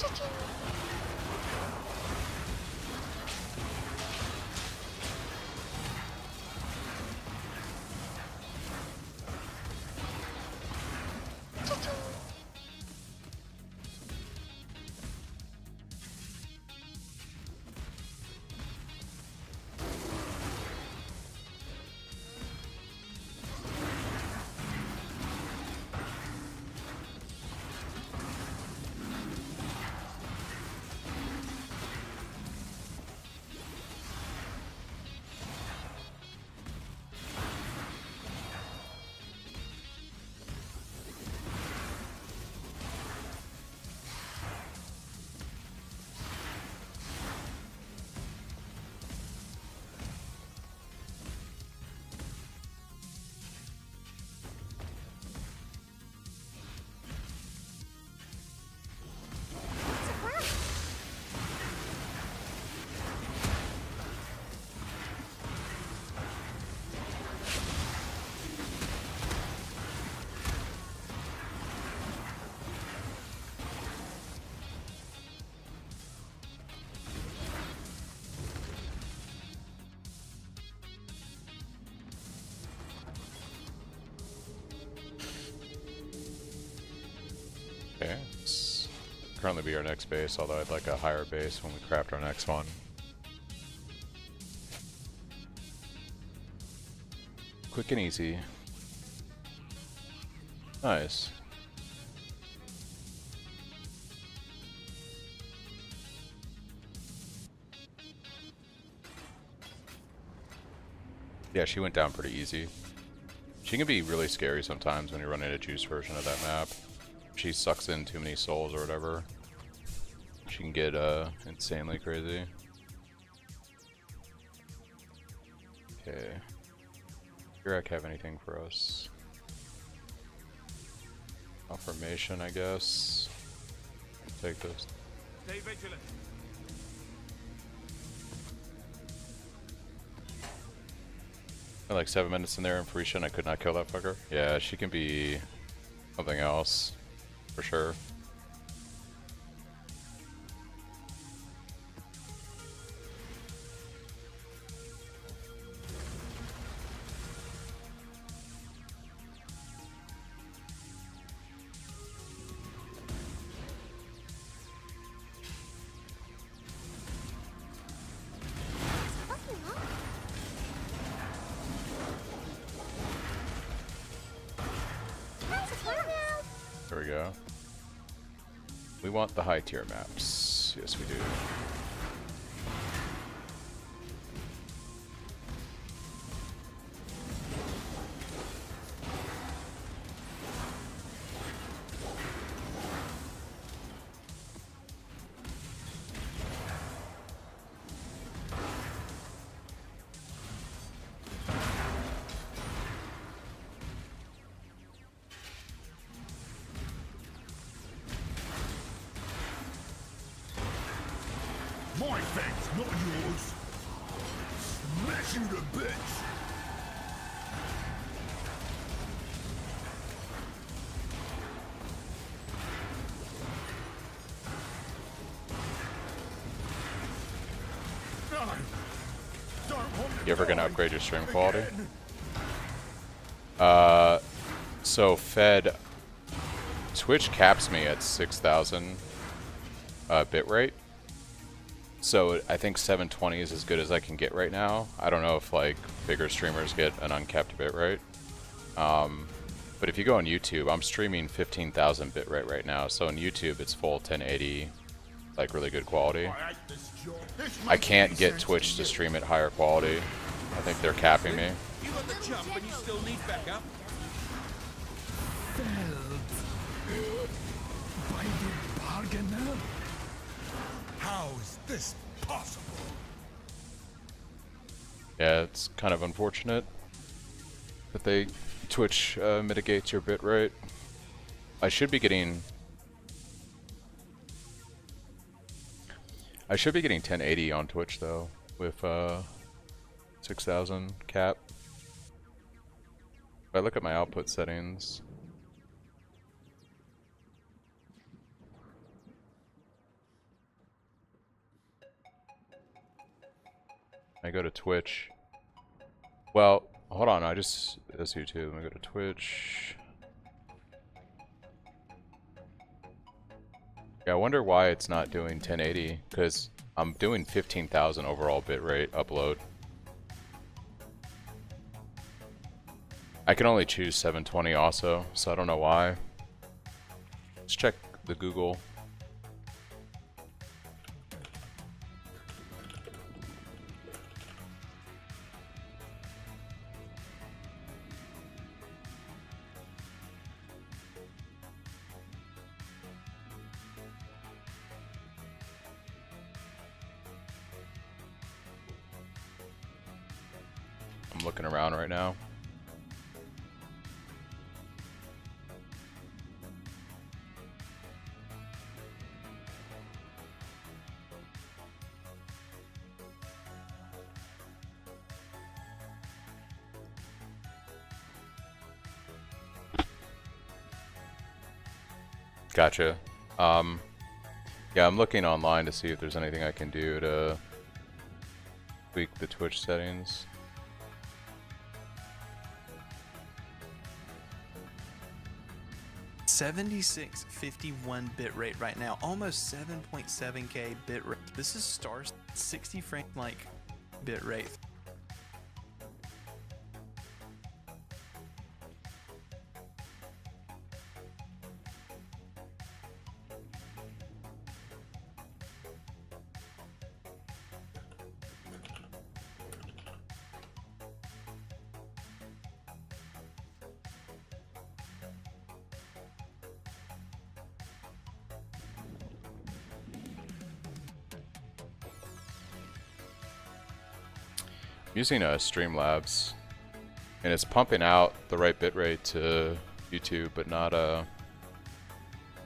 This way, Exile. Okay, this currently be our next base, although I'd like a higher base when we craft our next one. Quick and easy. Nice. Yeah, she went down pretty easy. She can be really scary sometimes when you're running a juice version of that map. She sucks in too many souls or whatever. She can get insanely crazy. Okay. Iraq have anything for us? Confirmation, I guess. Take this. Stay vigilant. Like 7 minutes in there in Frisian, I could not kill that fucker. Yeah, she can be something else, for sure. There we go. We want the high tier maps. Yes, we do. My thanks, not yours. Smash you to bits. You ever gonna upgrade your stream quality? So Fed, Twitch caps me at 6,000 bitrate. So I think 720 is as good as I can get right now. I don't know if like bigger streamers get an uncapped bitrate. But if you go on YouTube, I'm streaming 15,000 bitrate right now. So on YouTube, it's full 1080, like really good quality. I can't get Twitch to stream at higher quality. I think they're capping me. You got the jump and you still need backup. By the bargainer? How is this possible? Yeah, it's kind of unfortunate that they Twitch mitigates your bitrate. I should be getting 1080 on Twitch though with 6,000 cap. If I look at my output settings, I go to Twitch. Well, hold on, that's YouTube. Let me go to Twitch. Yeah, I wonder why it's not doing 1080, because I'm doing 15,000 overall bitrate upload. I can only choose 720 also, so I don't know why. Let's check the Google. I'm looking around right now. Gotcha. Yeah, I'm looking online to see if there's anything I can do to tweak the Twitch settings. 7651 bitrate right now, almost 7.7k bitrate. This is star 60 frame like bitrate. Using Streamlabs, and it's pumping out the right bitrate to YouTube, but not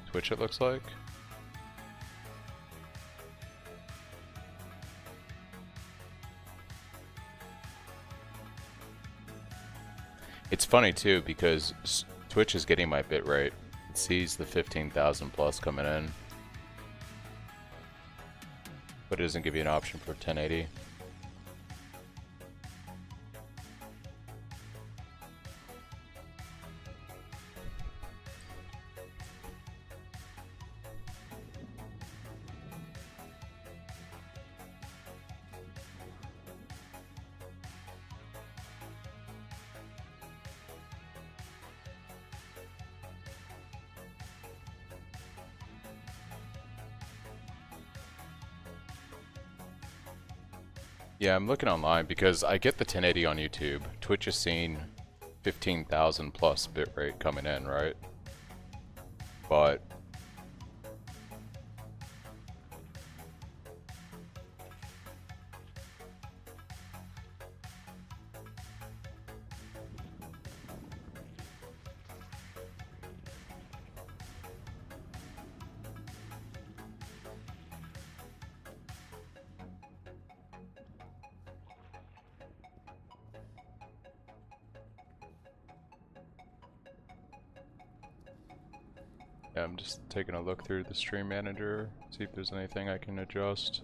Twitch, it looks like. It's funny too because Twitch is getting my bitrate. It sees the 15,000 plus coming in, but it doesn't give you an option for 1080. Yeah, I'm looking online because I get the 1080 on YouTube. Twitch is seeing 15,000 plus bitrate coming in, right? But yeah, I'm just taking a look through the stream manager, see if there's anything I can adjust.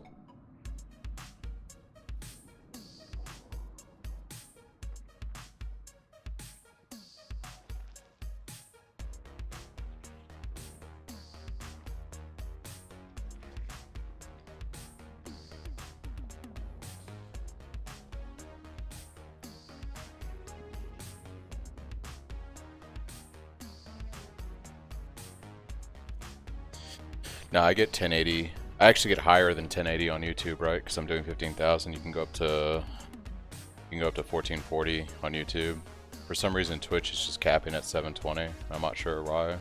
Now I get 1080. I actually get higher than 1080 on YouTube, right? Because I'm doing 15,000. You can go up to 1440 on YouTube. For some reason, Twitch is just capping at 720. I'm not sure why.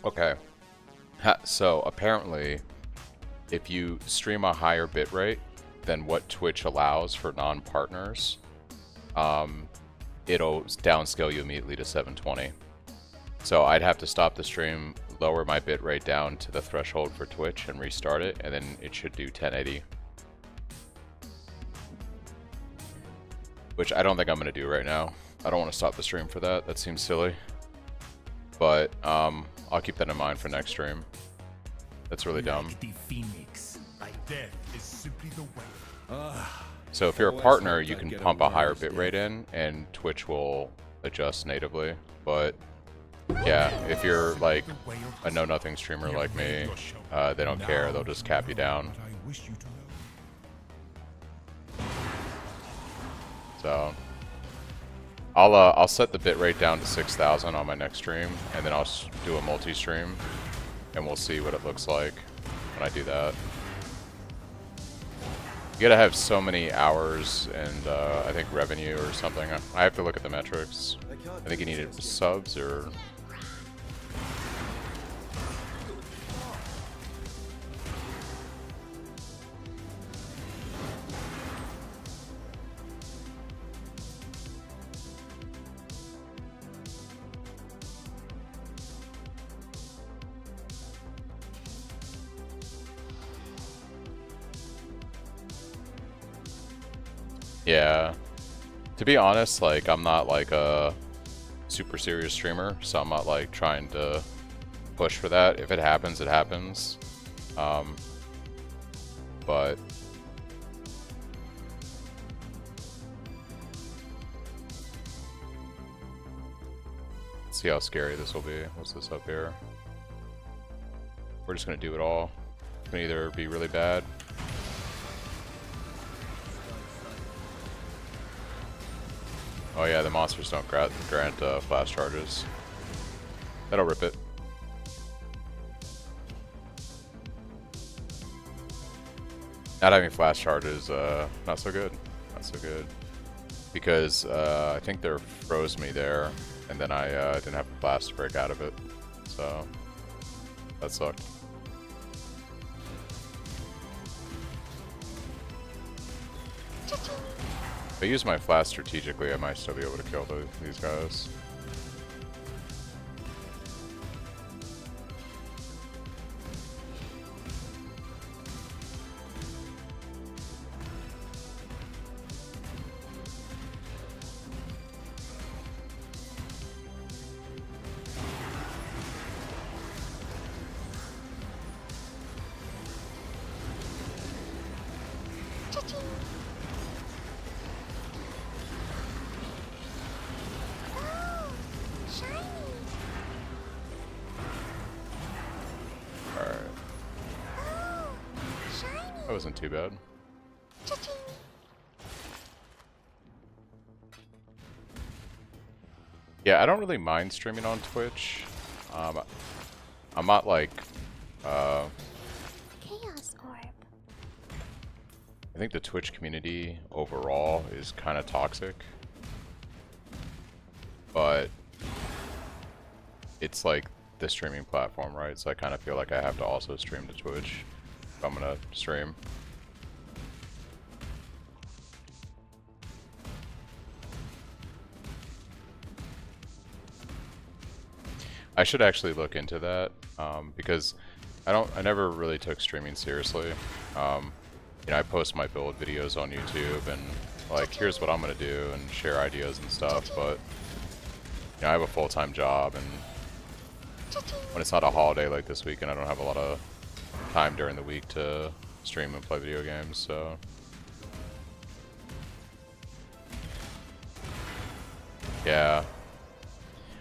Okay. So apparently, if you stream a higher bitrate than what Twitch allows for non-partners, it'll downscale you immediately to 720. So I'd have to stop the stream, lower my bitrate down to the threshold for Twitch, and restart it, and then it should do 1080. Which I don't think I'm going to do right now. I don't want to stop the stream for that. That seems silly. But I'll keep that in mind for next stream. That's really dumb. The Phoenix. Death is simply the way. So if you're a partner, you can pump a higher bitrate in, and Twitch will adjust natively. But yeah, if you're like a know-nothing streamer like me, they don't care. They'll just cap you down. So I'll set the bitrate down to 6,000 on my next stream, and then I'll do a multi-stream, and we'll see what it looks like when I do that. You gotta have so many hours and I think revenue or something. I have to look at the metrics. I think you needed subs or Yeah. To be honest, like, I'm not like a super serious streamer, so I'm not like trying to push for that. If it happens, it happens. But let's see how scary this will be. What's this up here? We're just gonna do it all. It can either be really bad. Oh yeah, the monsters don't grant flash charges. That'll rip it. Not having flash charges, not so good. Not so good. Because I think they froze me there, and then I didn't have a flash to break out of it. So that sucked. If I use my flash strategically, I might still be able to kill these guys. That wasn't too bad. Yeah, I don't really mind streaming on Twitch. I'm not like Chaos orb. I think the Twitch community overall is kind of toxic, but it's like the streaming platform, right? So I kind of feel like I have to also stream to Twitch if I'm gonna stream. I should actually look into that because I never really took streaming seriously. You know, I post my build videos on YouTube and like, here's what I'm gonna do and share ideas and stuff, but you know, I have a full-time job, and when it's not a holiday like this weekend, I don't have a lot of time during the week to stream and play video games, so. Yeah.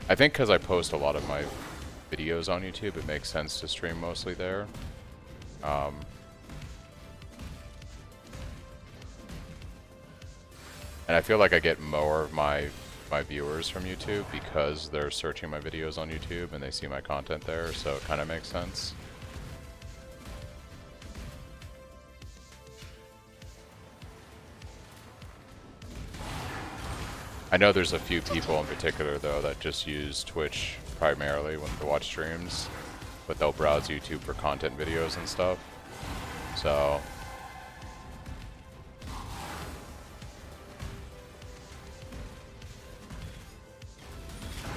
I think because I post a lot of my videos on YouTube, it makes sense to stream mostly there. And I feel like I get more of my viewers from YouTube because they're searching my videos on YouTube and they see my content there, so it kind of makes sense. I know there's a few people in particular though that just use Twitch primarily when they watch streams, but they'll browse YouTube for content videos and stuff. So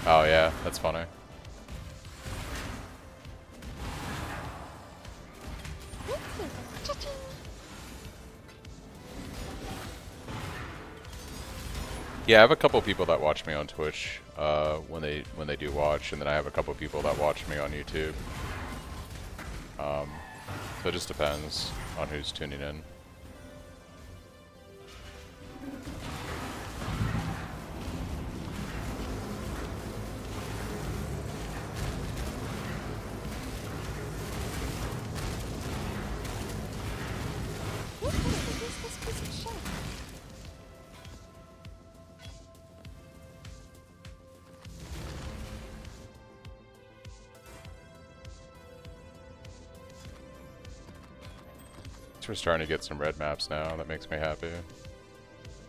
oh yeah, that's funny. Yeah, I have a couple people that watch me on Twitch when they do watch, and then I have a couple people that watch me on YouTube. So it just depends on who's tuning in. We're starting to get some red maps now. That makes me happy.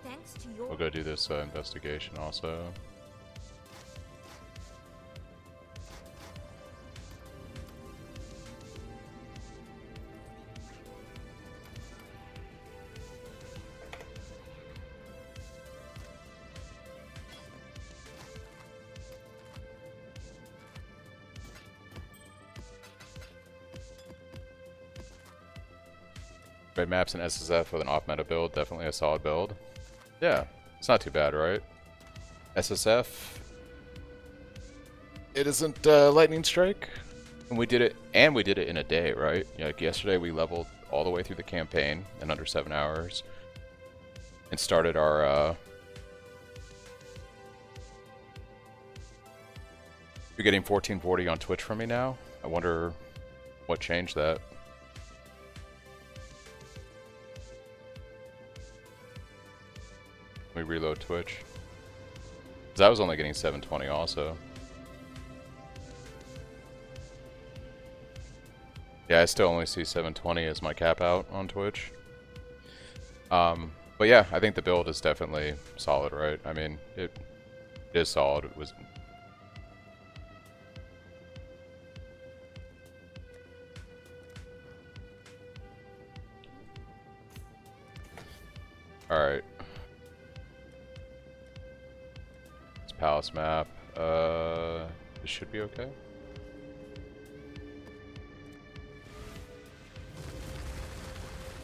Thanks to your We'll go do this investigation also. Red maps and SSF with an off-meta build, definitely a solid build. Yeah, it's not too bad, right? SSF. It isn't lightning strike, and we did it in a day, right? Yeah, like yesterday we leveled all the way through the campaign in under 7 hours, and started our. You're getting 1440 on Twitch from me now. I wonder what changed that. Let me reload Twitch. Because I was only getting 720 also. Yeah, I still only see 720 as my cap out on Twitch. But yeah, I think the build is definitely solid, right? I mean, it is solid. It was... Alright. It's Palace map. This should be okay.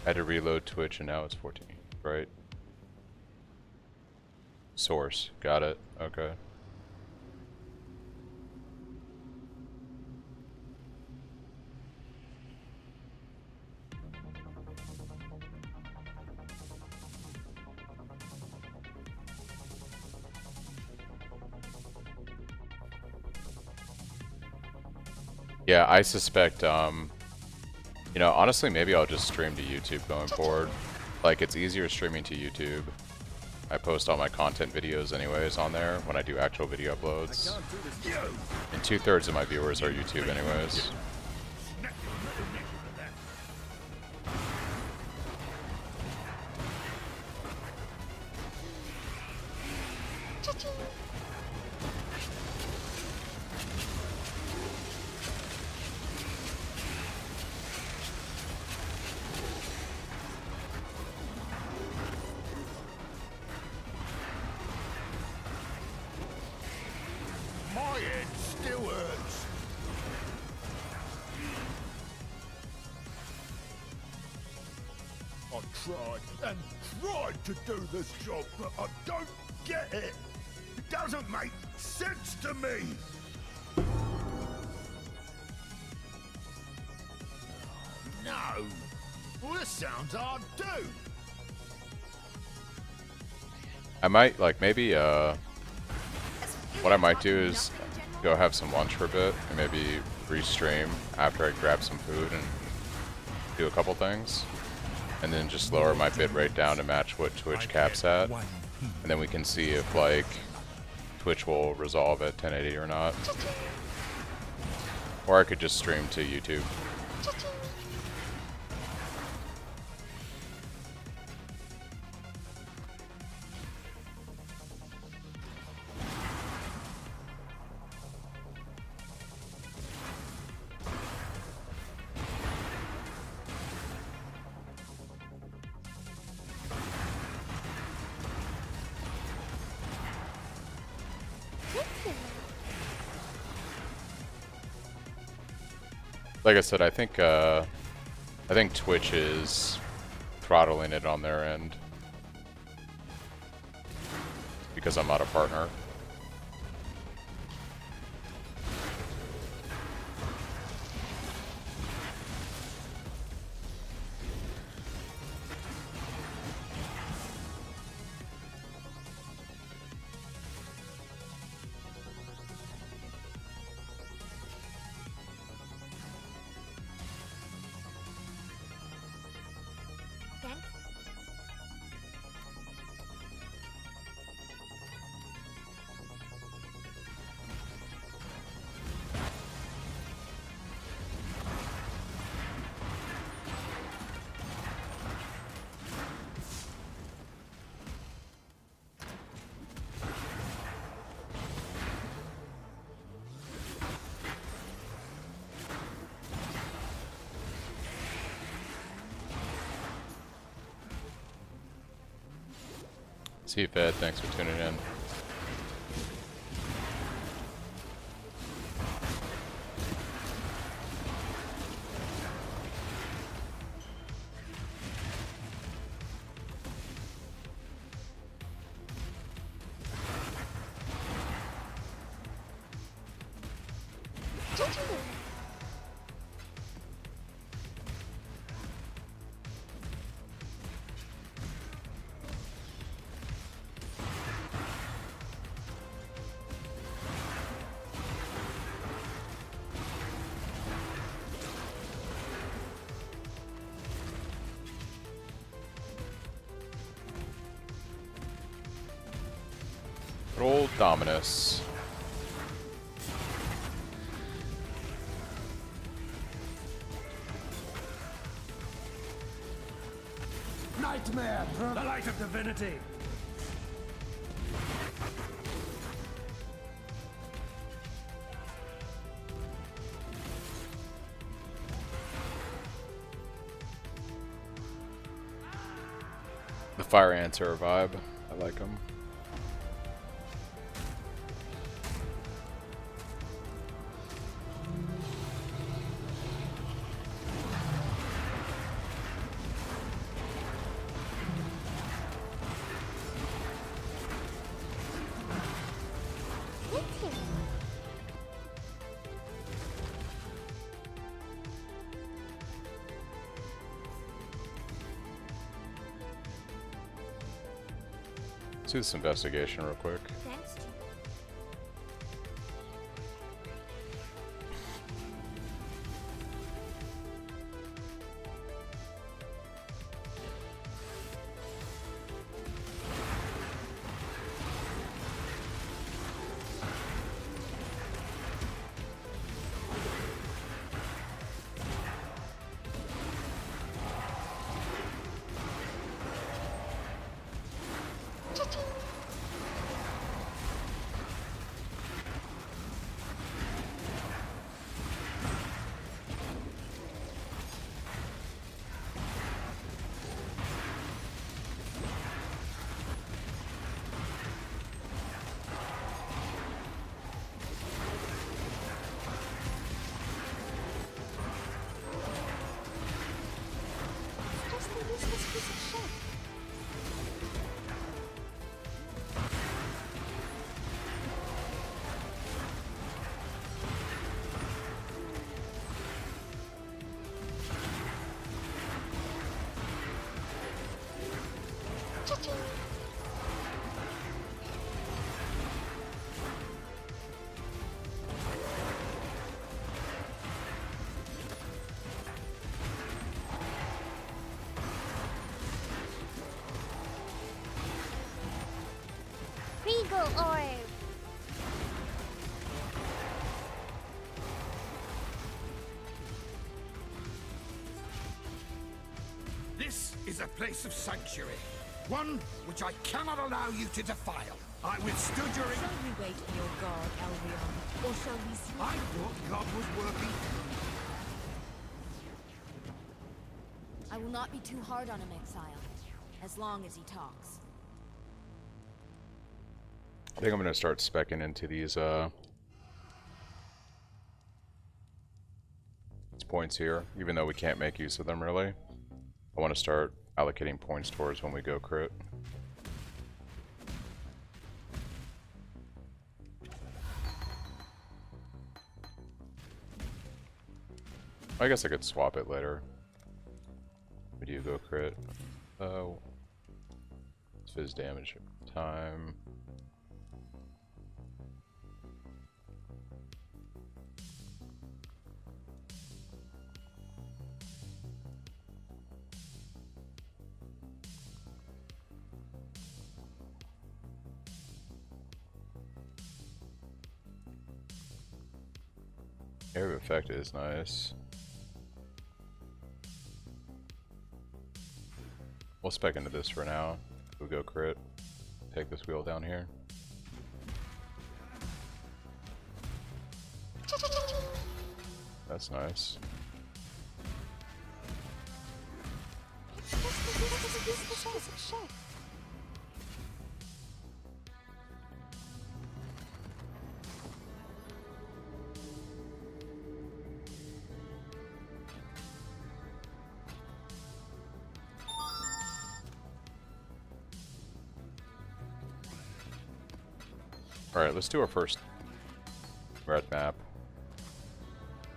I had to reload Twitch and now it's 14, right? Source, got it, okay. Yeah, I suspect, you know, honestly, maybe I'll just stream to YouTube going forward. Like, it's easier streaming to YouTube. I post all my content videos anyways on there when I do actual video uploads. And 2/3 of my viewers are YouTube anyways. My head still hurts. I tried and tried to do this job, but I don't get it. It doesn't make sense to me. No. Well, this sounds hard too. I might, like, maybe, what I might do is go have some lunch for a bit and maybe restream after I grab some food and do a couple things. And then just lower my bitrate down to match what Twitch caps at. And then we can see if, like, Twitch will resolve at 1080 or not. Or I could just stream to YouTube. Like I said, I think Twitch is throttling it on their end because I'm not a partner. See you, Fed. Thanks for tuning in. Good old Dominus. Nightmare! The light of divinity! The fire ants are a vibe. I like them. Let's do this investigation real quick. Thanks to Regal Orb! This is a place of sanctuary. One which I cannot allow you to defile. I withstood your... Shall we wait for your god, Elvion? Or shall we see... I thought God was working... I will not be too hard on him, Exile. As long as he talks. I think I'm gonna start speccing into these points here, even though we can't make use of them really. I want to start allocating points towards when we go crit. I guess I could swap it later. We do go crit. Oh, fizz damage time. Area of effect is nice. We'll spec into this for now. We'll go crit. Take this wheel down here. That's nice. Alright, let's do our first red map.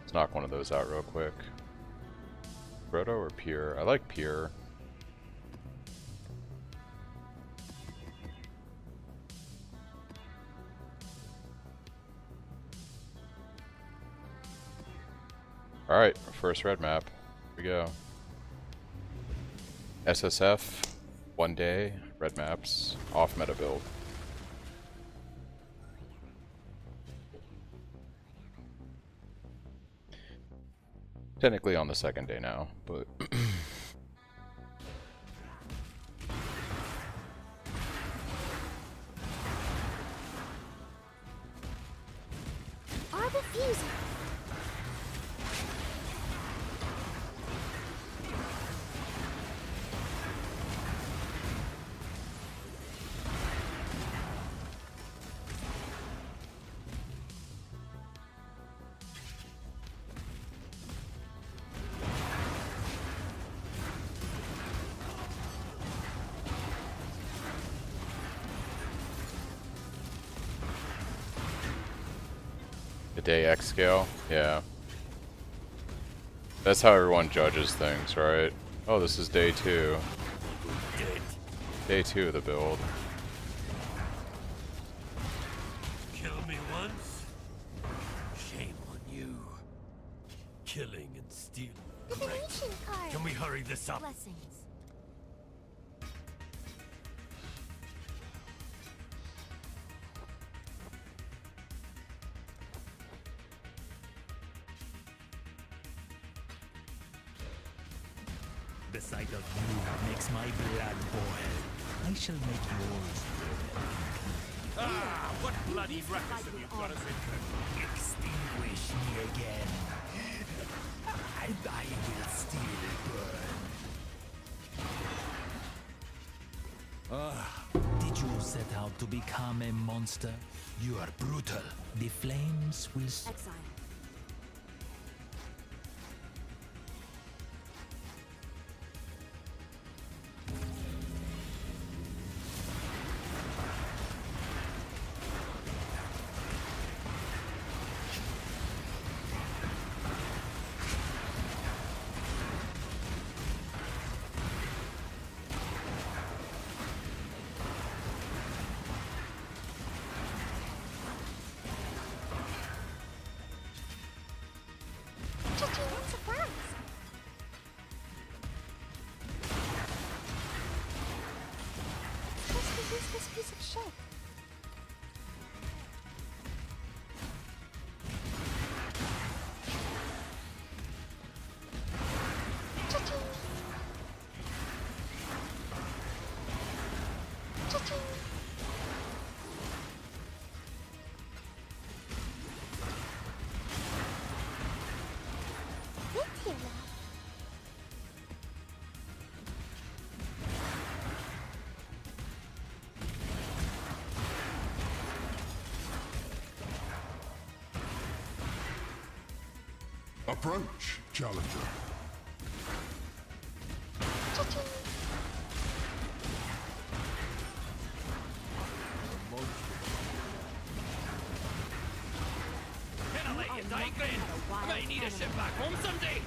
Let's knock one of those out real quick. Proto or Pure? I like Pure. Alright, first red map. Here we go. SSF, 1 day, red maps, off meta build. Technically on the second day now, but Are refusing. the day X scale, yeah. That's how everyone judges things, right? Oh, this is day 2. Day 2 of the build. Kill me once, shame on you. Killing and stealing. Divination card. Can we hurry this up? Blessings. The sight of you makes my blood boil. I shall make yours. Ah, what bloody ruckus have you got us into? Extinguish me again, and I will still burn. Did you set out to become a monster? You are brutal. The flames will... Exile. What surprise! Supposed to use this piece of shit. Cha-ching! Cha-ching! Thank you, love. Approach, challenger. Cha-ching! Can I let you die, Grin? I might need a ship back home someday.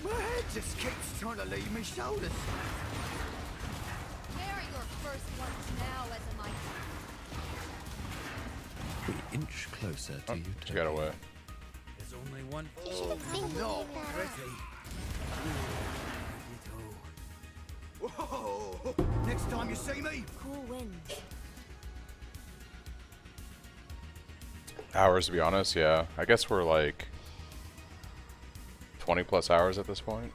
My head just keeps trying to leave me shoulders. Where are your first ones now, as a might? We inch closer to you. She got away. There's only one. You should have thanked me No, that. pretty. Whoa! Next time you see me, Cool winds. Hours, to be honest, yeah. I guess we're like 20 plus hours at this point.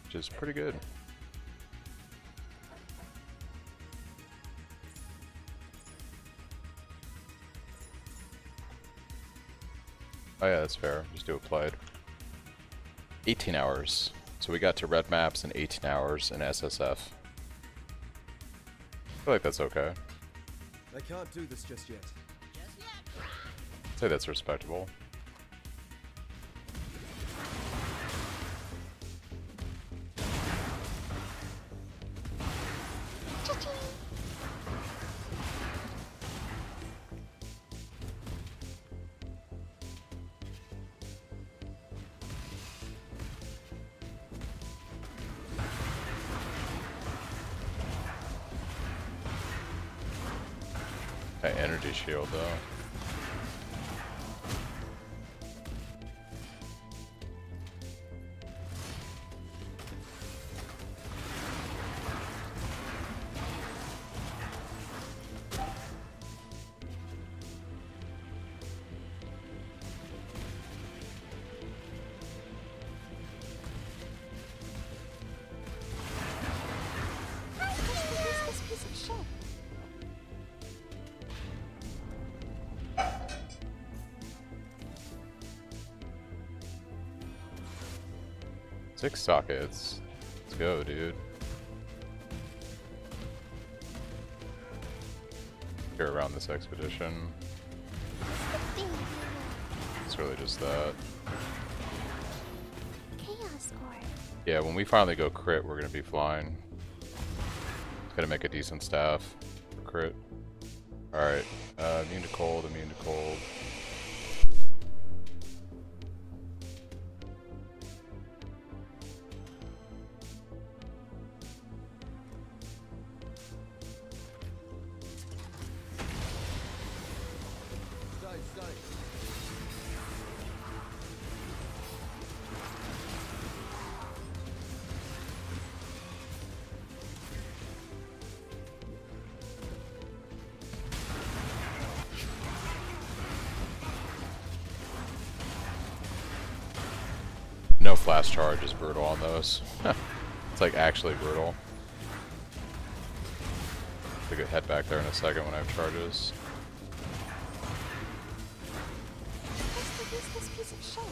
Which is pretty good. Oh yeah, that's fair. Just do it played. 18 hours. So we got to red maps in 18 hours in SSF. I feel like that's okay. I can't do this just yet. I'd say that's respectable. Cha-ching! That energy shield though. This piece of shit. Six sockets. Let's go, dude. Here around this expedition. It's really just that. Chaos ore. Yeah, when we finally go crit, we're gonna be flying. It's gonna make a decent staff for crit. Alright, immune to cold, immune to cold. No flash charge is brutal on those. It's like actually brutal. I could head back there in a second when I have charges. This piece of shit.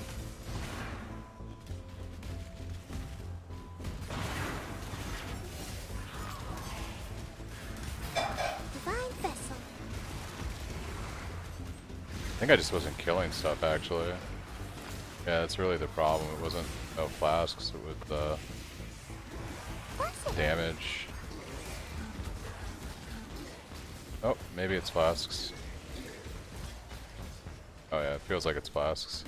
Divine vessel. I think I just wasn't killing stuff actually. Yeah, that's really the problem. It wasn't no flasks with the damage. Oh, maybe it's flasks. Oh yeah, it feels like it's flasks.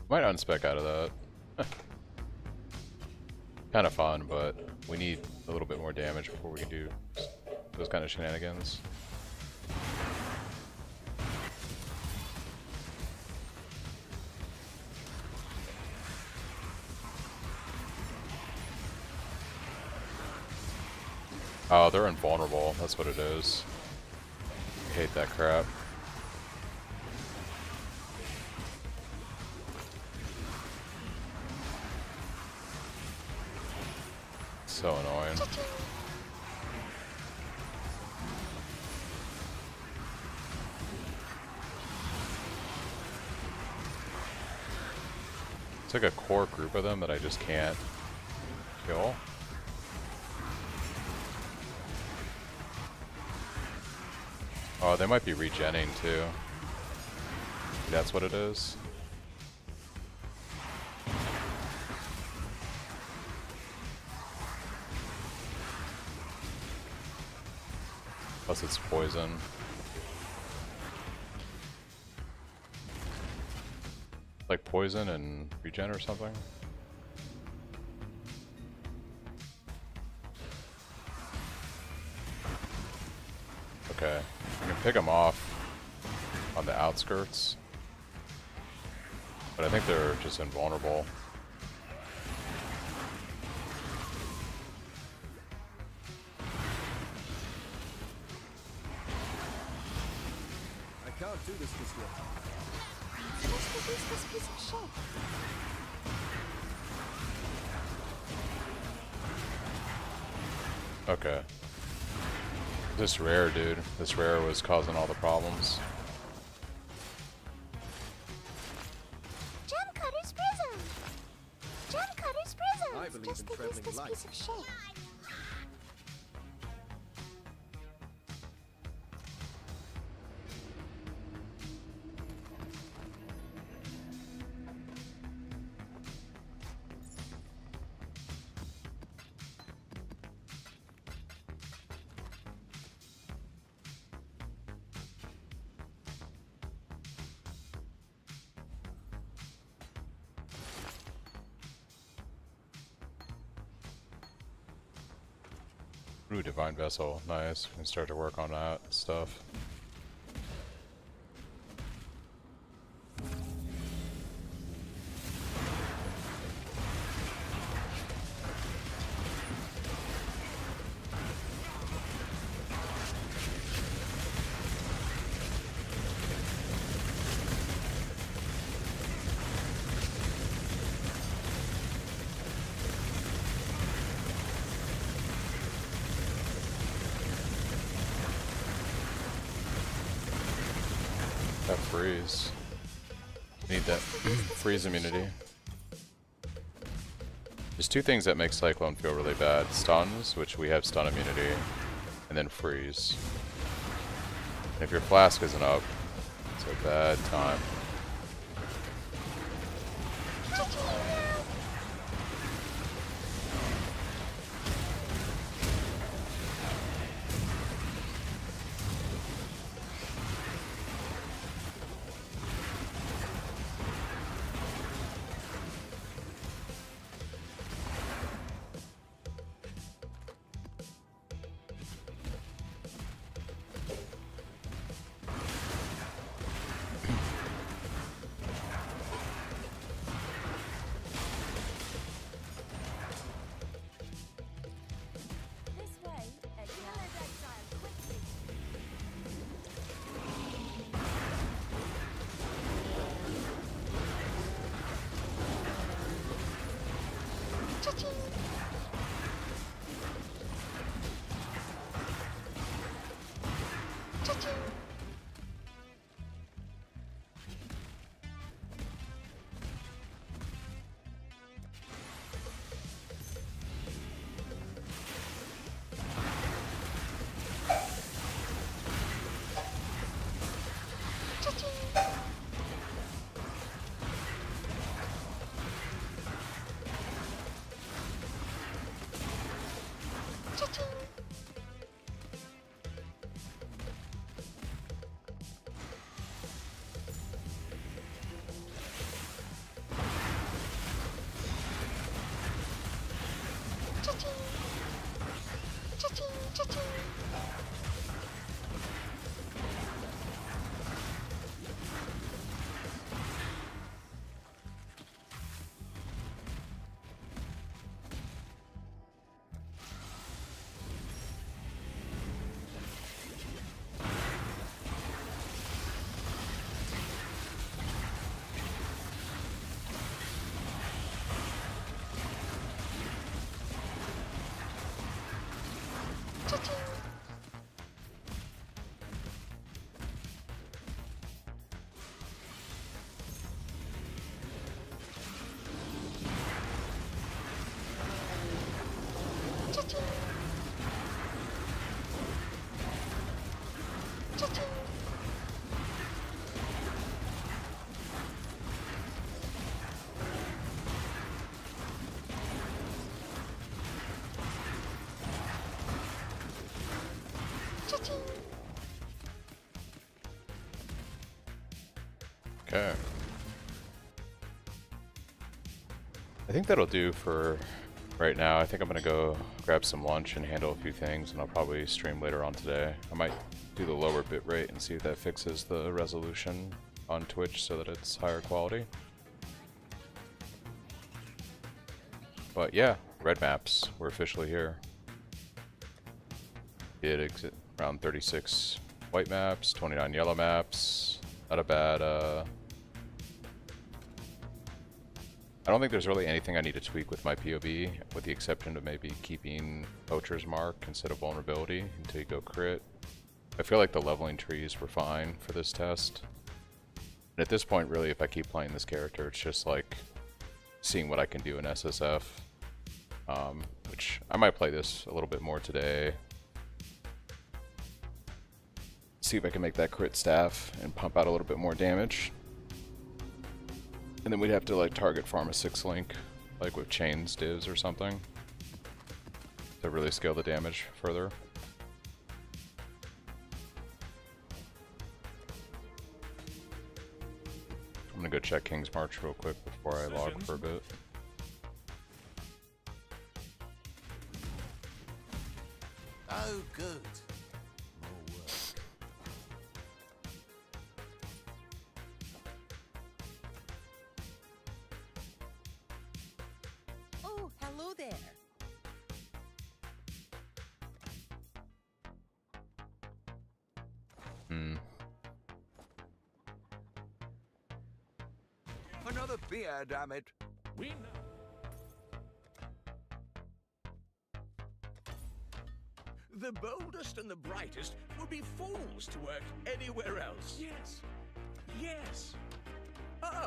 Might unspec out of that. Kind of fun, but we need a little bit more damage before we can do those kind of shenanigans. Oh, they're invulnerable. That's what it is. I hate that crap. So annoying. It's like a core group of them that I just can't kill. Oh, they might be regenning too. That's what it is. Plus it's poison. Like poison and regen or something? Okay, you can pick them off on the outskirts, but I think they're just invulnerable. I can't do this just yet. This piece of shit. Okay. This rare, dude. This rare was causing all the problems. Gem Cutter's Prism! Gem Cutter's Prism! I believe Just in think traveling this light. piece of shit. Ooh, Divine Vessel. Nice. We can start to work on that stuff. That freeze. Need that freeze immunity. There's two things that make Cyclone feel really bad. Stuns, which we have stun immunity, and then freeze. And if your flask isn't up, it's a bad time. This way, Path of Exile, quickly. Okay. I think that'll do for right now. I think I'm gonna go grab some lunch and handle a few things, and I'll probably stream later on today. I might do the lower bitrate and see if that fixes the resolution on Twitch so that it's higher quality. But yeah, red maps, we're officially here. Did exit around 36 white maps, 29 yellow maps. Not a bad, I don't think there's really anything I need to tweak with my POV, with the exception of maybe keeping Poacher's Mark instead of Vulnerability until you go crit. I feel like the leveling trees were fine for this test. And at this point, really, if I keep playing this character, it's just like seeing what I can do in SSF. Which I might play this a little bit more today. See if I can make that crit staff and pump out a little bit more damage. And then we'd have to like target farm a 6 link, like with chains divs or something, to really scale the damage further. I'm gonna go check King's March real quick before I log for a bit. Oh, good. More work. Oh, hello there. Another beer, damn it. We know. The boldest and the brightest would be fools to work anywhere else. Yes. Yes.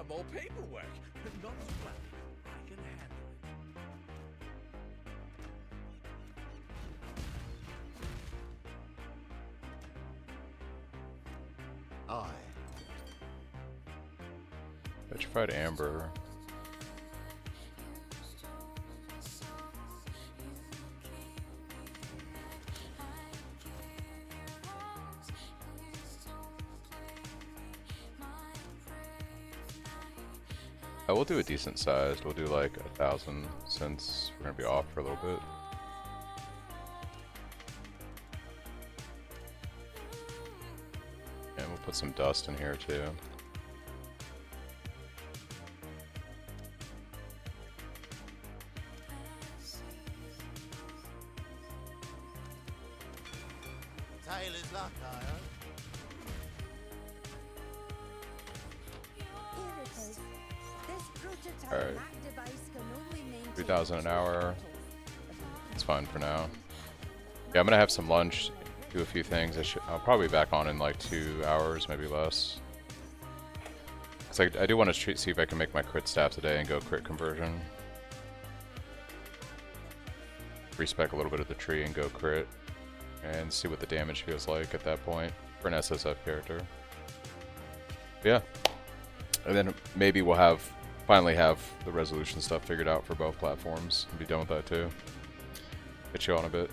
More paperwork. Not as well. I can handle it. Aye. Petrified Amber. I will do a decent sized. We'll do like 1,000 since we're gonna be off for a little bit. And we'll put some dust in here too. Taylor's luck, I hope. Here it is. This prototype Alright. Mac device can only maintain 3,000 an 2 hour. portals. It's fine for now. Yeah, I'm gonna have some lunch, do a few things. I'll probably be back on in like 2 hours, maybe less. Cause I do want to see if I can make my crit staff today and go crit conversion. Respec a little bit of the tree and go crit. And see what the damage feels like at that point for an SSF character. Yeah. And then maybe we'll finally have the resolution stuff figured out for both platforms and be done with that too. Get you on a bit.